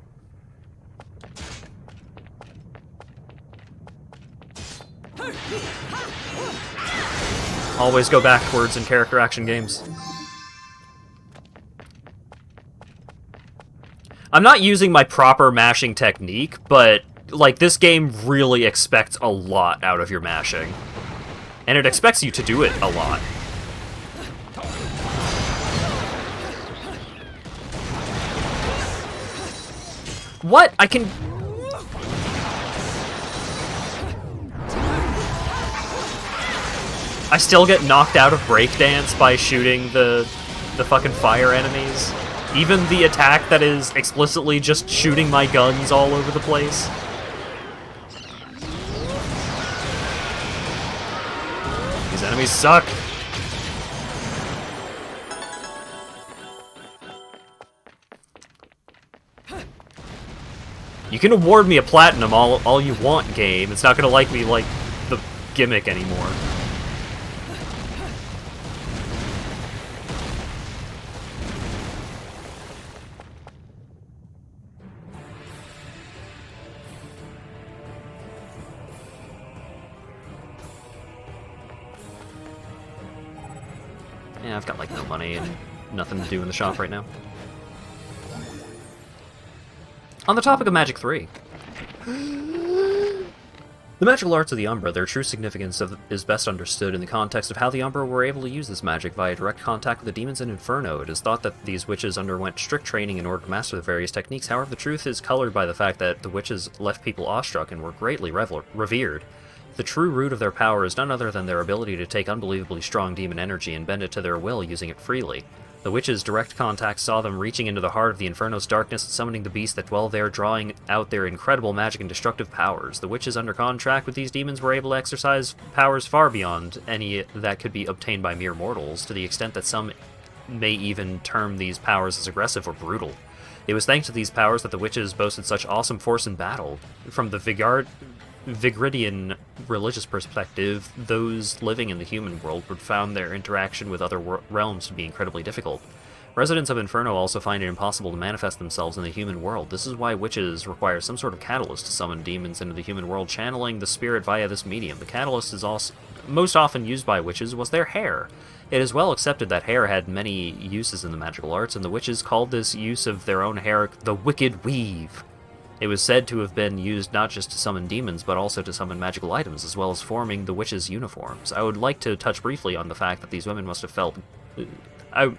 Always go backwards in character action games. I'm not using my proper mashing technique, but, like, this game really expects a lot out of your mashing. And it expects you to do it a lot. What? I can... I still get knocked out of breakdance by shooting the fucking fire enemies. Even the attack that is explicitly just shooting my guns all over the place. These enemies suck. You can award me a platinum all you want, game. It's not gonna like me like the gimmick anymore. Yeah, I've got, like, no money and nothing to do in the shop right now. On the topic of Magic 3. The magical arts of the Umbra, their true significance is best understood in the context of how the Umbra were able to use this magic via direct contact with the demons in Inferno. It is thought that these witches underwent strict training in order to master the various techniques. However, the truth is colored by the fact that the witches left people awestruck and were greatly revered. The true root of their power is none other than their ability to take unbelievably strong demon energy and bend it to their will, using it freely. The witches' direct contact saw them reaching into the heart of the Inferno's darkness, summoning the beasts that dwell there, drawing out their incredible magic and destructive powers. The witches under contract with these demons were able to exercise powers far beyond any that could be obtained by mere mortals, to the extent that some may even term these powers as aggressive or brutal. It was thanks to these powers that the witches boasted such awesome force in battle. From the Vigridian religious perspective, those living in the human world would found their interaction with other realms to be incredibly difficult. Residents of Inferno also find it impossible to manifest themselves in the human world. This is why witches require some sort of catalyst to summon demons into the human world, channeling the spirit via this medium. The catalyst is also most often used by witches was their hair. It is well accepted that hair had many uses in the magical arts, and the witches called this use of their own hair the Wicked Weave. It was said to have been used not just to summon demons, but also to summon magical items, as well as forming the witches' uniforms. I would like to touch briefly on the fact that these women must have felt... I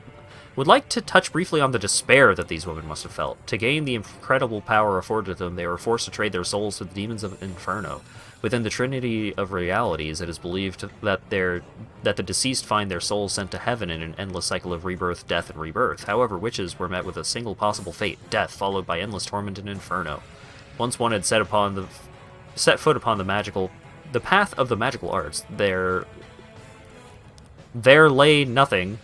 would like to touch briefly on the despair that these women must have felt. To gain the incredible power afforded them, they were forced to trade their souls to the demons of Inferno. Within the Trinity of Realities, it is believed that the deceased find their souls sent to heaven in an endless cycle of rebirth, death, and rebirth. However, witches were met with a single possible fate, death, followed by endless torment in Inferno. Once one had set foot upon the path of the magical arts, there lay nothing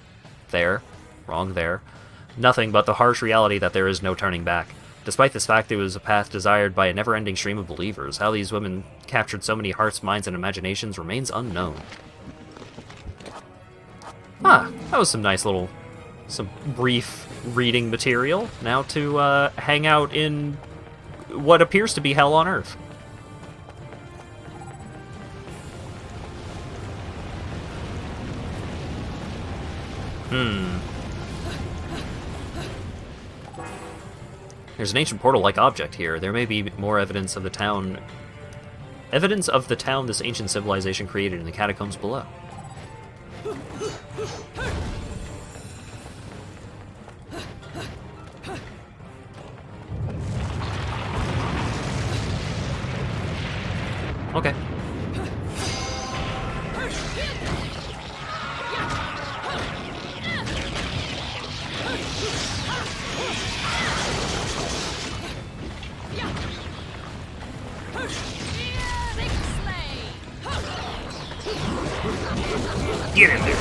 but the harsh reality that there is no turning back. Despite this fact, it was a path desired by a never-ending stream of believers. How these women captured so many hearts, minds, and imaginations remains unknown. Ah, that was some brief reading material. Now to hang out in what appears to be hell on Earth. There's an ancient portal-like object here. There may be more evidence of the town this ancient civilization created in the catacombs below. Okay. Get in there.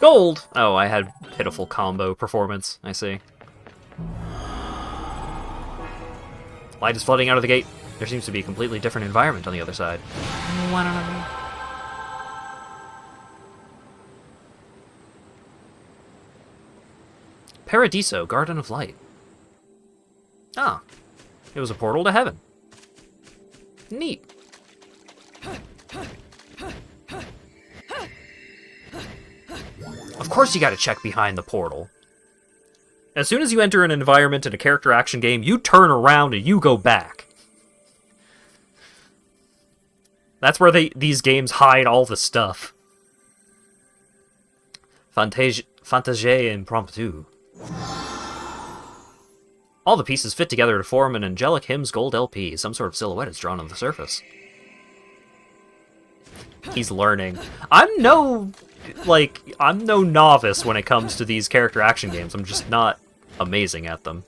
Gold! Oh, I had pitiful combo performance, I see. Light is flooding out of the gate. There seems to be a completely different environment on the other side. Paradiso, Garden of Light. Ah, it was a portal to heaven. Neat. Of course you gotta check behind the portal. As soon as you enter an environment in a character action game, you turn around and you go back. That's where these games hide all the stuff. Fantasia impromptu. All the pieces fit together to form an Angelic Hymns Gold LP. Some sort of silhouette is drawn on the surface. He's learning. I'm no novice when it comes to these character action games. I'm just not amazing at them.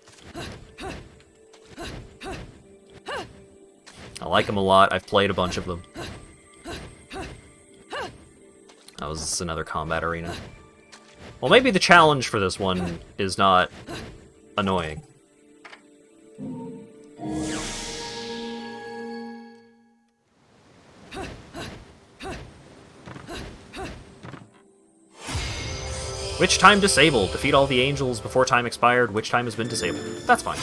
I like them a lot. I've played a bunch of them. That was another combat arena. Well, maybe the challenge for this one is not annoying. Witch time disabled. Defeat all the angels before time expired. Witch time has been disabled. That's fine.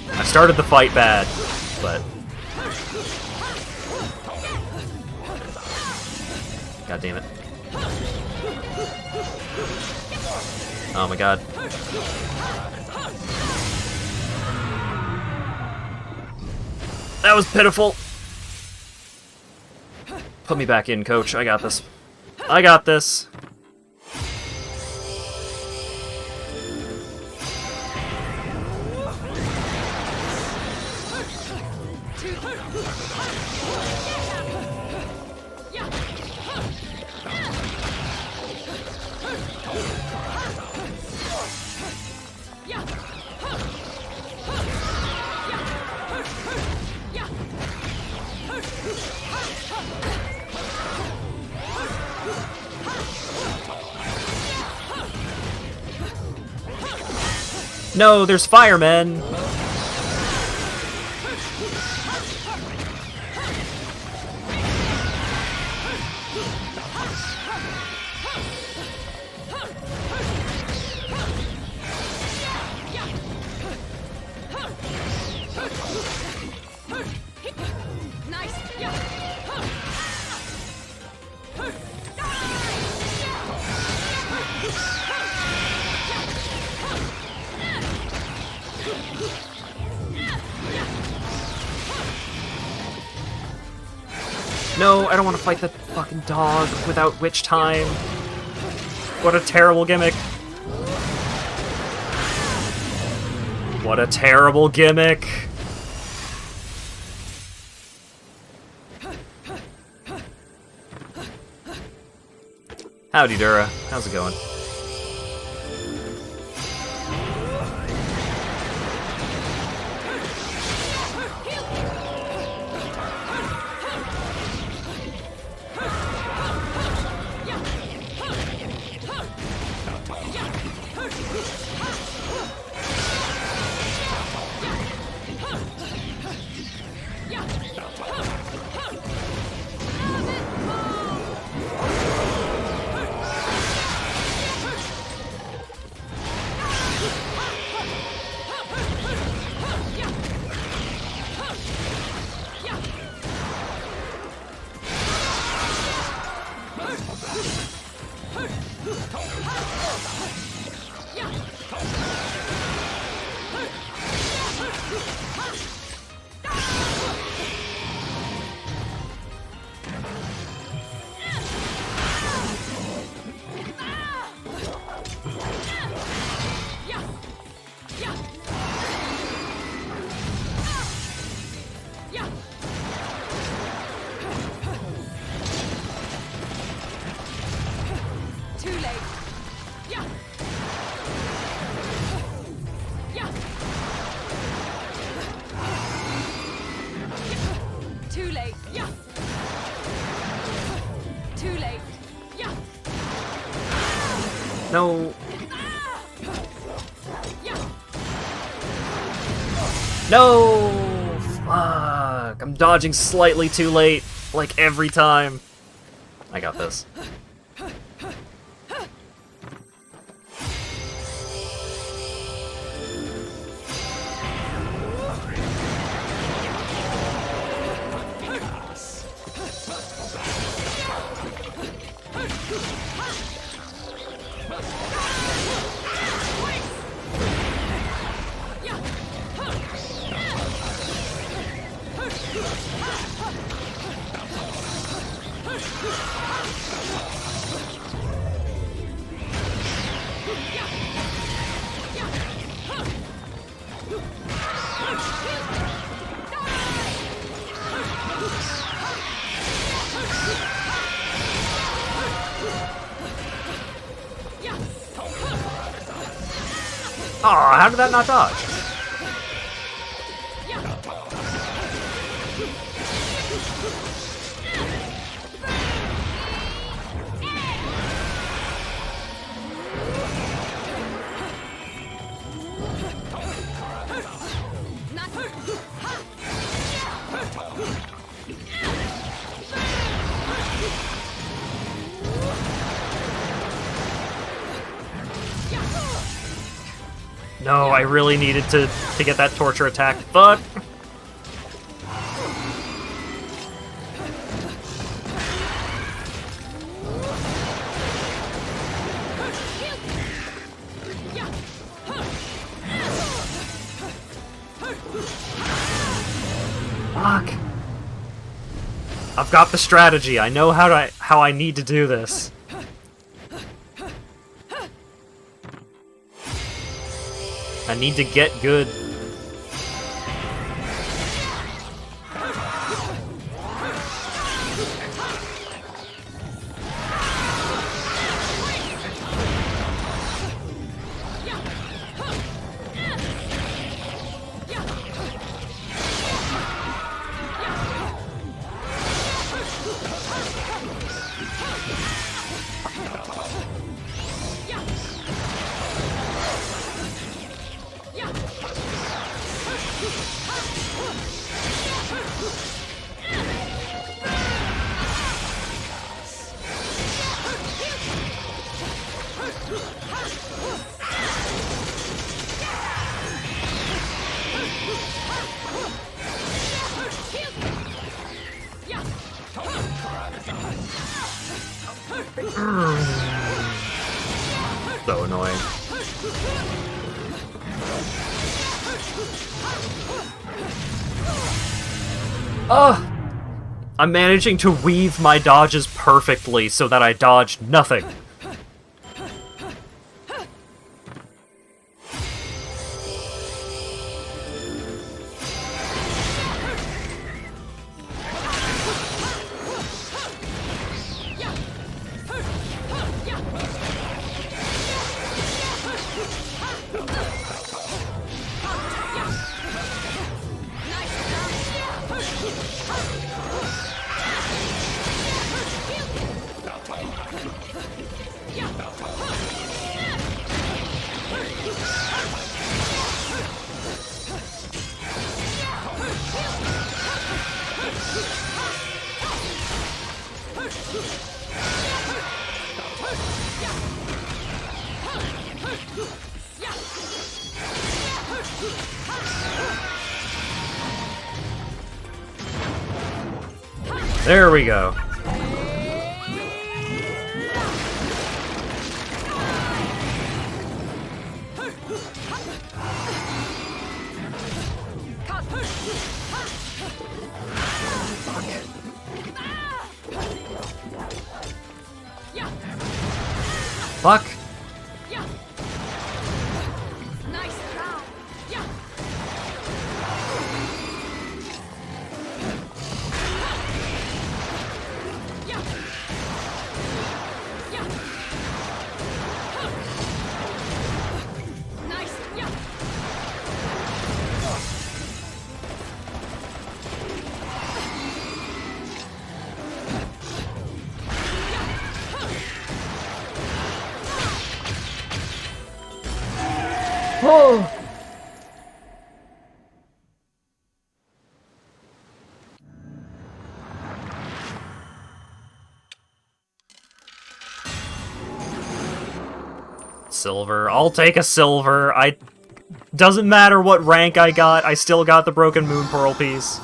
I started the fight bad, but... God damn it. Oh my god. That was pitiful! Put me back in, coach. I got this. I got this! No, there's firemen! No, I don't want to fight the fucking dog without witch time. What a terrible gimmick. What a terrible gimmick. Howdy, Dura. How's it going? No. No! Fuck. I'm dodging slightly too late, like every time. I got this. Aw, how did that not dodge? no, I really needed to get that torture attack. Fuck! Fuck! I've got the strategy. I know how I need to do this. I need to get good. So annoying. Ugh! I'm managing to weave my dodges perfectly so that I dodge nothing. There we go. Fuck. Oh. Silver. I'll take a silver. Doesn't matter what rank I got, I still got the Broken Moon Pearl piece.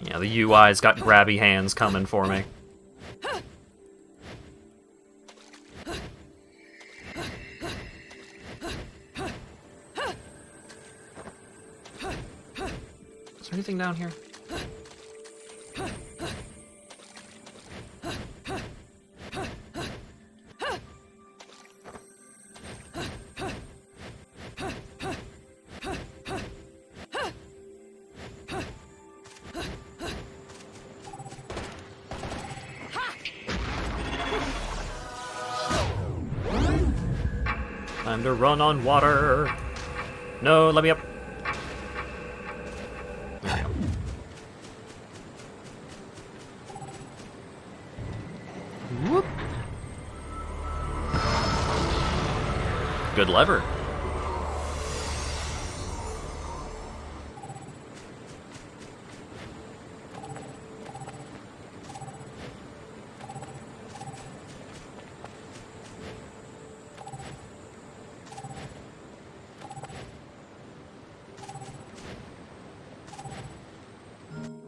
Yeah, the UI's got grabby hands coming for me. Is there anything down here? Time to run on water. No, let me up. There we go. Whoop. Good lever.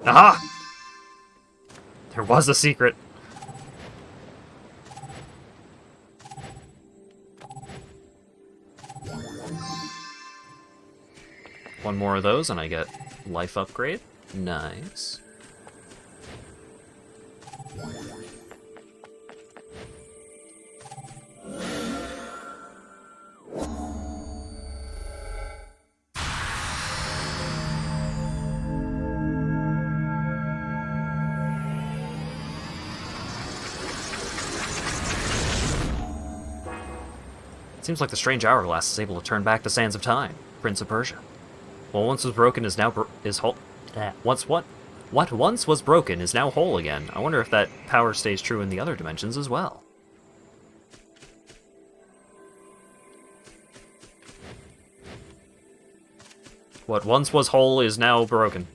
Aha! There was a secret. One more of those and I get life upgrade. Nice. Seems like the strange hourglass is able to turn back the sands of time. Prince of Persia. What once was broken is now whole. What once was broken is now whole again. I wonder if that power stays true in the other dimensions as well. What once was whole is now broken.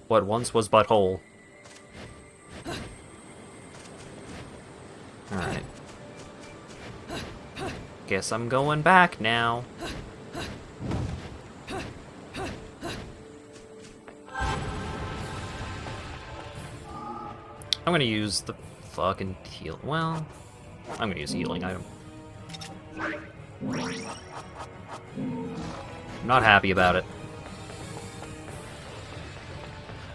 What once was but whole. Alright. Guess I'm going back now. I'm gonna use the fucking heal. Well, I'm gonna use a healing item. I'm not happy about it.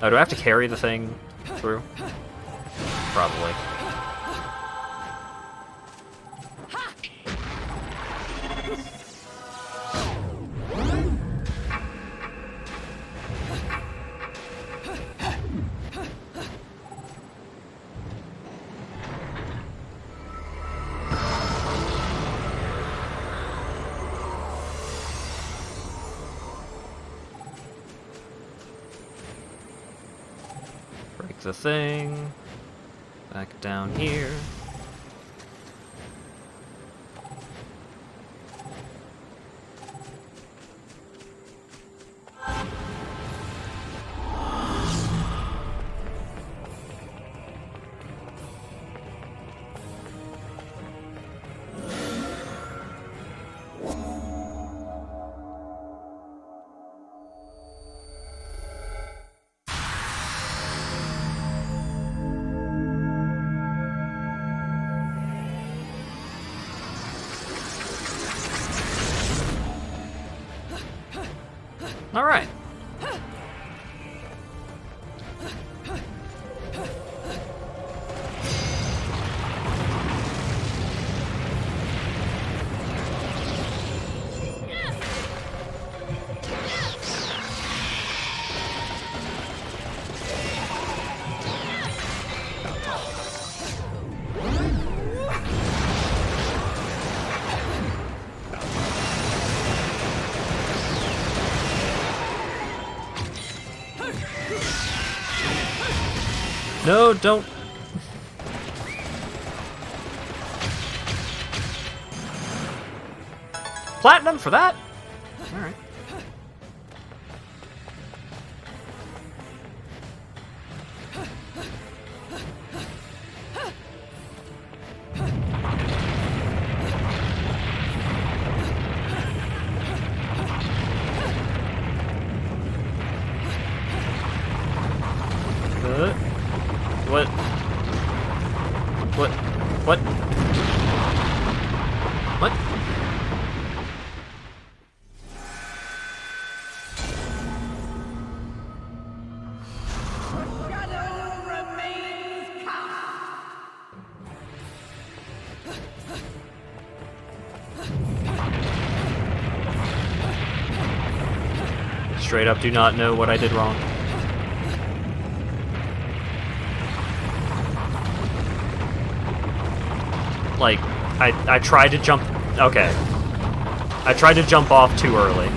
Oh, do I have to carry the thing through? Probably. Break the thing. Back down here. All right. No, don't. Platinum for that? Alright. What? What? What? What? Straight up do not know what I did wrong. Like, I tried to jump... Okay. I tried to jump off too early.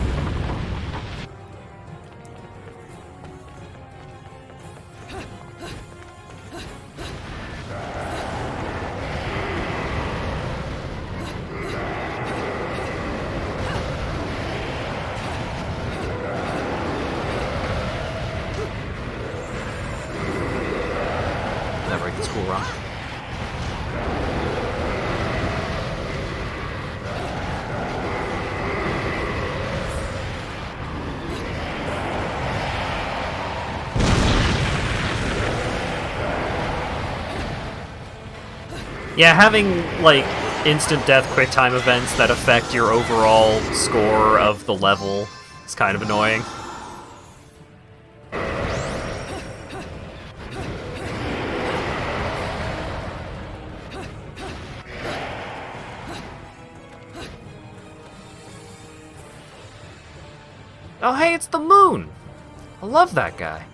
That break is cool, Rock. Yeah, having, like, instant death quick time events that affect your overall score of the level is kind of annoying. Oh, hey, it's the moon! I love that guy.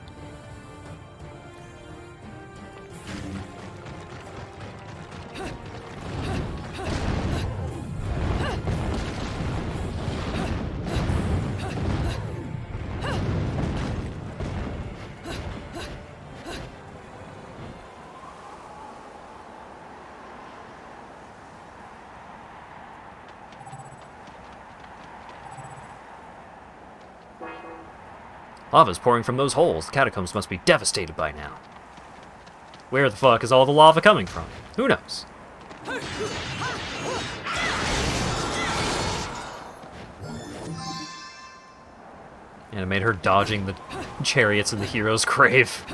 Lava's pouring from those holes. The catacombs must be devastated by now. Where the fuck is all the lava coming from? Who knows? Animate her dodging the chariots in the hero's grave.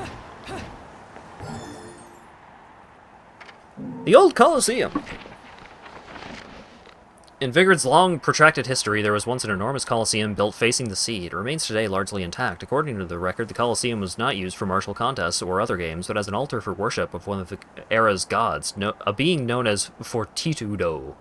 The old Colosseum! In Vigord's long, protracted history, there was once an enormous Colosseum built facing the sea. It remains today largely intact. According to the record, the Colosseum was not used for martial contests or other games, but as an altar for worship of one of the era's gods, a being known as Fortitudo.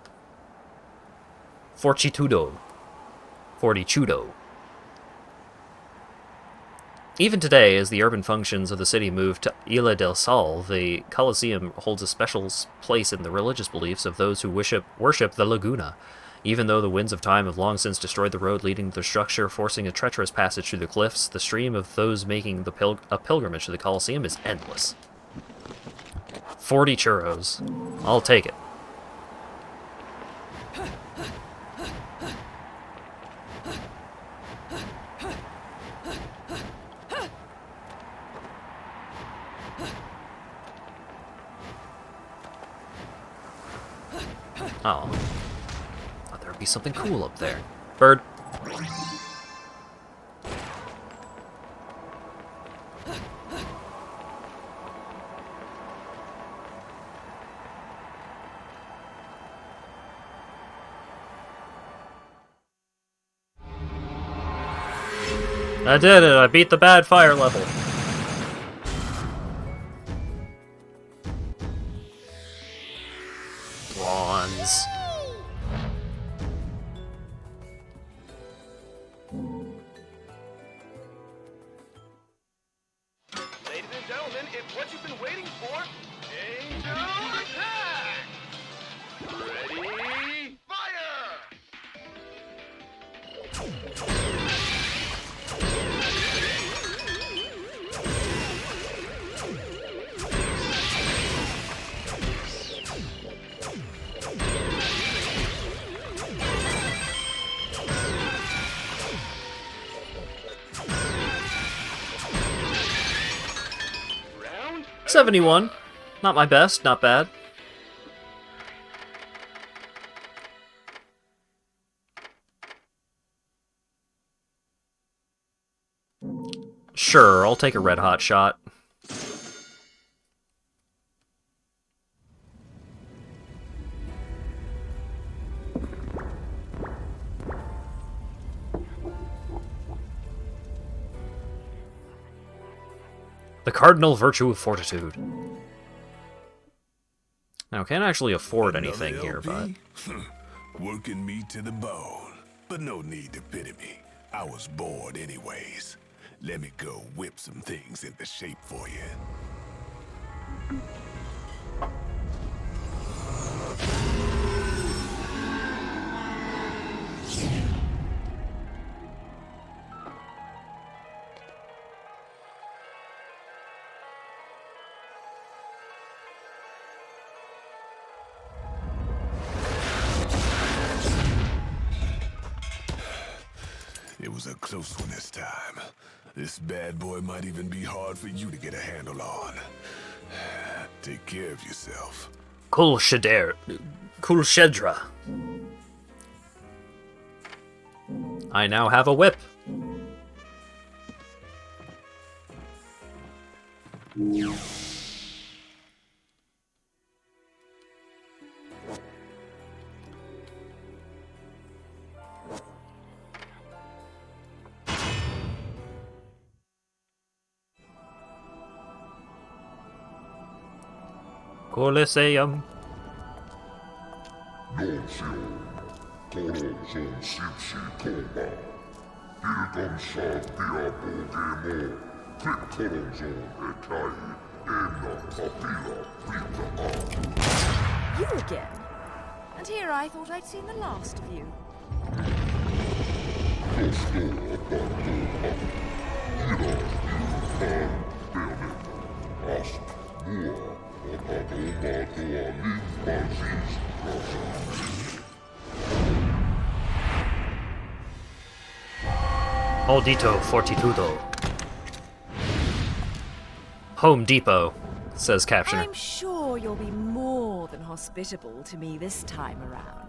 Even today, as the urban functions of the city move to Isla del Sal, the Colosseum holds a special place in the religious beliefs of those who worship the Laguna. Even though the winds of time have long since destroyed the road leading to the structure, forcing a treacherous passage through the cliffs, the stream of those making a pilgrimage to the Colosseum is endless. 40 churros. I'll take it. Oh. Thought there would be something cool up there. Bird. I did it! I beat the bad fire level. Bronze. Ladies and gentlemen, it's what you've been waiting for. Angel attack! Ready, fire! Round 71. Not my best, not bad. Sure, I'll take a red hot shot. The cardinal virtue of fortitude. Now, can't actually afford anything here, but... Working me to the bone. But no need to pity me. I was bored anyways. Let me go whip some things into shape for you. It was a close one this time. This bad boy might even be hard for you to get a handle on. Take care of yourself. Kulshedra. I now have a whip. Colosseum. You again? And here I thought I'd seen the last of you. Maldito Fortitudo. Home Depot, says Captioner. I'm sure you'll be more than hospitable to me this time around.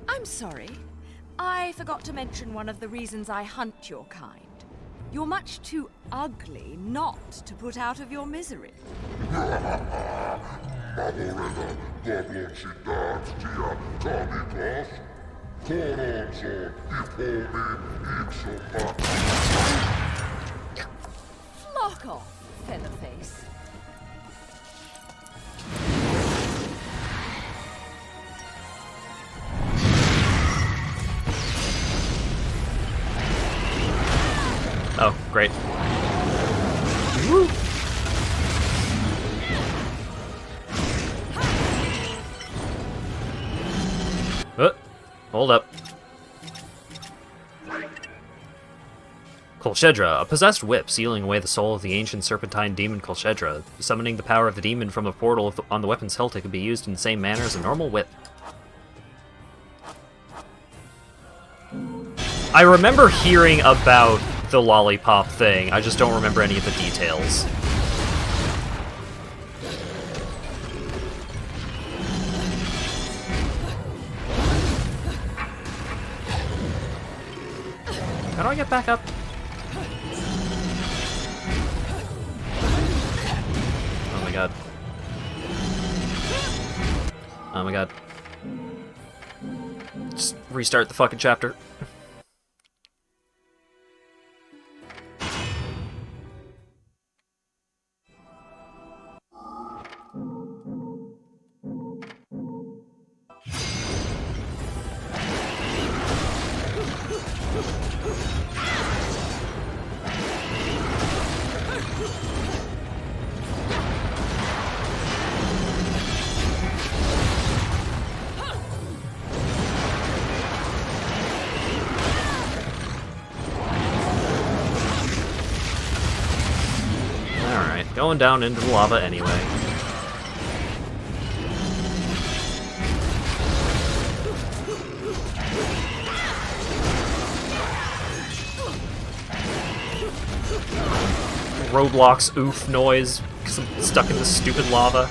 I'm sorry. I forgot to mention one of the reasons I hunt your kind. You're much too ugly not to put out of your misery. Flock off, Featherface. Oh, great. Woo. Hold up. Kolshedra, a possessed whip, sealing away the soul of the ancient serpentine demon Kolshedra. Summoning the power of the demon from a portal on the weapon's hilt, it can be used in the same manner as a normal whip. I remember hearing about the lollipop thing, I just don't remember any of the details. How do I get back up? Oh my god. Oh my god. Just restart the fucking chapter. Going down into the lava anyway. Roblox oof noise because I'm stuck in this stupid lava.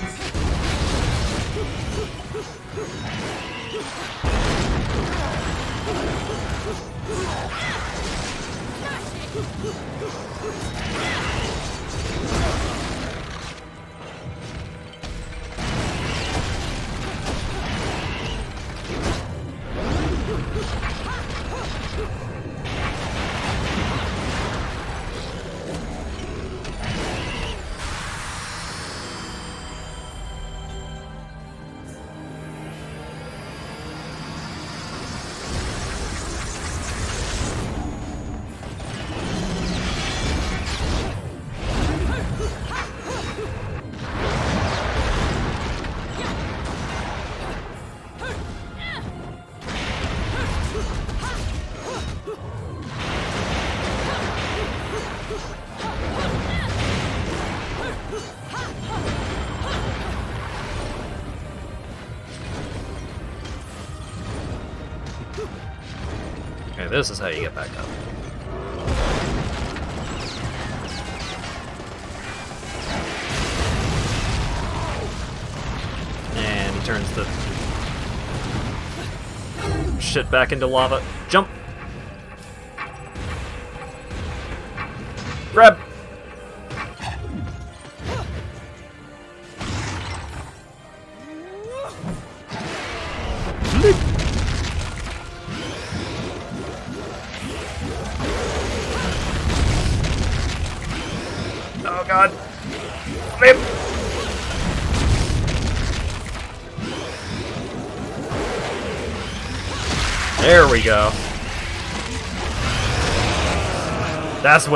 This is how you get back up. And he turns the shit back into lava. Jump! Grab! Oh god! Flip! There we go. That's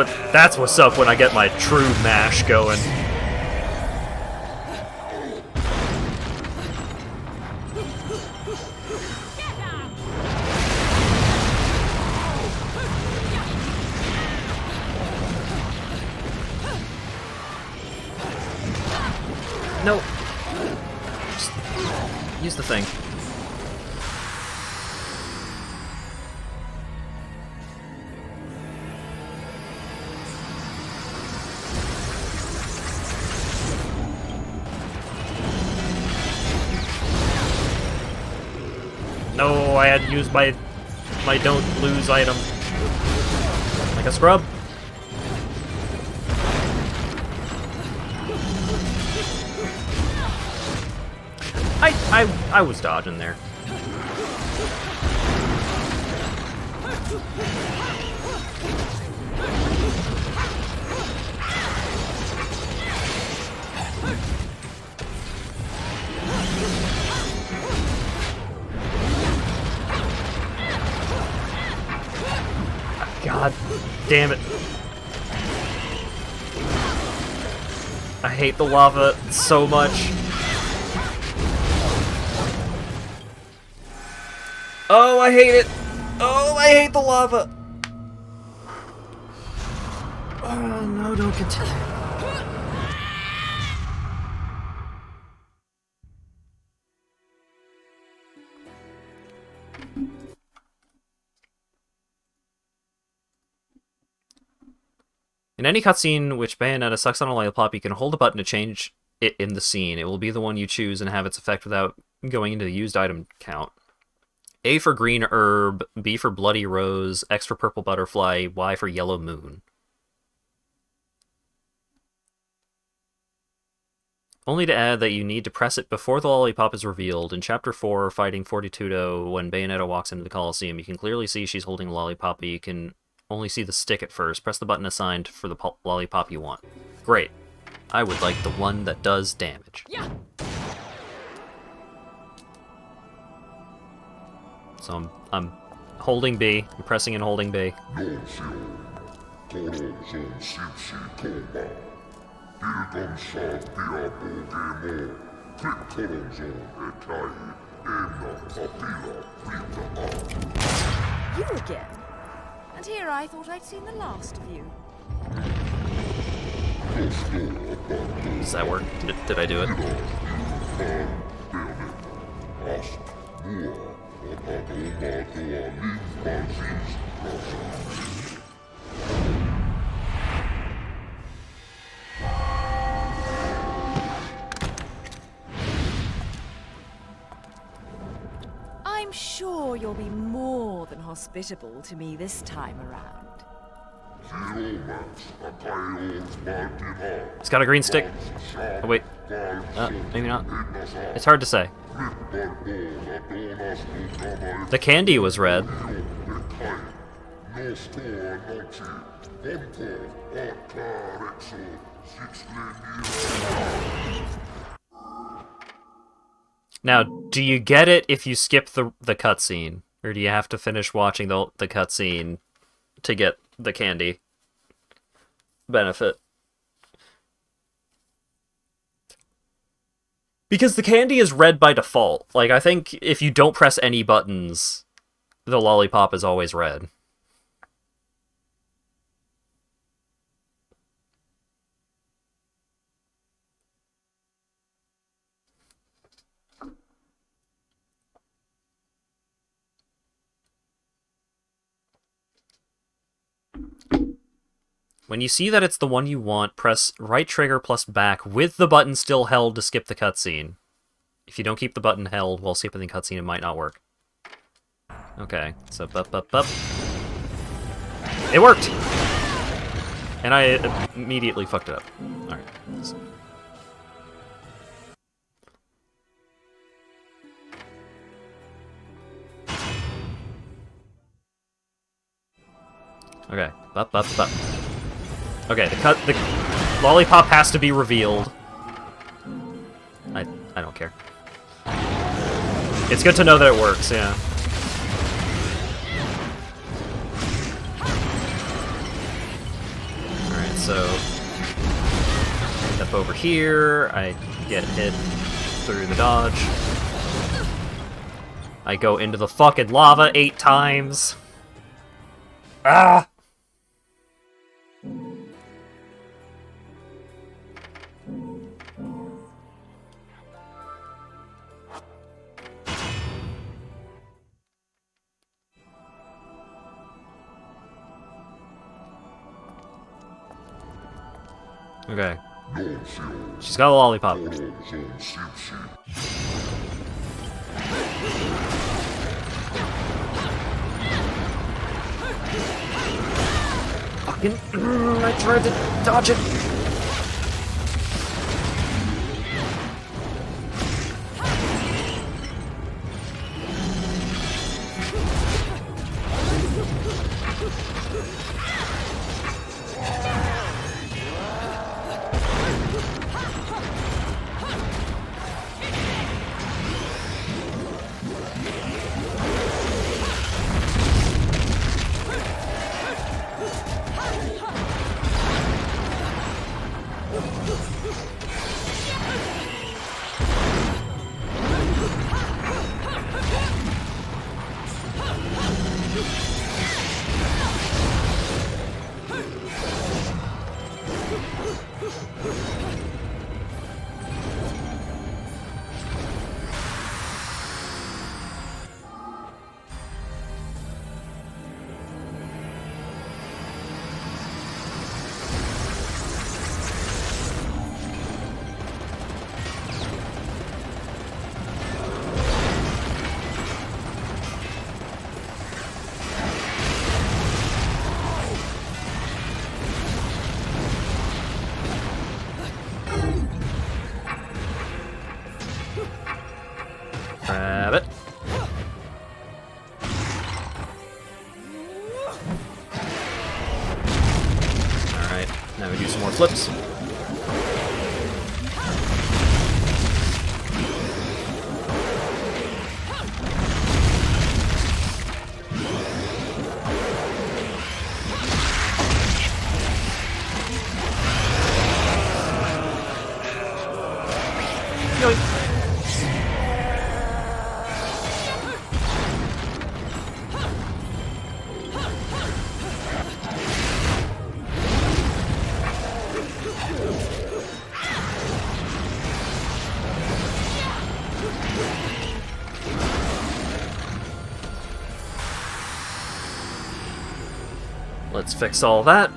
what's up when I get my true mash going. No. Just use the thing. No, I had used my don't lose item. Like a scrub. I was dodging there. God damn it. I hate the lava so much. Oh, I hate it! Oh, I hate the lava! Oh, no, don't continue. In any cutscene which Bayonetta sucks on a lollipop, you can hold a button to change it in the scene. It will be the one you choose and have its effect without going into the used item count. A for green herb, B for bloody rose, X for purple butterfly, Y for yellow moon. Only to add that you need to press it before the lollipop is revealed. In Chapter 4, fighting Fortitudo, when Bayonetta walks into the Colosseum, you can clearly see she's holding a lollipop, but you can only see the stick at first. Press the button assigned for the lollipop you want. Great. I would like the one that does damage. Yeah. So I'm holding B, I'm pressing and holding B. You again? And here I thought I'd seen the last of you. Does that work? Did I do it? I'm sure you'll be more than hospitable to me this time around. It's got a green stick. Oh, wait. Maybe not. It's hard to say. The candy was red. Now, do you get it if you skip the cutscene? Or do you have to finish watching the cutscene to get the candy benefit? Because the candy is red by default. Like, I think if you don't press any buttons, the lollipop is always red. When you see that it's the one you want, press right trigger plus back with the button still held to skip the cutscene. If you don't keep the button held while skipping the cutscene, it might not work. Okay, so bup. It worked! And I immediately fucked it up. Alright. Okay, bup. Okay, the lollipop has to be revealed. I don't care. It's good to know that it works, yeah. Alright, so step over here, I get hit through the dodge. I go into the fucking lava 8 times. Ah! Okay. She's got a lollipop. Fucking... I tried to dodge it. Grab it. Alright, now we do some more flips. Yoink. Let's fix all that.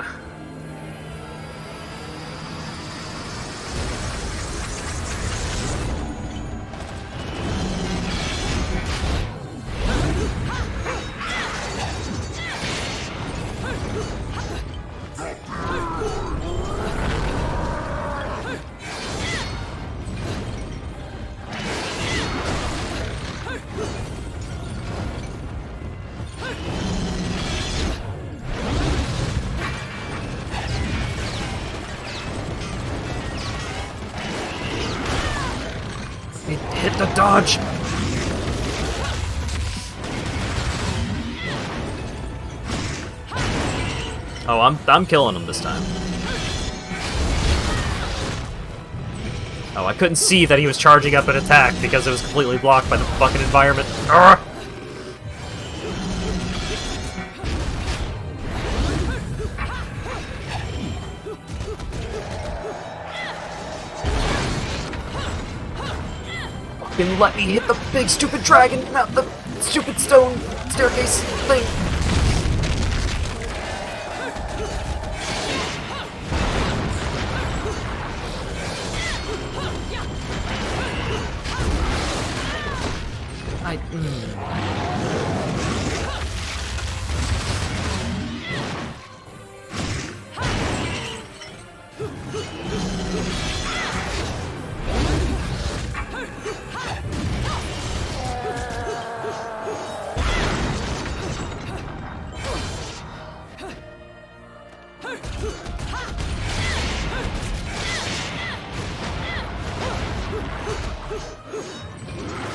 Hit the dodge! Oh, I'm killing him this time. Oh, I couldn't see that he was charging up an attack because it was completely blocked by the fucking environment. Urgh! Fucking let me hit the big stupid dragon, not the stupid stone staircase thing.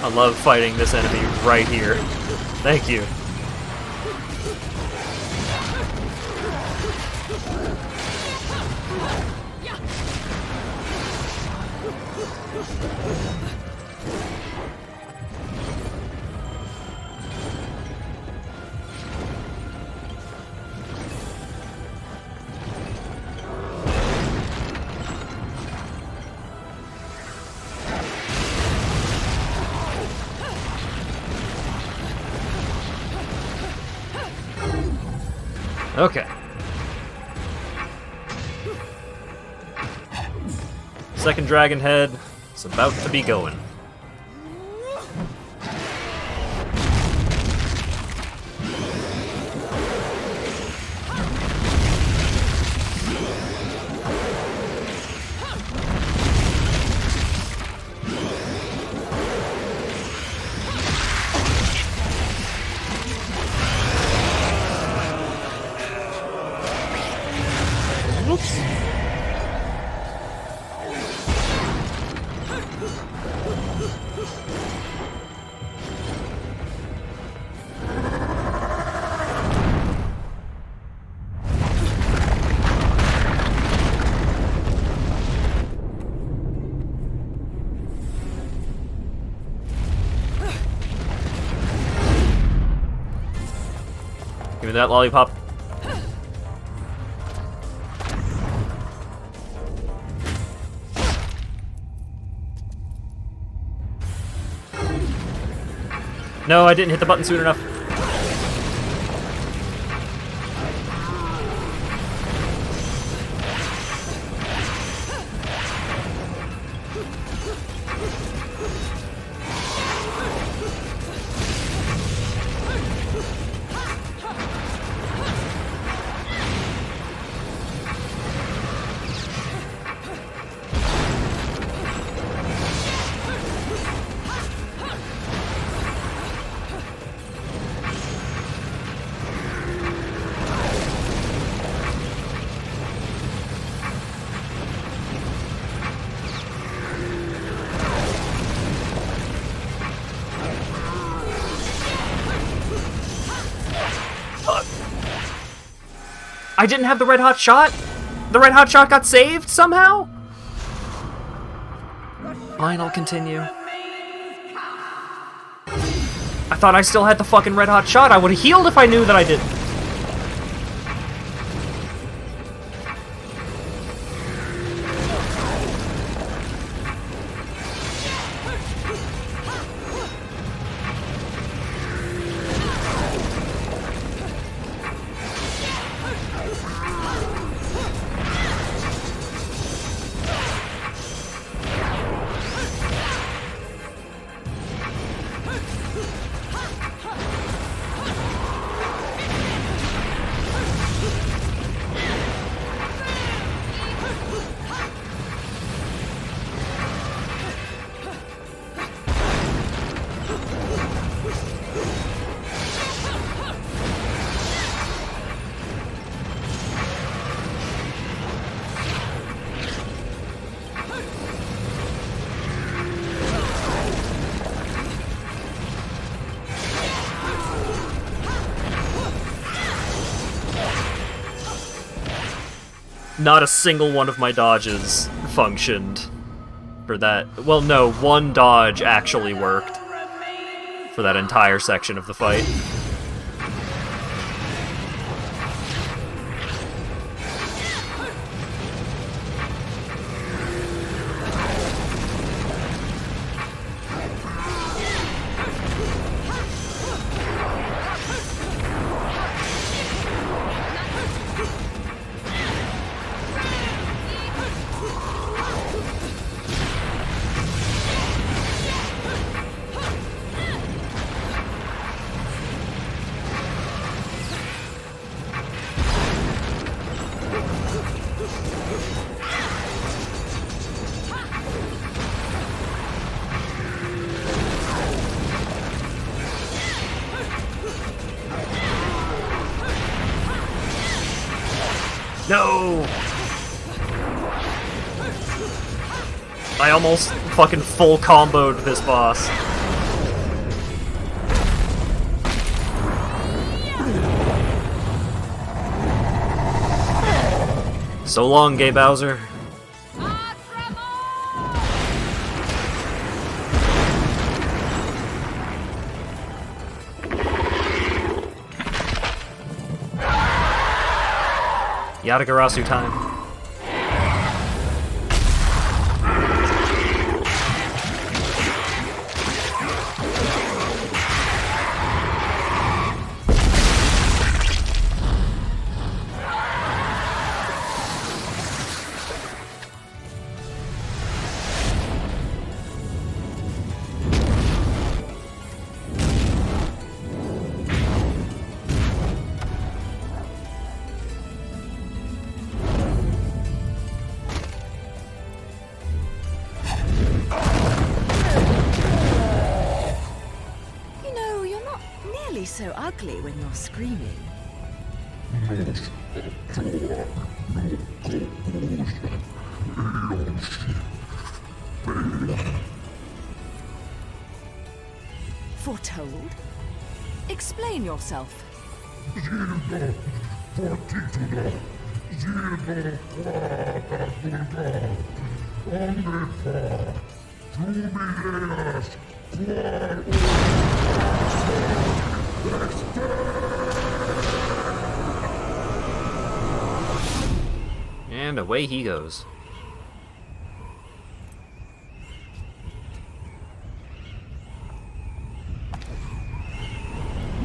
I love fighting this enemy right here. Thank you. Okay. Second dragon head is about to be going. Give me that lollipop. No, I didn't hit the button soon enough. I didn't have the red hot shot? The red hot shot got saved somehow? Fine, I'll continue. I thought I still had the fucking red hot shot. I would have healed if I knew that I didn't. Not a single one of my dodges functioned for that. Well, no, one dodge actually worked for that entire section of the fight. No! I almost fucking full comboed this boss. So long, Gay Bowser. Yatagarasu time. So ugly when you're screaming. Foretold? Explain yourself. And away he goes.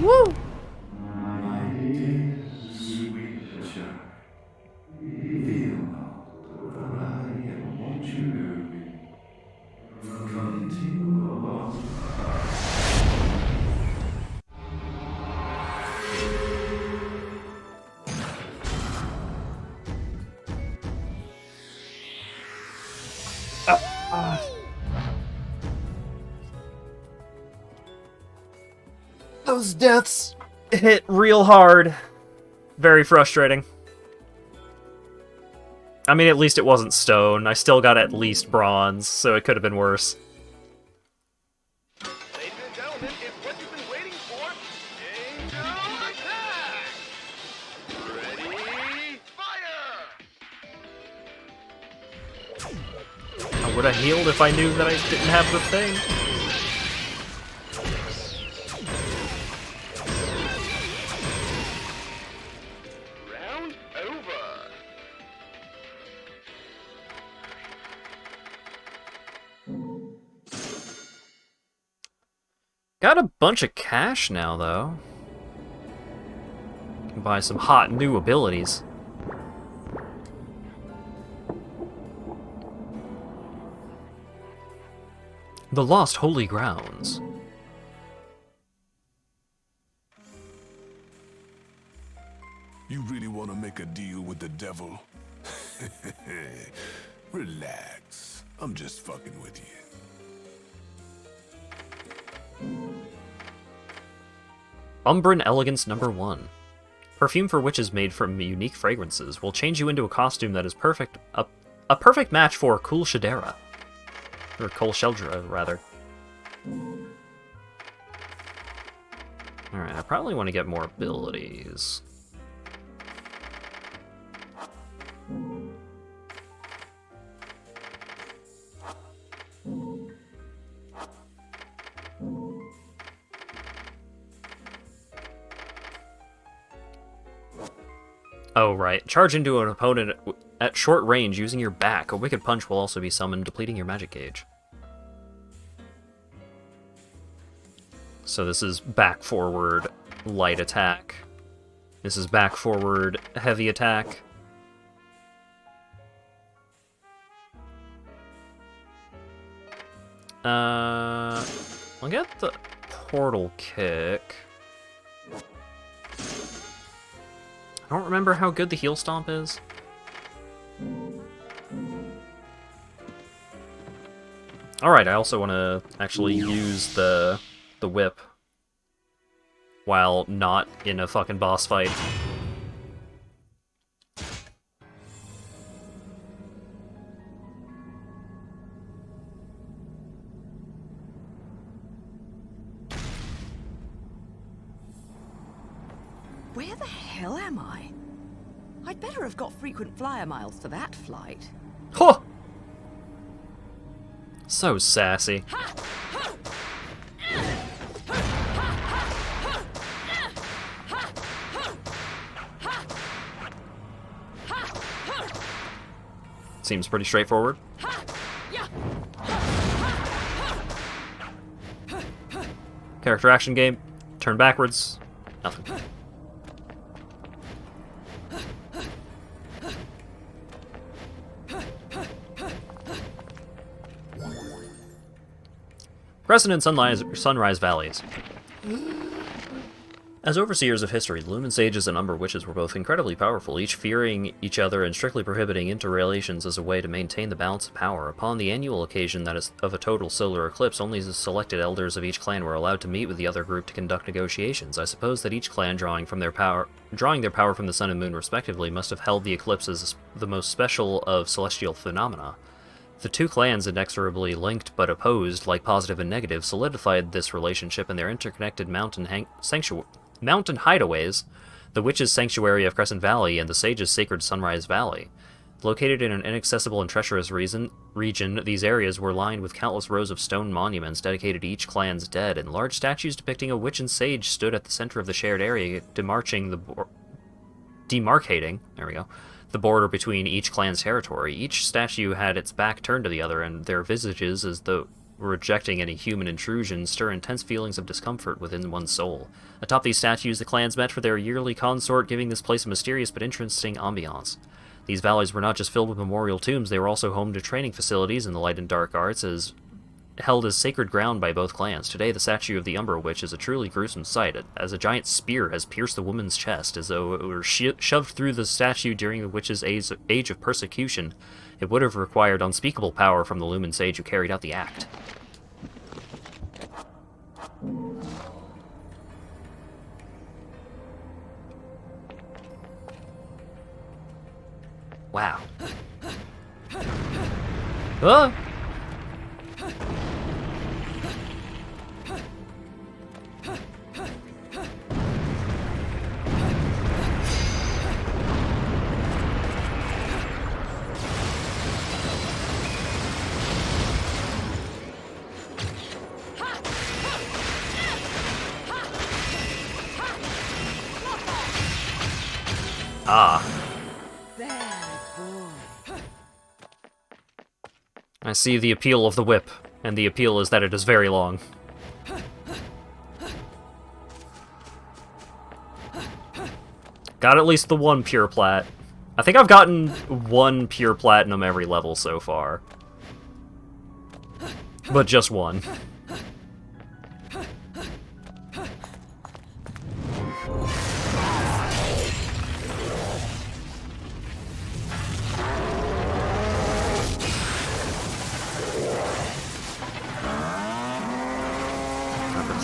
Woo! My dear sweet child, feel not that I am watching over you. Continue along. Those deaths hit real hard. Very frustrating. I mean, at least it wasn't stone. I still got at least bronze, so it could have been worse. Ladies and gentlemen, it's what you've been waiting for. Angel attack! Ready, fire! I would have healed if I knew that I didn't have the thing. Round over. Got a bunch of cash now, though. Can buy some hot new abilities. The Lost Holy Grounds. You really want to make a deal with the devil? Relax. I'm just fucking with you. Umbran Elegance No. 1. Perfume for witches made from unique fragrances will change you into a costume that is perfect, a perfect match for Kul Shadera. Or Kul Sheldra, rather. Alright, I probably want to get more abilities. Oh, right. Charge into an opponent at short range using your back. A Wicked Punch will also be summoned, depleting your magic gauge. So this is back-forward light attack. This is back-forward heavy attack. I'll get the portal kick. I don't remember how good the heel stomp is. Alright, I also want to actually use the whip while not in a fucking boss fight. Where the hell am I? I'd better have got frequent flyer miles for that flight. Huh! So sassy. Seems pretty straightforward. Character action game. Turn backwards. Nothing. Crescent and Sunrise Valleys. As overseers of history, the Lumen Sages and Umber Witches were both incredibly powerful, each fearing each other and strictly prohibiting interrelations as a way to maintain the balance of power. Upon the annual occasion that is of a total solar eclipse, only the selected elders of each clan were allowed to meet with the other group to conduct negotiations. I suppose that each clan, drawing their power from the sun and moon respectively, must have held the eclipse as the most special of celestial phenomena. The two clans, inexorably linked but opposed, like positive and negative, solidified this relationship in their interconnected mountain hideaways, the Witches' Sanctuary of Crescent Valley and the Sages' Sacred Sunrise Valley. Located in an inaccessible and treacherous region, these areas were lined with countless rows of stone monuments dedicated to each clan's dead, and large statues depicting a witch and sage stood at the center of the shared area, demarcating the border between each clan's territory. Each statue had its back turned to the other, and their visages, as though rejecting any human intrusion, stir intense feelings of discomfort within one's soul. Atop these statues, the clans met for their yearly consort, giving this place a mysterious but interesting ambiance. These valleys were not just filled with memorial tombs, they were also home to training facilities in the light and dark arts, held as sacred ground by both clans. Today, the statue of the Umber Witch is a truly gruesome sight, as a giant spear has pierced the woman's chest, as though it were shoved through the statue during the witch's age of persecution. It would have required unspeakable power from the Lumen Sage who carried out the act. Wow. Ah! Ah. I see the appeal of the whip, and the appeal is that it is very long. Got at least the one pure plat. I think I've gotten one pure platinum every level so far. But just one.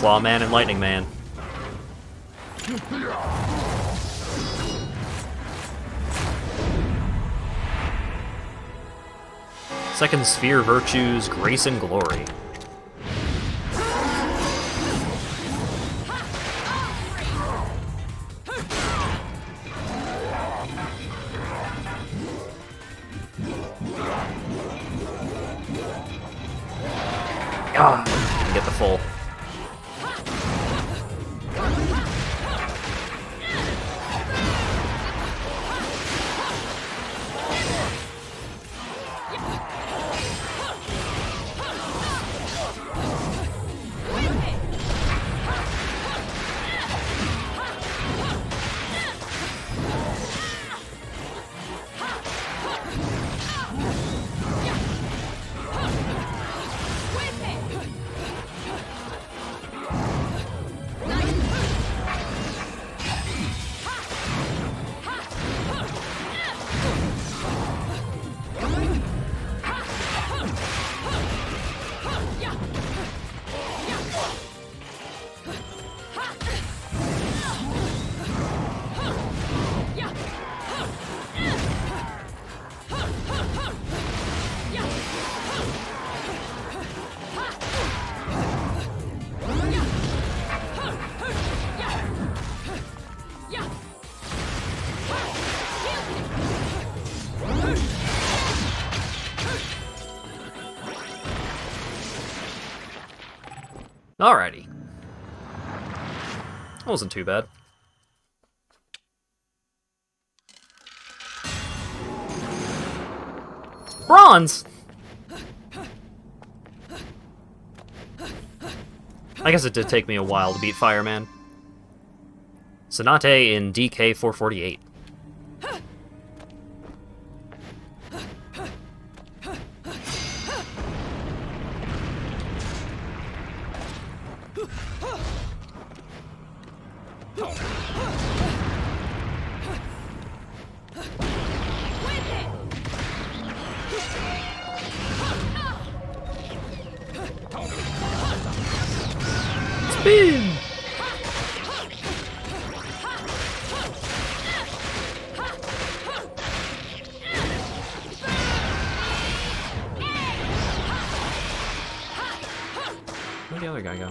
Clawman and Lightning Man. Second Sphere Virtues, Grace and Glory. Ah, get the full. Alrighty. That wasn't too bad. Bronze! I guess it did take me a while to beat Fireman. Sonate in DK 448. Spin! Where'd the other guy go?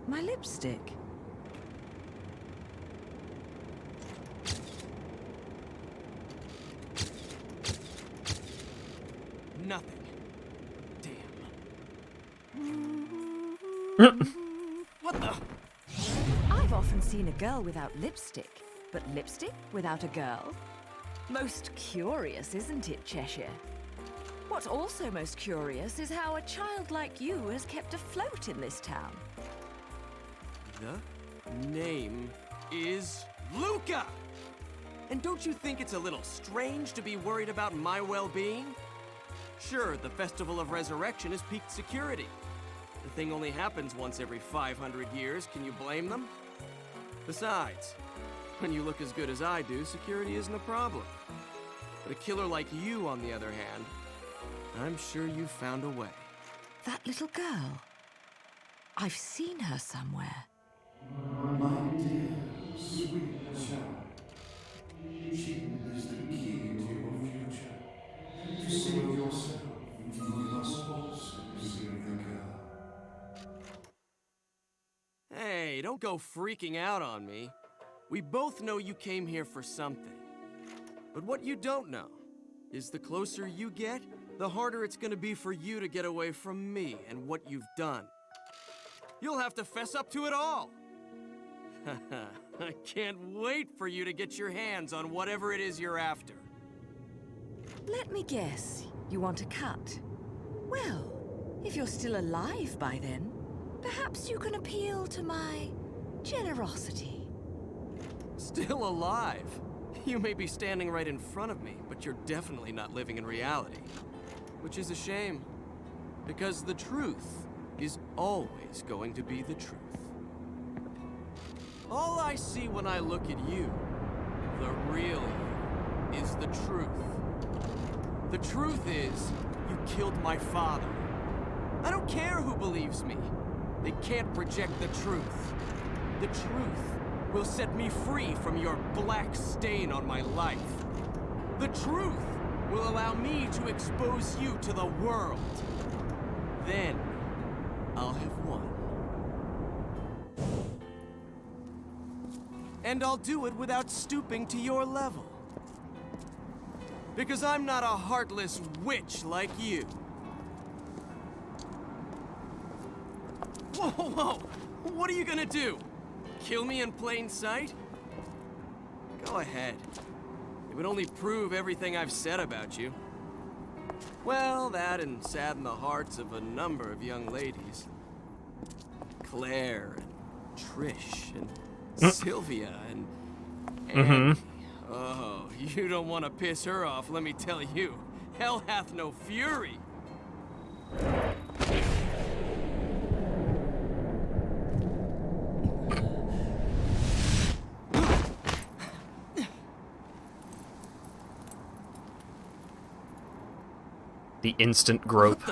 My lipstick. Nothing. Damn. What the? I've often seen a girl without lipstick, but lipstick without a girl? Most curious, isn't it, Cheshire? What's also most curious is how a child like you has kept afloat in this town. The name is Luca! And don't you think it's a little strange to be worried about my well-being? Sure, the Festival of Resurrection is peaked security. The thing only happens once every 500 years, can you blame them? Besides, when you look as good as I do, security isn't a problem. But a killer like you, on the other hand, I'm sure you found a way. That little girl. I've seen her somewhere. My dear, sweet child, she is the key to your future. To save yourself, you must also save the girl. Hey, don't go freaking out on me. We both know you came here for something. But what you don't know is the closer you get, the harder it's gonna be for you to get away from me and what you've done. You'll have to fess up to it all. I can't wait for you to get your hands on whatever it is you're after. Let me guess, you want a cut? Well, if you're still alive by then, perhaps you can appeal to my generosity. Still alive? You may be standing right in front of me, but you're definitely not living in reality. Which is a shame, because the truth is always going to be the truth. All I see when I look at you, the real you, is the truth. The truth is, you killed my father. I don't care who believes me. They can't reject the truth. The truth will set me free from your black stain on my life. The truth will allow me to expose you to the world. Then, I'll have won. And I'll do it without stooping to your level. Because I'm not a heartless witch like you. Whoa, whoa! What are you gonna do? Kill me in plain sight? Go ahead. It would only prove everything I've said about you. Well, that and sadden the hearts of a number of young ladies. Claire, and Trish, and Sylvia, and Annie. Oh, you don't want to piss her off, let me tell you. Hell hath no fury. The instant grope.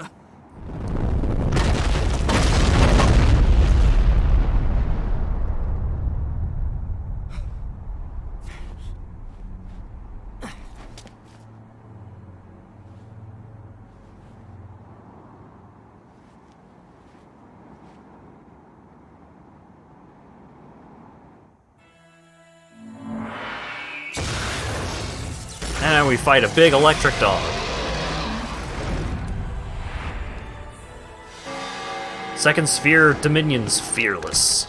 And we fight a big electric dog. Second Sphere Dominion's Fearless.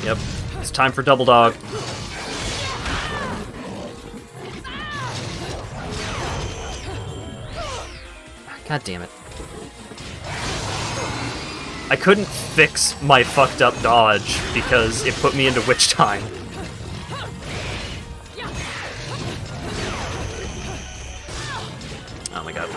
Yep, it's time for Double Dog. God damn it. I couldn't fix my fucked up dodge because it put me into witch time. Oh my god.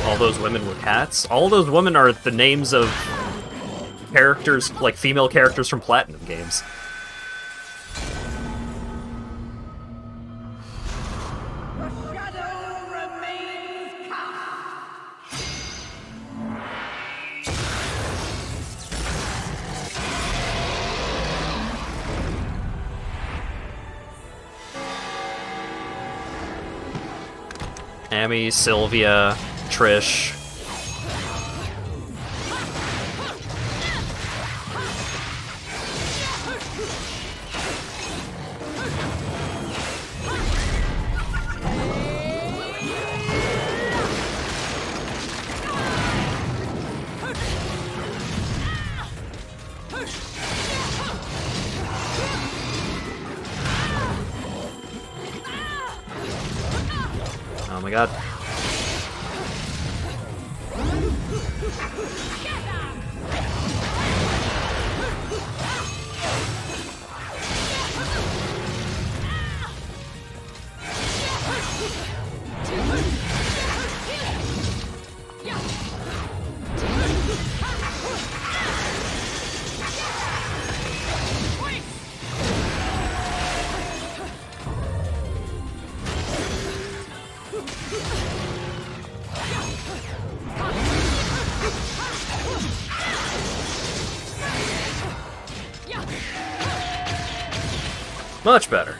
All those women were cats? All those women are the names of characters, like female characters from Platinum games. Amy, Sylvia, Trish. Oh my god. Much better.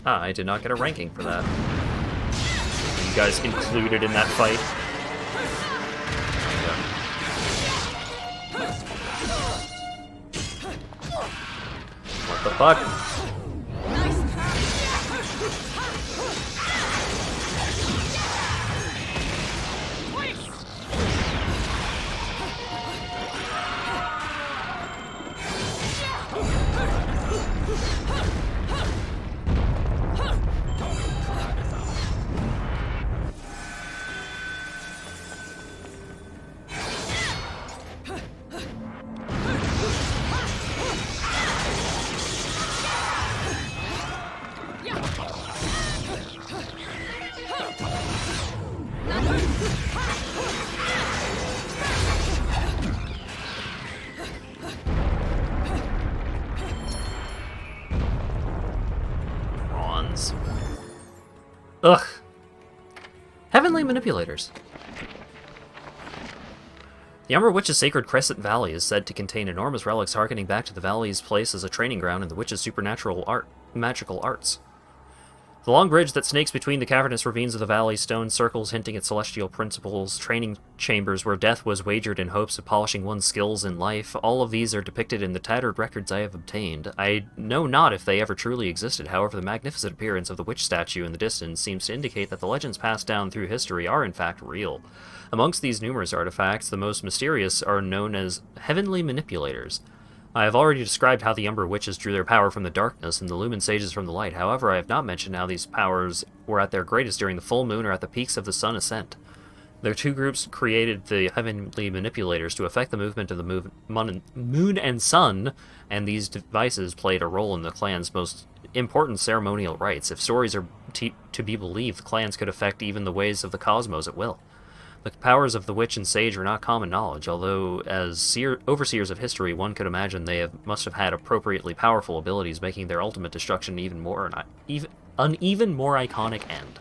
Ah, I did not get a ranking for that. You guys included in that fight? What the fuck? Ugh. Heavenly Manipulators. The Umber Witch's sacred Crescent Valley is said to contain enormous relics harkening back to the valley's place as a training ground in the witch's supernatural magical arts. The long bridge that snakes between the cavernous ravines of the valley, stone circles hinting at celestial principles, training chambers where death was wagered in hopes of polishing one's skills in life, all of these are depicted in the tattered records I have obtained. I know not if they ever truly existed, however the magnificent appearance of the witch statue in the distance seems to indicate that the legends passed down through history are in fact real. Amongst these numerous artifacts, the most mysterious are known as Heavenly Manipulators. I have already described how the Umber Witches drew their power from the darkness and the Lumen Sages from the light. However, I have not mentioned how these powers were at their greatest during the full moon or at the peaks of the sun ascent. Their two groups created the heavenly manipulators to affect the movement of the moon and sun, and these devices played a role in the clan's most important ceremonial rites. If stories are to be believed, clans could affect even the ways of the cosmos at will. The powers of the witch and sage are not common knowledge, although as overseers of history, one could imagine they must have had appropriately powerful abilities, making their ultimate destruction even more an even more iconic end.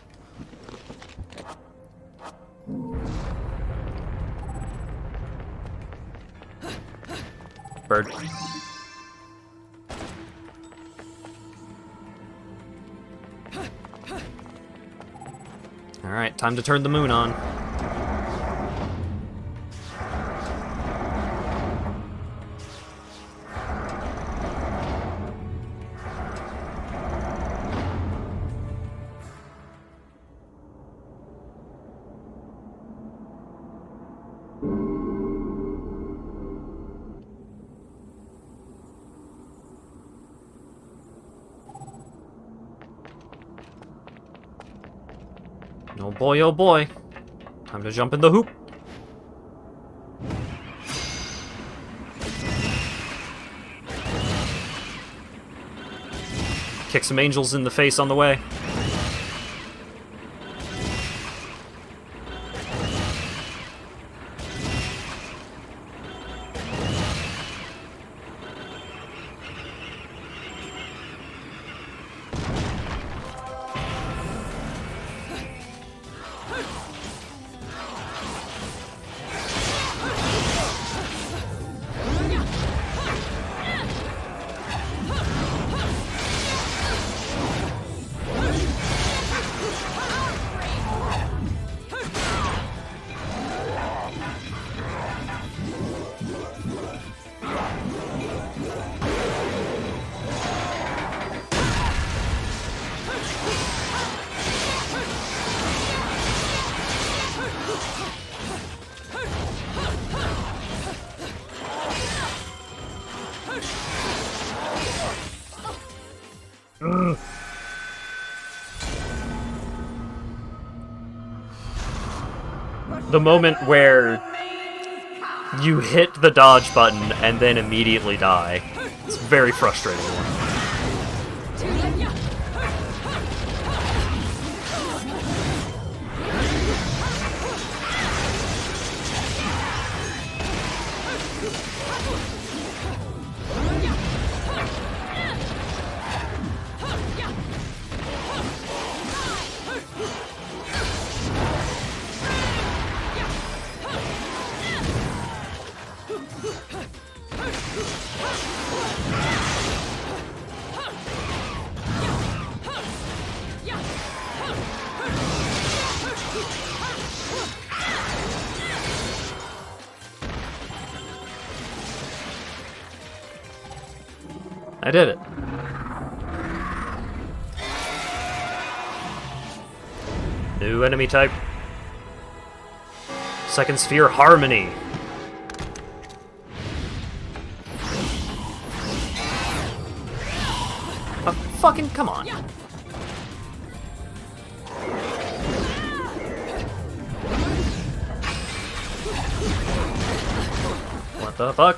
Bird. Alright, time to turn the moon on. Oh boy, oh boy. Time to jump in the hoop. Kick some angels in the face on the way. The moment where you hit the dodge button and then immediately die. It's a very frustrating one. I did it. New enemy type. Second sphere harmony. Oh, fucking come on. What the fuck?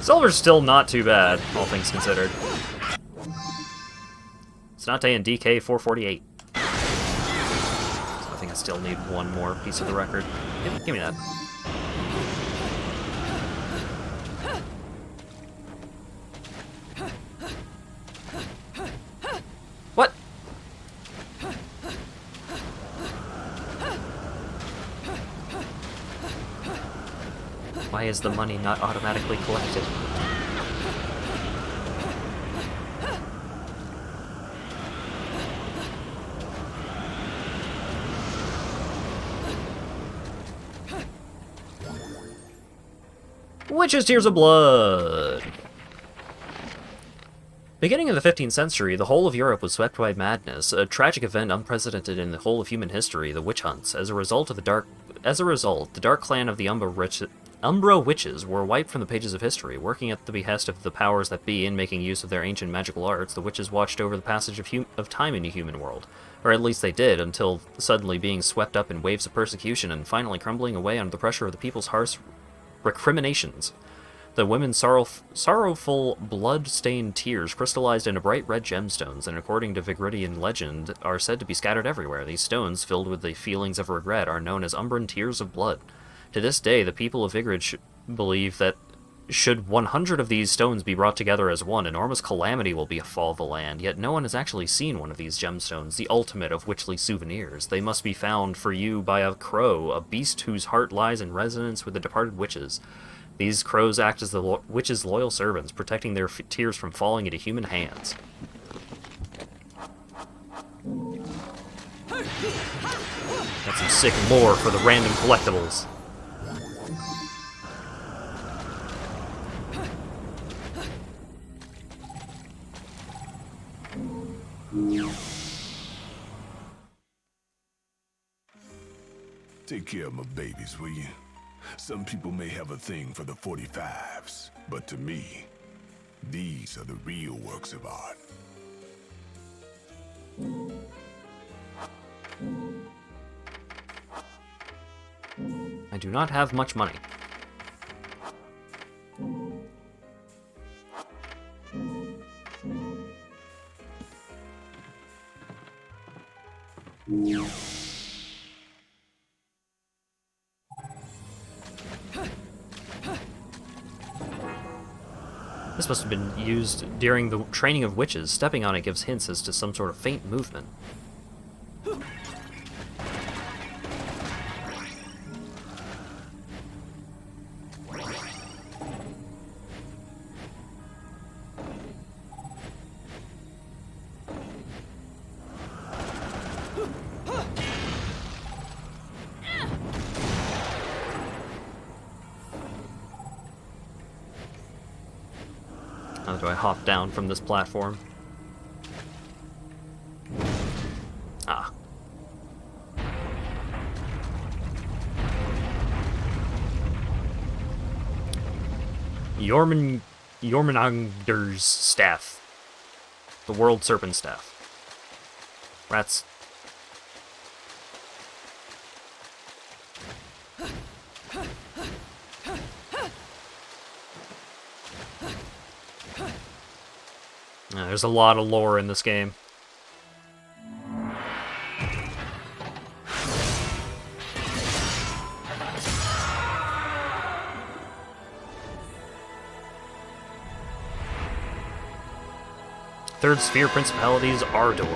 Silver's still not too bad, all things considered. It's not in DK 448. So I think I still need one more piece of the record. Give me that. What? Why is the money not automatically collected? Witches' Tears of Blood! Beginning in the 15th century, the whole of Europe was swept by madness, a tragic event unprecedented in the whole of human history, the witch hunts. As a result, the dark clan of the Umbra witches were wiped from the pages of history. Working at the behest of the powers that be and making use of their ancient magical arts, the witches watched over the passage of time in the human world. Or at least they did, until suddenly being swept up in waves of persecution and finally crumbling away under the pressure of the people's harsh recriminations. The women's sorrowful, blood-stained tears crystallized into bright red gemstones, and according to Vigridian legend, are said to be scattered everywhere. These stones, filled with the feelings of regret, are known as Umbran Tears of Blood. To this day, the people of Vigrid believe that should 100 of these stones be brought together as one, enormous calamity will befall the land, yet no one has actually seen one of these gemstones, the ultimate of witchly souvenirs. They must be found for you by a crow, a beast whose heart lies in resonance with the departed witches. These crows act as the witches' loyal servants, protecting their tears from falling into human hands. That's some sick lore for the random collectibles. Take care of my babies, will you? Some people may have a thing for the 45s, but to me, these are the real works of art. I do not have much money. This must have been used during the training of witches. Stepping on it gives hints as to some sort of faint movement. How do I hop down from this platform? Ah. Jormungandr's staff. The World Serpent Staff. Rats. There's a lot of lore in this game. Third Sphere Principalities Ardor.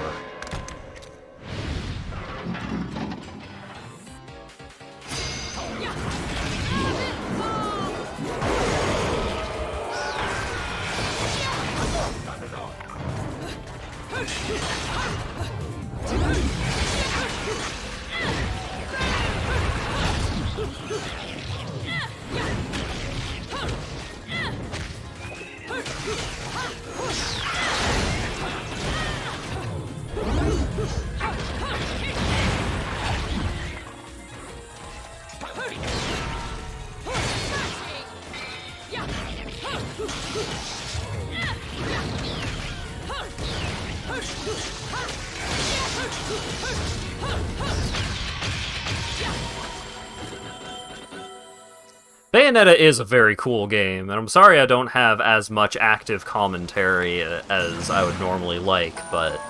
Bayonetta is a very cool game, and I'm sorry I don't have as much active commentary as I would normally like, but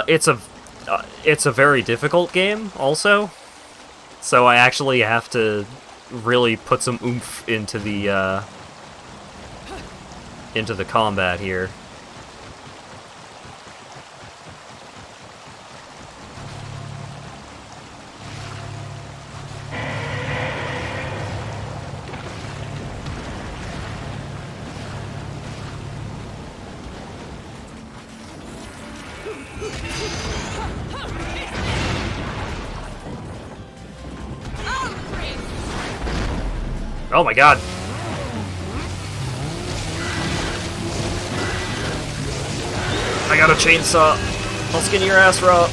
it's a very difficult game also, so I actually have to really put some oomph into the combat here. Oh my god. I got a chainsaw. I'll skin your ass raw.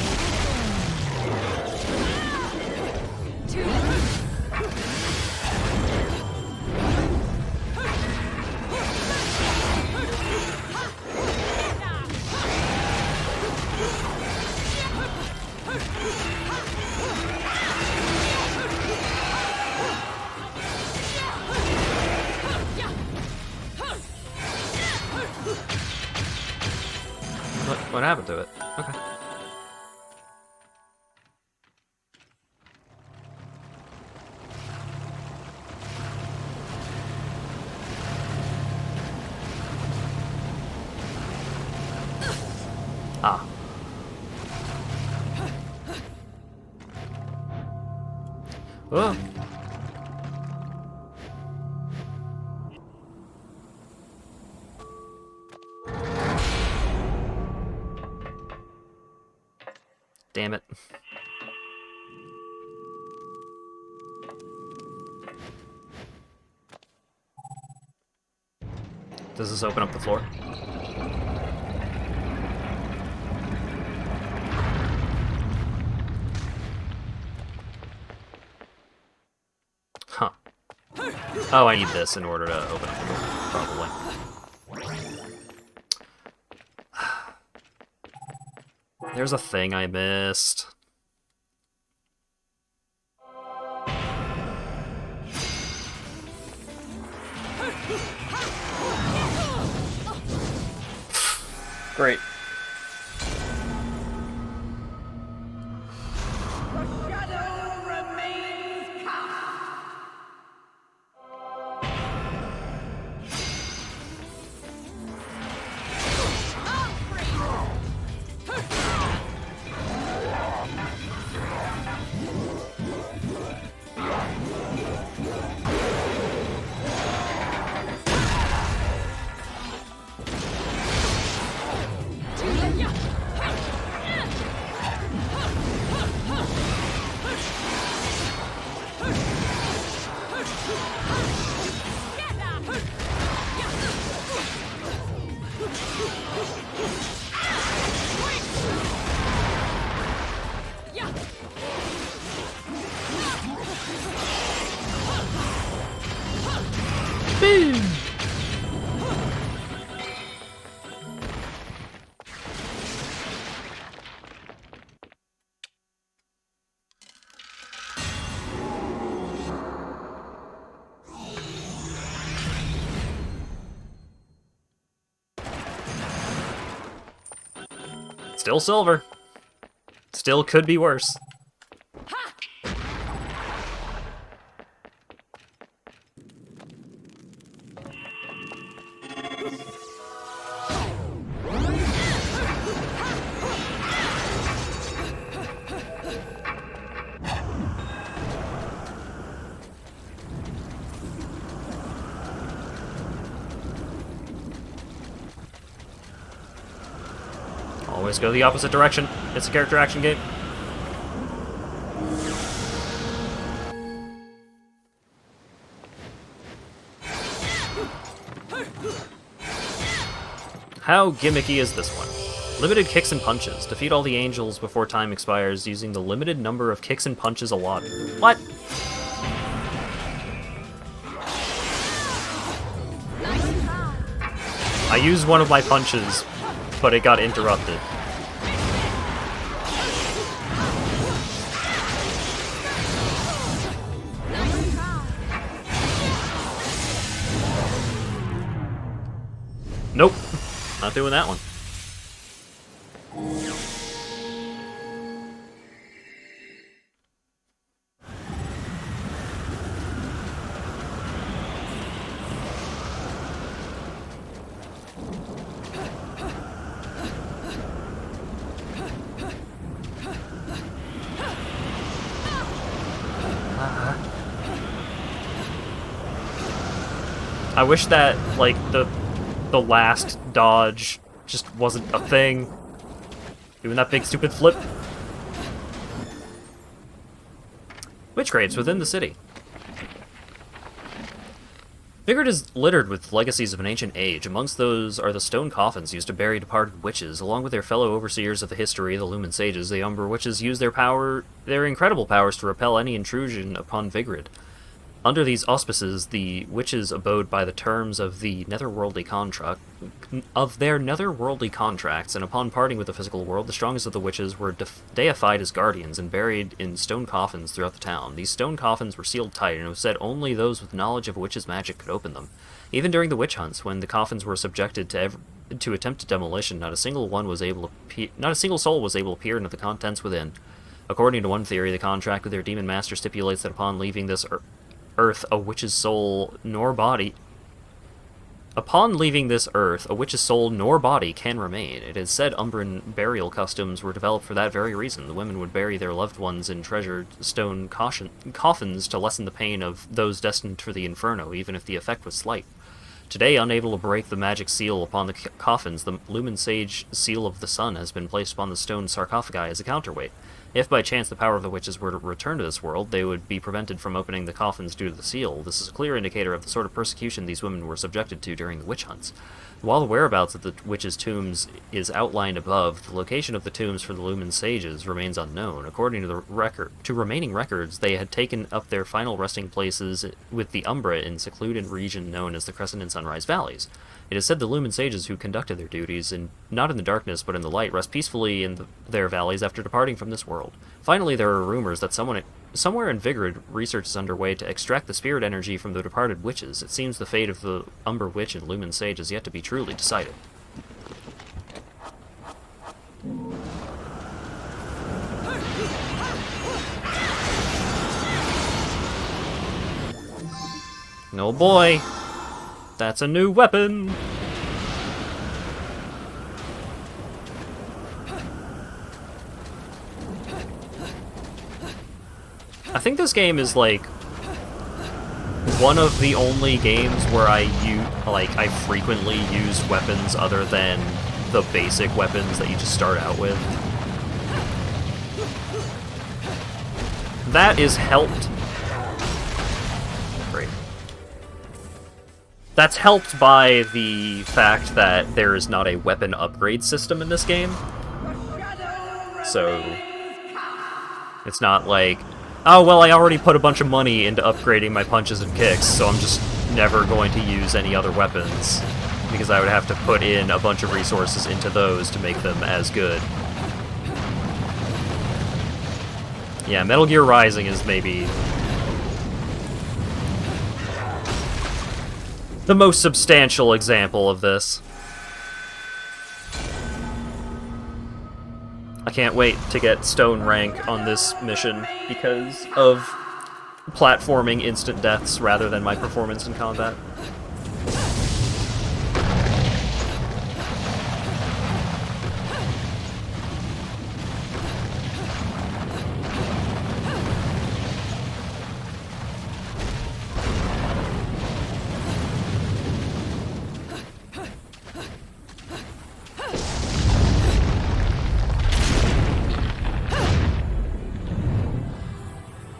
What happened to it? Okay. Ah. Oh. Damn it. Does this open up the floor? Huh. Oh, I need this in order to open up the door, probably. There's a thing I missed. Great. Boom! Still silver. Still could be worse. Always go the opposite direction. It's a character action game. How gimmicky is this one? Limited kicks and punches. Defeat all the angels before time expires using the limited number of kicks and punches allotted. What? I used one of my punches, but it got interrupted. Nope, not doing that one. I wish that, like, the last dodge just wasn't a thing. Doing that big stupid flip. Witch crates within the city. Vigrid is littered with legacies of an ancient age. Amongst those are the stone coffins used to bury departed witches. Along with their fellow overseers of the history, the Lumen Sages, the Umbra Witches use their incredible powers to repel any intrusion upon Vigrid. Under these auspices, the witches abode by the terms of their netherworldly contracts, and upon parting with the physical world, the strongest of the witches were deified as guardians and buried in stone coffins throughout the town. These stone coffins were sealed tight, and it was said only those with knowledge of witches' magic could open them. Even during the witch hunts, when the coffins were subjected to attempted demolition, not a single soul was able to peer into the contents within. According to one theory, the contract with their demon master stipulates that upon leaving this earth, a witch's soul nor body can remain. It is said Umbran burial customs were developed for that very reason. The women would bury their loved ones in treasured stone coffins to lessen the pain of those destined for the inferno, even if the effect was slight. Today, unable to break the magic seal upon the coffins, the Lumen Sage seal of the sun has been placed upon the stone sarcophagi as a counterweight. If by chance the power of the witches were to return to this world, they would be prevented from opening the coffins due to the seal. This is a clear indicator of the sort of persecution these women were subjected to during the witch hunts. While the whereabouts of the witches' tombs is outlined above, the location of the tombs for the Lumen Sages remains unknown. According to remaining records, they had taken up their final resting places with the Umbra in secluded region known as the Crescent and Sunrise Valleys. It is said the Lumen Sages who conducted their duties, not in the darkness but in the light, rest peacefully in their valleys after departing from this world. Finally, there are rumors that somewhere in Vigrid, research is underway to extract the spirit energy from the departed witches. It seems the fate of the Umbra Witch and Lumen Sage is yet to be truly decided. Oh boy! That's a new weapon! I think this game is like one of the only games where I frequently use weapons other than the basic weapons that you just start out with. That is helped. Great. That's helped by the fact that there is not a weapon upgrade system in this game. So it's not like, oh, well, I already put a bunch of money into upgrading my punches and kicks, so I'm just never going to use any other weapons, because I would have to put in a bunch of resources into those to make them as good. Yeah, Metal Gear Rising is maybe the most substantial example of this. I can't wait to get stone rank on this mission because of platforming instant deaths rather than my performance in combat.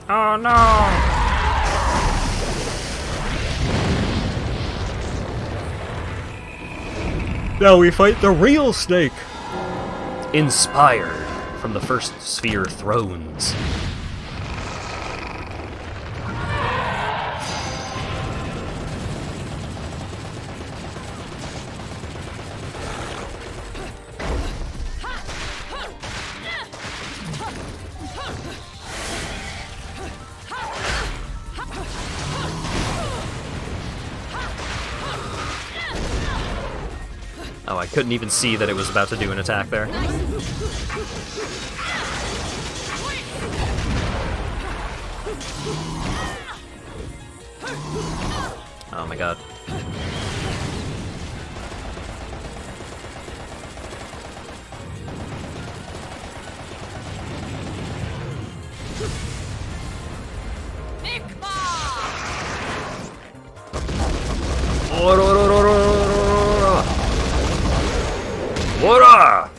Oh no! Now we fight the real Snake! Inspired from the First Sphere thrones. Oh, I couldn't even see that it was about to do an attack there. Oh my god. Ora!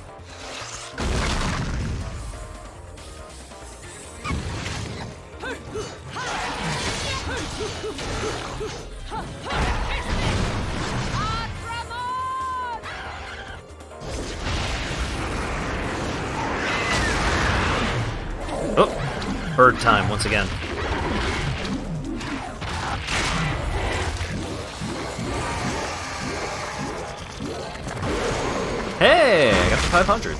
Bird time once again. Hey, I got the 500.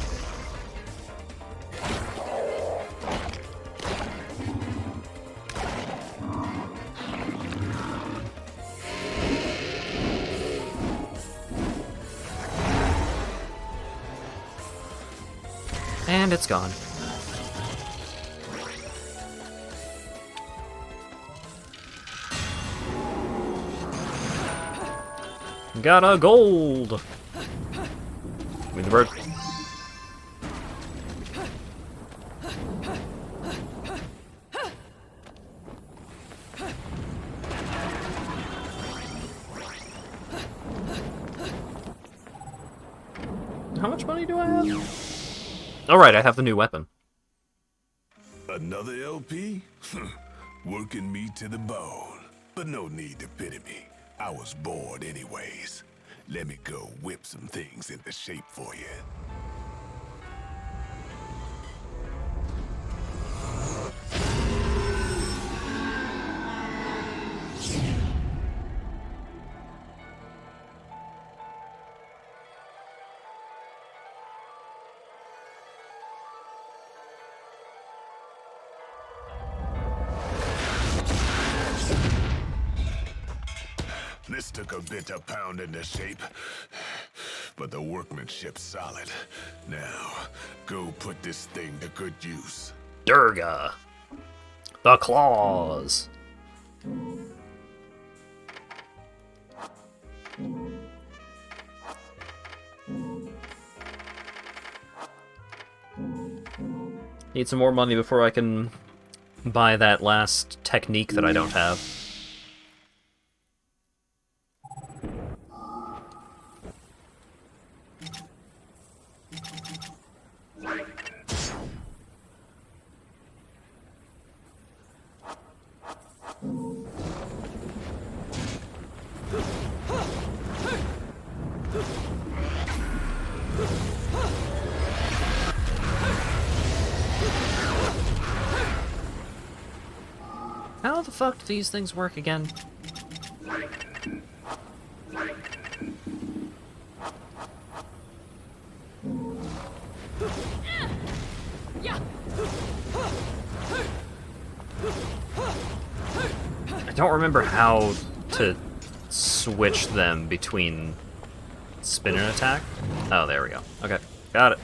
And it's gone. Got a gold! Give me the bird. How much money do I have? Alright, I have the new weapon. Another LP? Working me to the bone. But no need to pity me. I was bored anyways. Let me go whip some things into shape for you. This took a bit of pounding to shape, but the workmanship's solid. Now, go put this thing to good use. Durga. The claws. Need some more money before I can buy that last technique that I don't have. How the fuck do these things work again? I don't remember how to switch them between spin and attack. Oh, there we go. Okay, got it.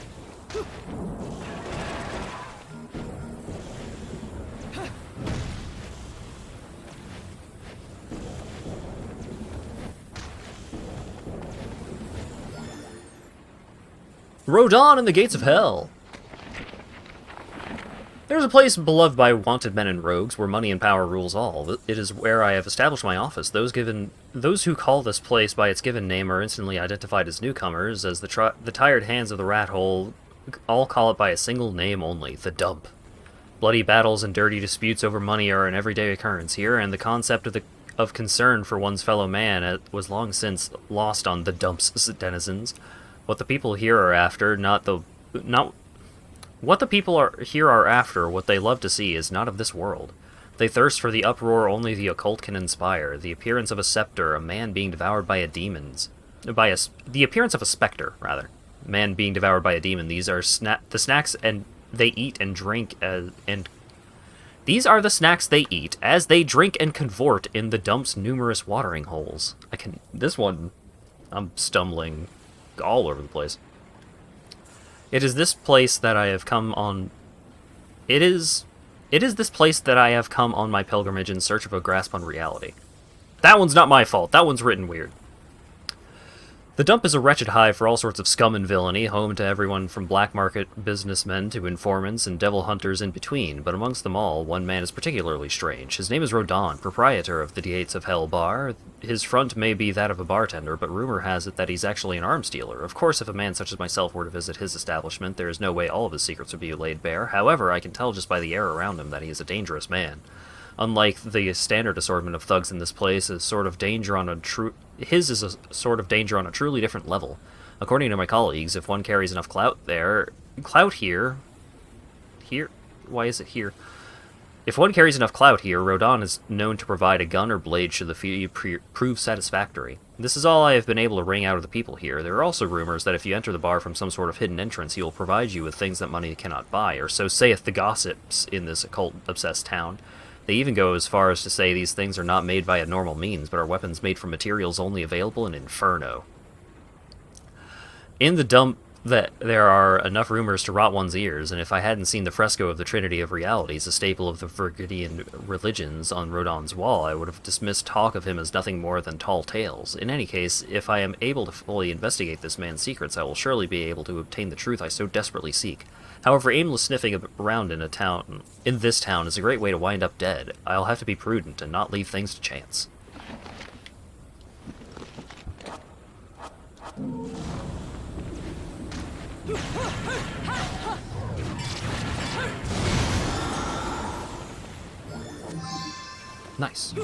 Rodon and the Gates of Hell. There is a place beloved by wanted men and rogues, where money and power rules all. It is where I have established my office. Those who call this place by its given name are instantly identified as newcomers, as the tired hands of the rat hole all call it by a single name only, the dump. Bloody battles and dirty disputes over money are an everyday occurrence here, and the concept of concern for one's fellow man was long since lost on the dump's denizens. What the people here are after, what the people here are after, what they love to see, is not of this world. They thirst for the uproar only the occult can inspire, the appearance of a scepter, a man being devoured by the appearance of a specter, rather. A man being devoured by a demon. These are the snacks and they eat and drink these are the snacks they eat as they drink and cavort in the dump's numerous watering holes. This one, I'm stumbling all over the place. It is this place that I have come on... It is this place that I have come on my pilgrimage in search of a grasp on reality. That one's not my fault. That one's written weird. The dump is a wretched hive for all sorts of scum and villainy, home to everyone from black market businessmen to informants and devil hunters in between, but amongst them all, one man is particularly strange. His name is Rodon, proprietor of the Gates of Hell bar. His front may be that of a bartender, but rumor has it that he's actually an arms dealer. Of course, if a man such as myself were to visit his establishment, there is no way all of his secrets would be laid bare. However, I can tell just by the air around him that he is a dangerous man. Unlike the standard assortment of thugs in this place, his is a sort of danger on a truly different level. According to my colleagues, if one carries enough clout here, why is it here? If one carries enough clout here, Rodin is known to provide a gun or blade should the fee prove satisfactory. This is all I have been able to wring out of the people here. There are also rumors that if you enter the bar from some sort of hidden entrance, he will provide you with things that money cannot buy, or so saith the gossips in this occult-obsessed town. They even go as far as to say these things are not made by a normal means, but are weapons made from materials only available in Inferno. In the dump that there are enough rumors to rot one's ears, and if I hadn't seen the fresco of the Trinity of Realities, a staple of the Virgidian religions, on Rodin's wall, I would have dismissed talk of him as nothing more than tall tales. In any case, if I am able to fully investigate this man's secrets, I will surely be able to obtain the truth I so desperately seek. However, aimless sniffing around in this town is a great way to wind up dead. I'll have to be prudent and not leave things to chance. Nice.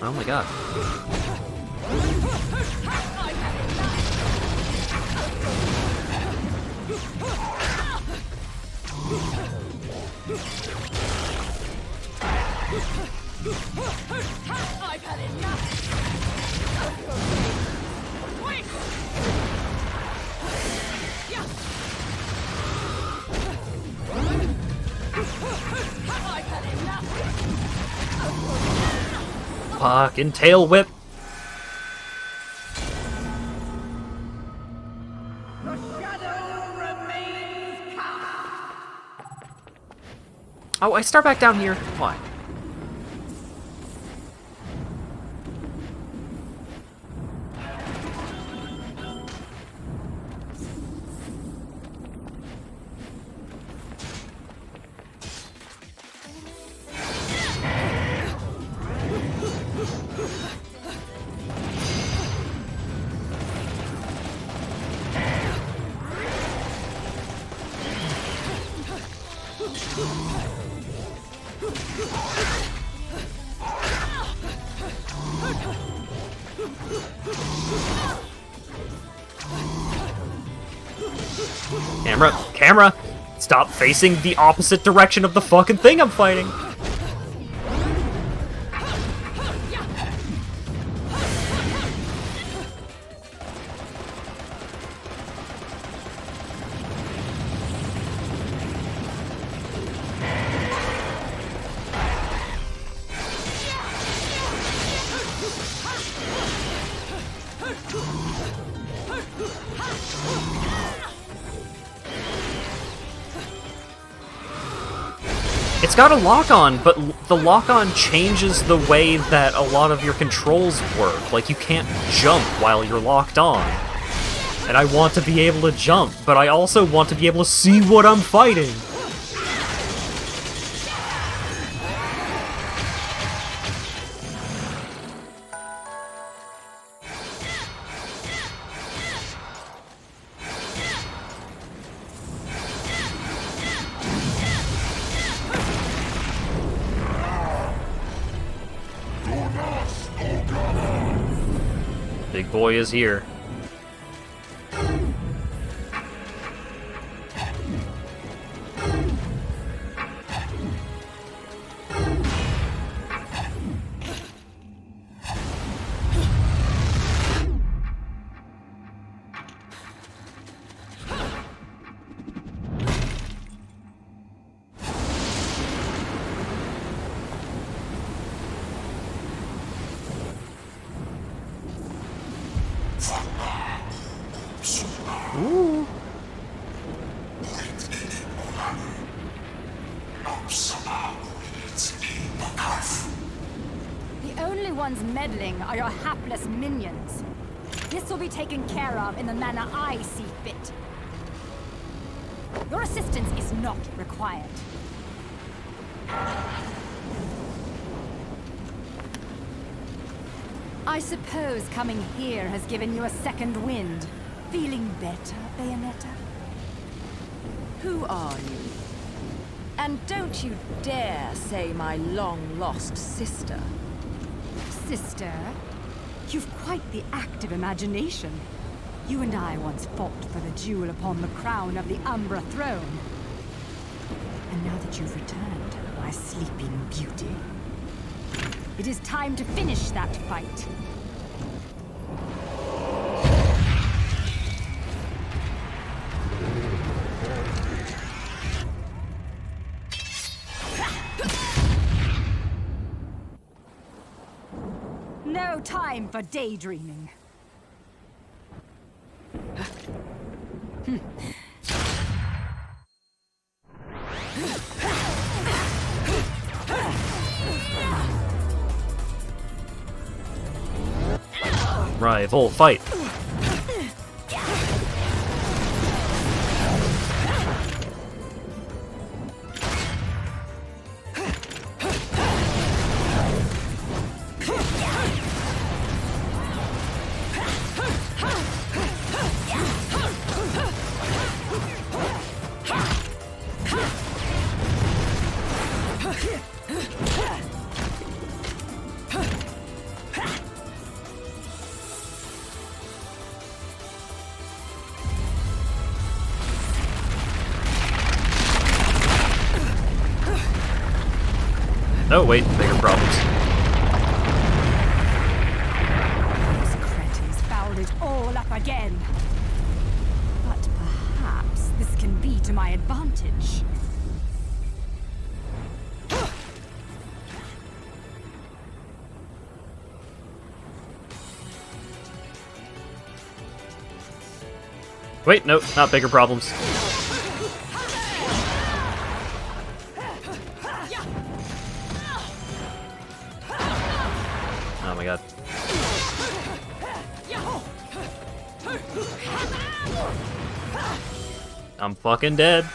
Oh my god. I've had enough. Wait. I've had enough. Fucking tail whip. The shadow remains cast. Oh, I start back down here. Why? Camera! Stop facing the opposite direction of the fucking thing I'm fighting! It's got a lock-on, but the lock-on changes the way that a lot of your controls work. Like, you can't jump while you're locked on. And I want to be able to jump, but I also want to be able to see what I'm fighting. Big boy is here. Ooh. The only ones meddling are your hapless minions. This will be taken care of in the manner I see fit. Your assistance is not required. I suppose coming here has given you a second wind. Feeling better, Bayonetta? Who are you? And don't you dare say my long-lost sister. Sister? You've quite the active imagination. You and I once fought for the jewel upon the crown of the Umbra throne. And now that you've returned, my sleeping beauty, it is time to finish that fight. No time for daydreaming. Rival fight. Oh wait, bigger problems. Those cretins fouled it all up again. But perhaps this can be to my advantage. Wait, no, not bigger problems. Oh my god. I'm fucking dead.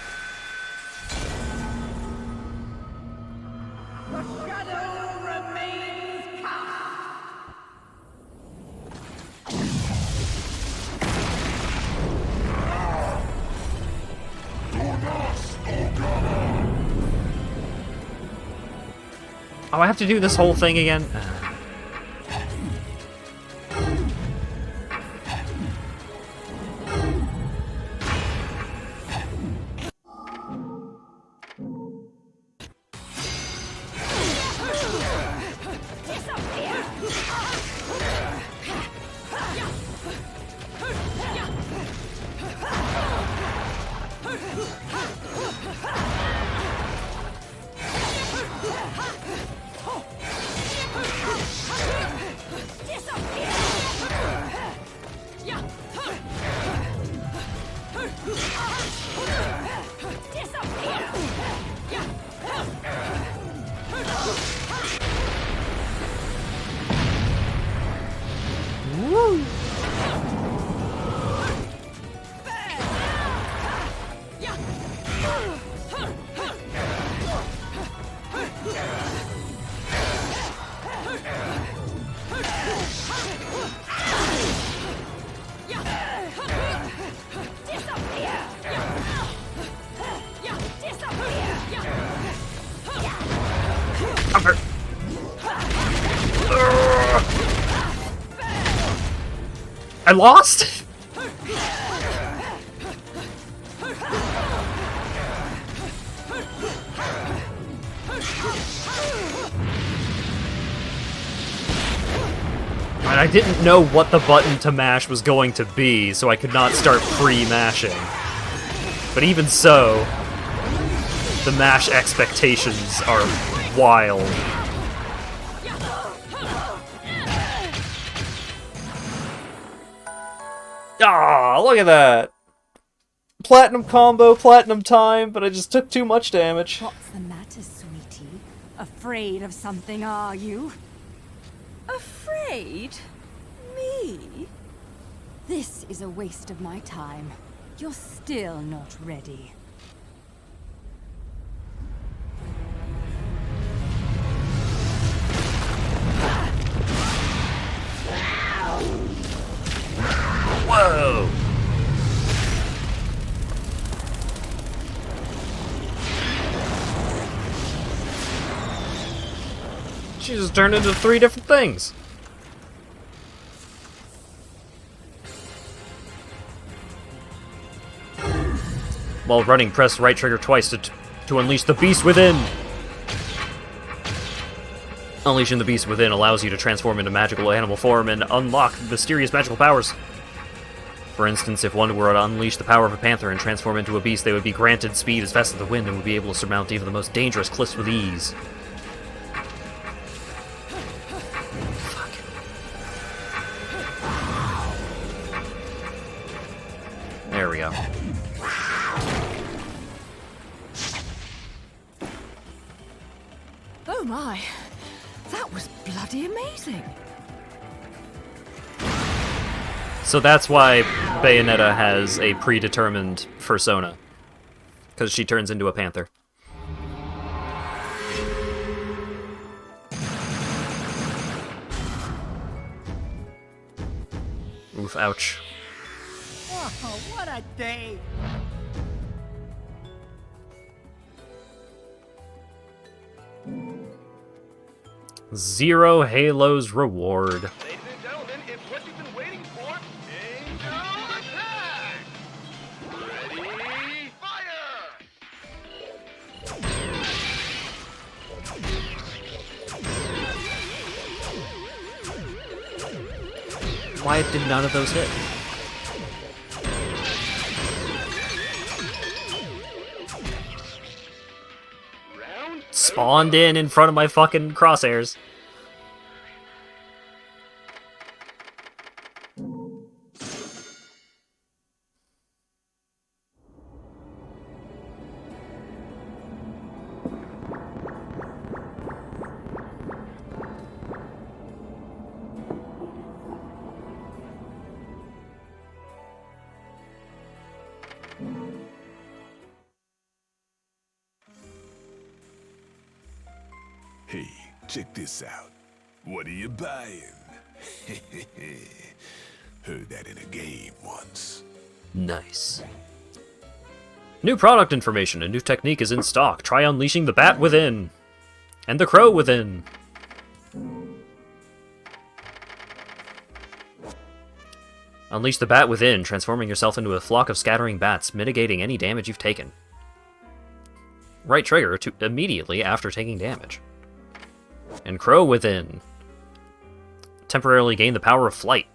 Oh, I have to do this whole thing again? Woo! I'm hurt. I lost? And I didn't know what the button to mash was going to be, so I could not start pre-mashing. But even so, the mash expectations are wild. Ah, look at that! Platinum combo, platinum time, but I just took too much damage. What's the matter, sweetie? Afraid of something, are you? Afraid? Me? This is a waste of my time. You're still not ready. She just turned into 3 different things. While running, press right trigger twice to unleash the beast within. Unleashing the beast within allows you to transform into magical animal form and unlock mysterious magical powers. For instance, if one were to unleash the power of a panther and transform into a beast, they would be granted speed as fast as the wind and would be able to surmount even the most dangerous cliffs with ease. Fuck. There we go. Oh my, that was bloody amazing. So that's why Bayonetta has a predetermined persona. Because she turns into a panther. Oof, ouch. Oh, what a day! Zero Halo's reward. Ladies and gentlemen, it's what you've been waiting for. Angel attack! Ready, fire! Why did none of those hit? Spawned in front of my fucking crosshairs. Hey, check this out. What are you buying? Heard that in a game once. Nice. New product information. A new technique is in stock. Try unleashing the bat within. And the crow within. Unleash the bat within, transforming yourself into a flock of scattering bats, mitigating any damage you've taken. Right trigger to immediately after taking damage. And crow within. Temporarily gain the power of flight.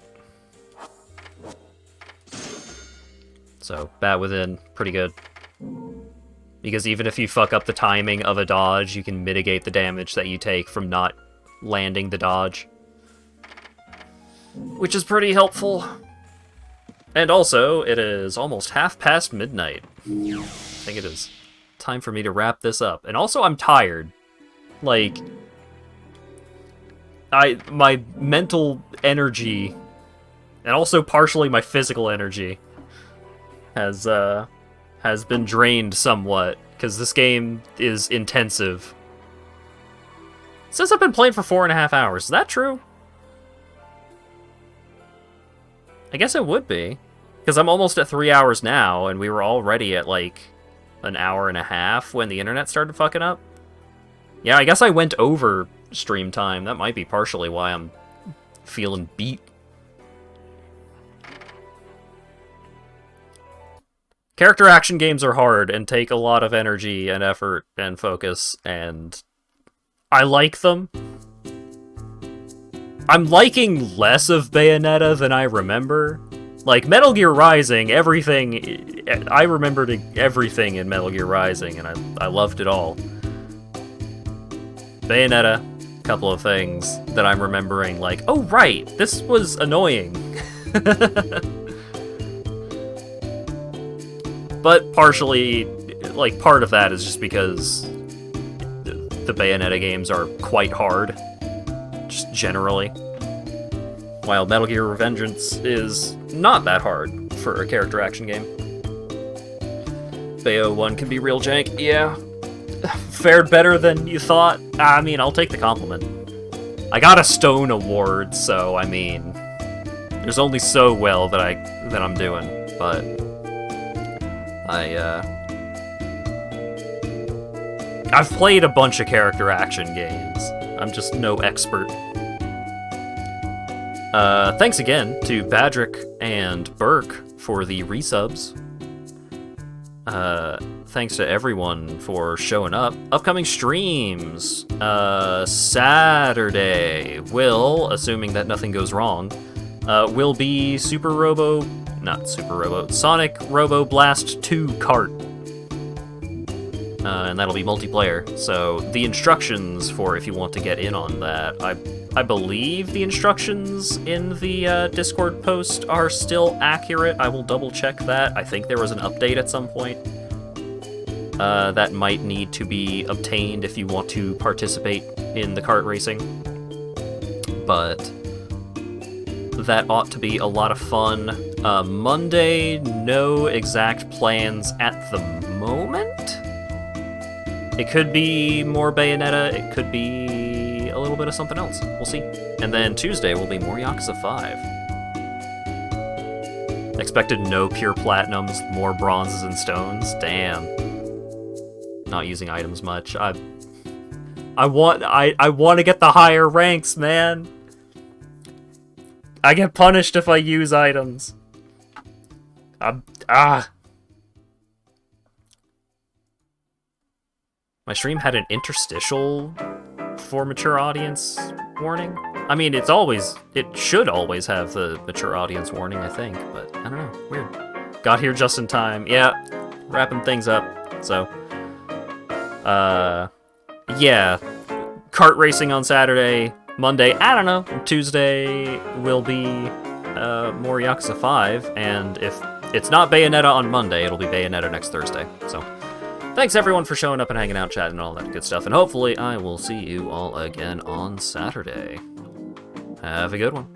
So, bat within, pretty good. Because even if you fuck up the timing of a dodge, you can mitigate the damage that you take from not landing the dodge. Which is pretty helpful. And also, it is almost midnight. I think it is time for me to wrap this up. And also, I'm tired. Like, my mental energy, and also partially my physical energy, has been drained somewhat, because this game is intensive. It says I've been playing for 4.5 hours. Is that true? I guess it would be. Because I'm almost at 3 hours now, and we were already at, like, an hour and a half when the internet started fucking up. Yeah, I guess I went over stream time. That might be partially why I'm feeling beat. Character action games are hard and take a lot of energy and effort and focus, and I like them. I'm liking less of Bayonetta than I remember. Like, Metal Gear Rising, everything... I remembered everything in Metal Gear Rising, and I loved it all. Bayonetta, a couple of things that I'm remembering, like, oh right, this was annoying. But partially, like, part of that is just because the Bayonetta games are quite hard, just generally. While Metal Gear Revengeance is not that hard for a character action game. Bayo 1 can be real jank, yeah. Fared better than you thought? I mean, I'll take the compliment. I got a Stone Award, so, I mean, there's only so well that I'm doing, but I've played a bunch of character action games. I'm just no expert. Thanks again to Badrick and Burke for the resubs. Thanks to everyone for showing up. Upcoming streams. Saturday will, assuming that nothing goes wrong, will be Sonic Robo Blast 2 Kart. And that'll be multiplayer. So the instructions for if you want to get in on that, I believe the instructions in the Discord post are still accurate. I will double check that. I think there was an update at some point that might need to be obtained if you want to participate in the kart racing. But that ought to be a lot of fun. Monday, no exact plans at the moment. It could be more Bayonetta, it could be a little bit of something else. We'll see. And then Tuesday will be more Yakuza 5. Expected no pure platinums, more bronzes and stones. Damn. Not using items much. I want to get the higher ranks, man. I get punished if I use items. My stream had an interstitial for mature audience warning. I mean, it should always have the mature audience warning, I think, but I don't know, weird. Got here just in time. Yeah, wrapping things up. So, yeah, kart racing on Saturday. Monday, I don't know. Tuesday will be more Yakuza 5, and if it's not Bayonetta on Monday, it'll be Bayonetta next Thursday. So, thanks everyone for showing up and hanging out, chatting, and all that good stuff, and hopefully I will see you all again on Saturday. Have a good one.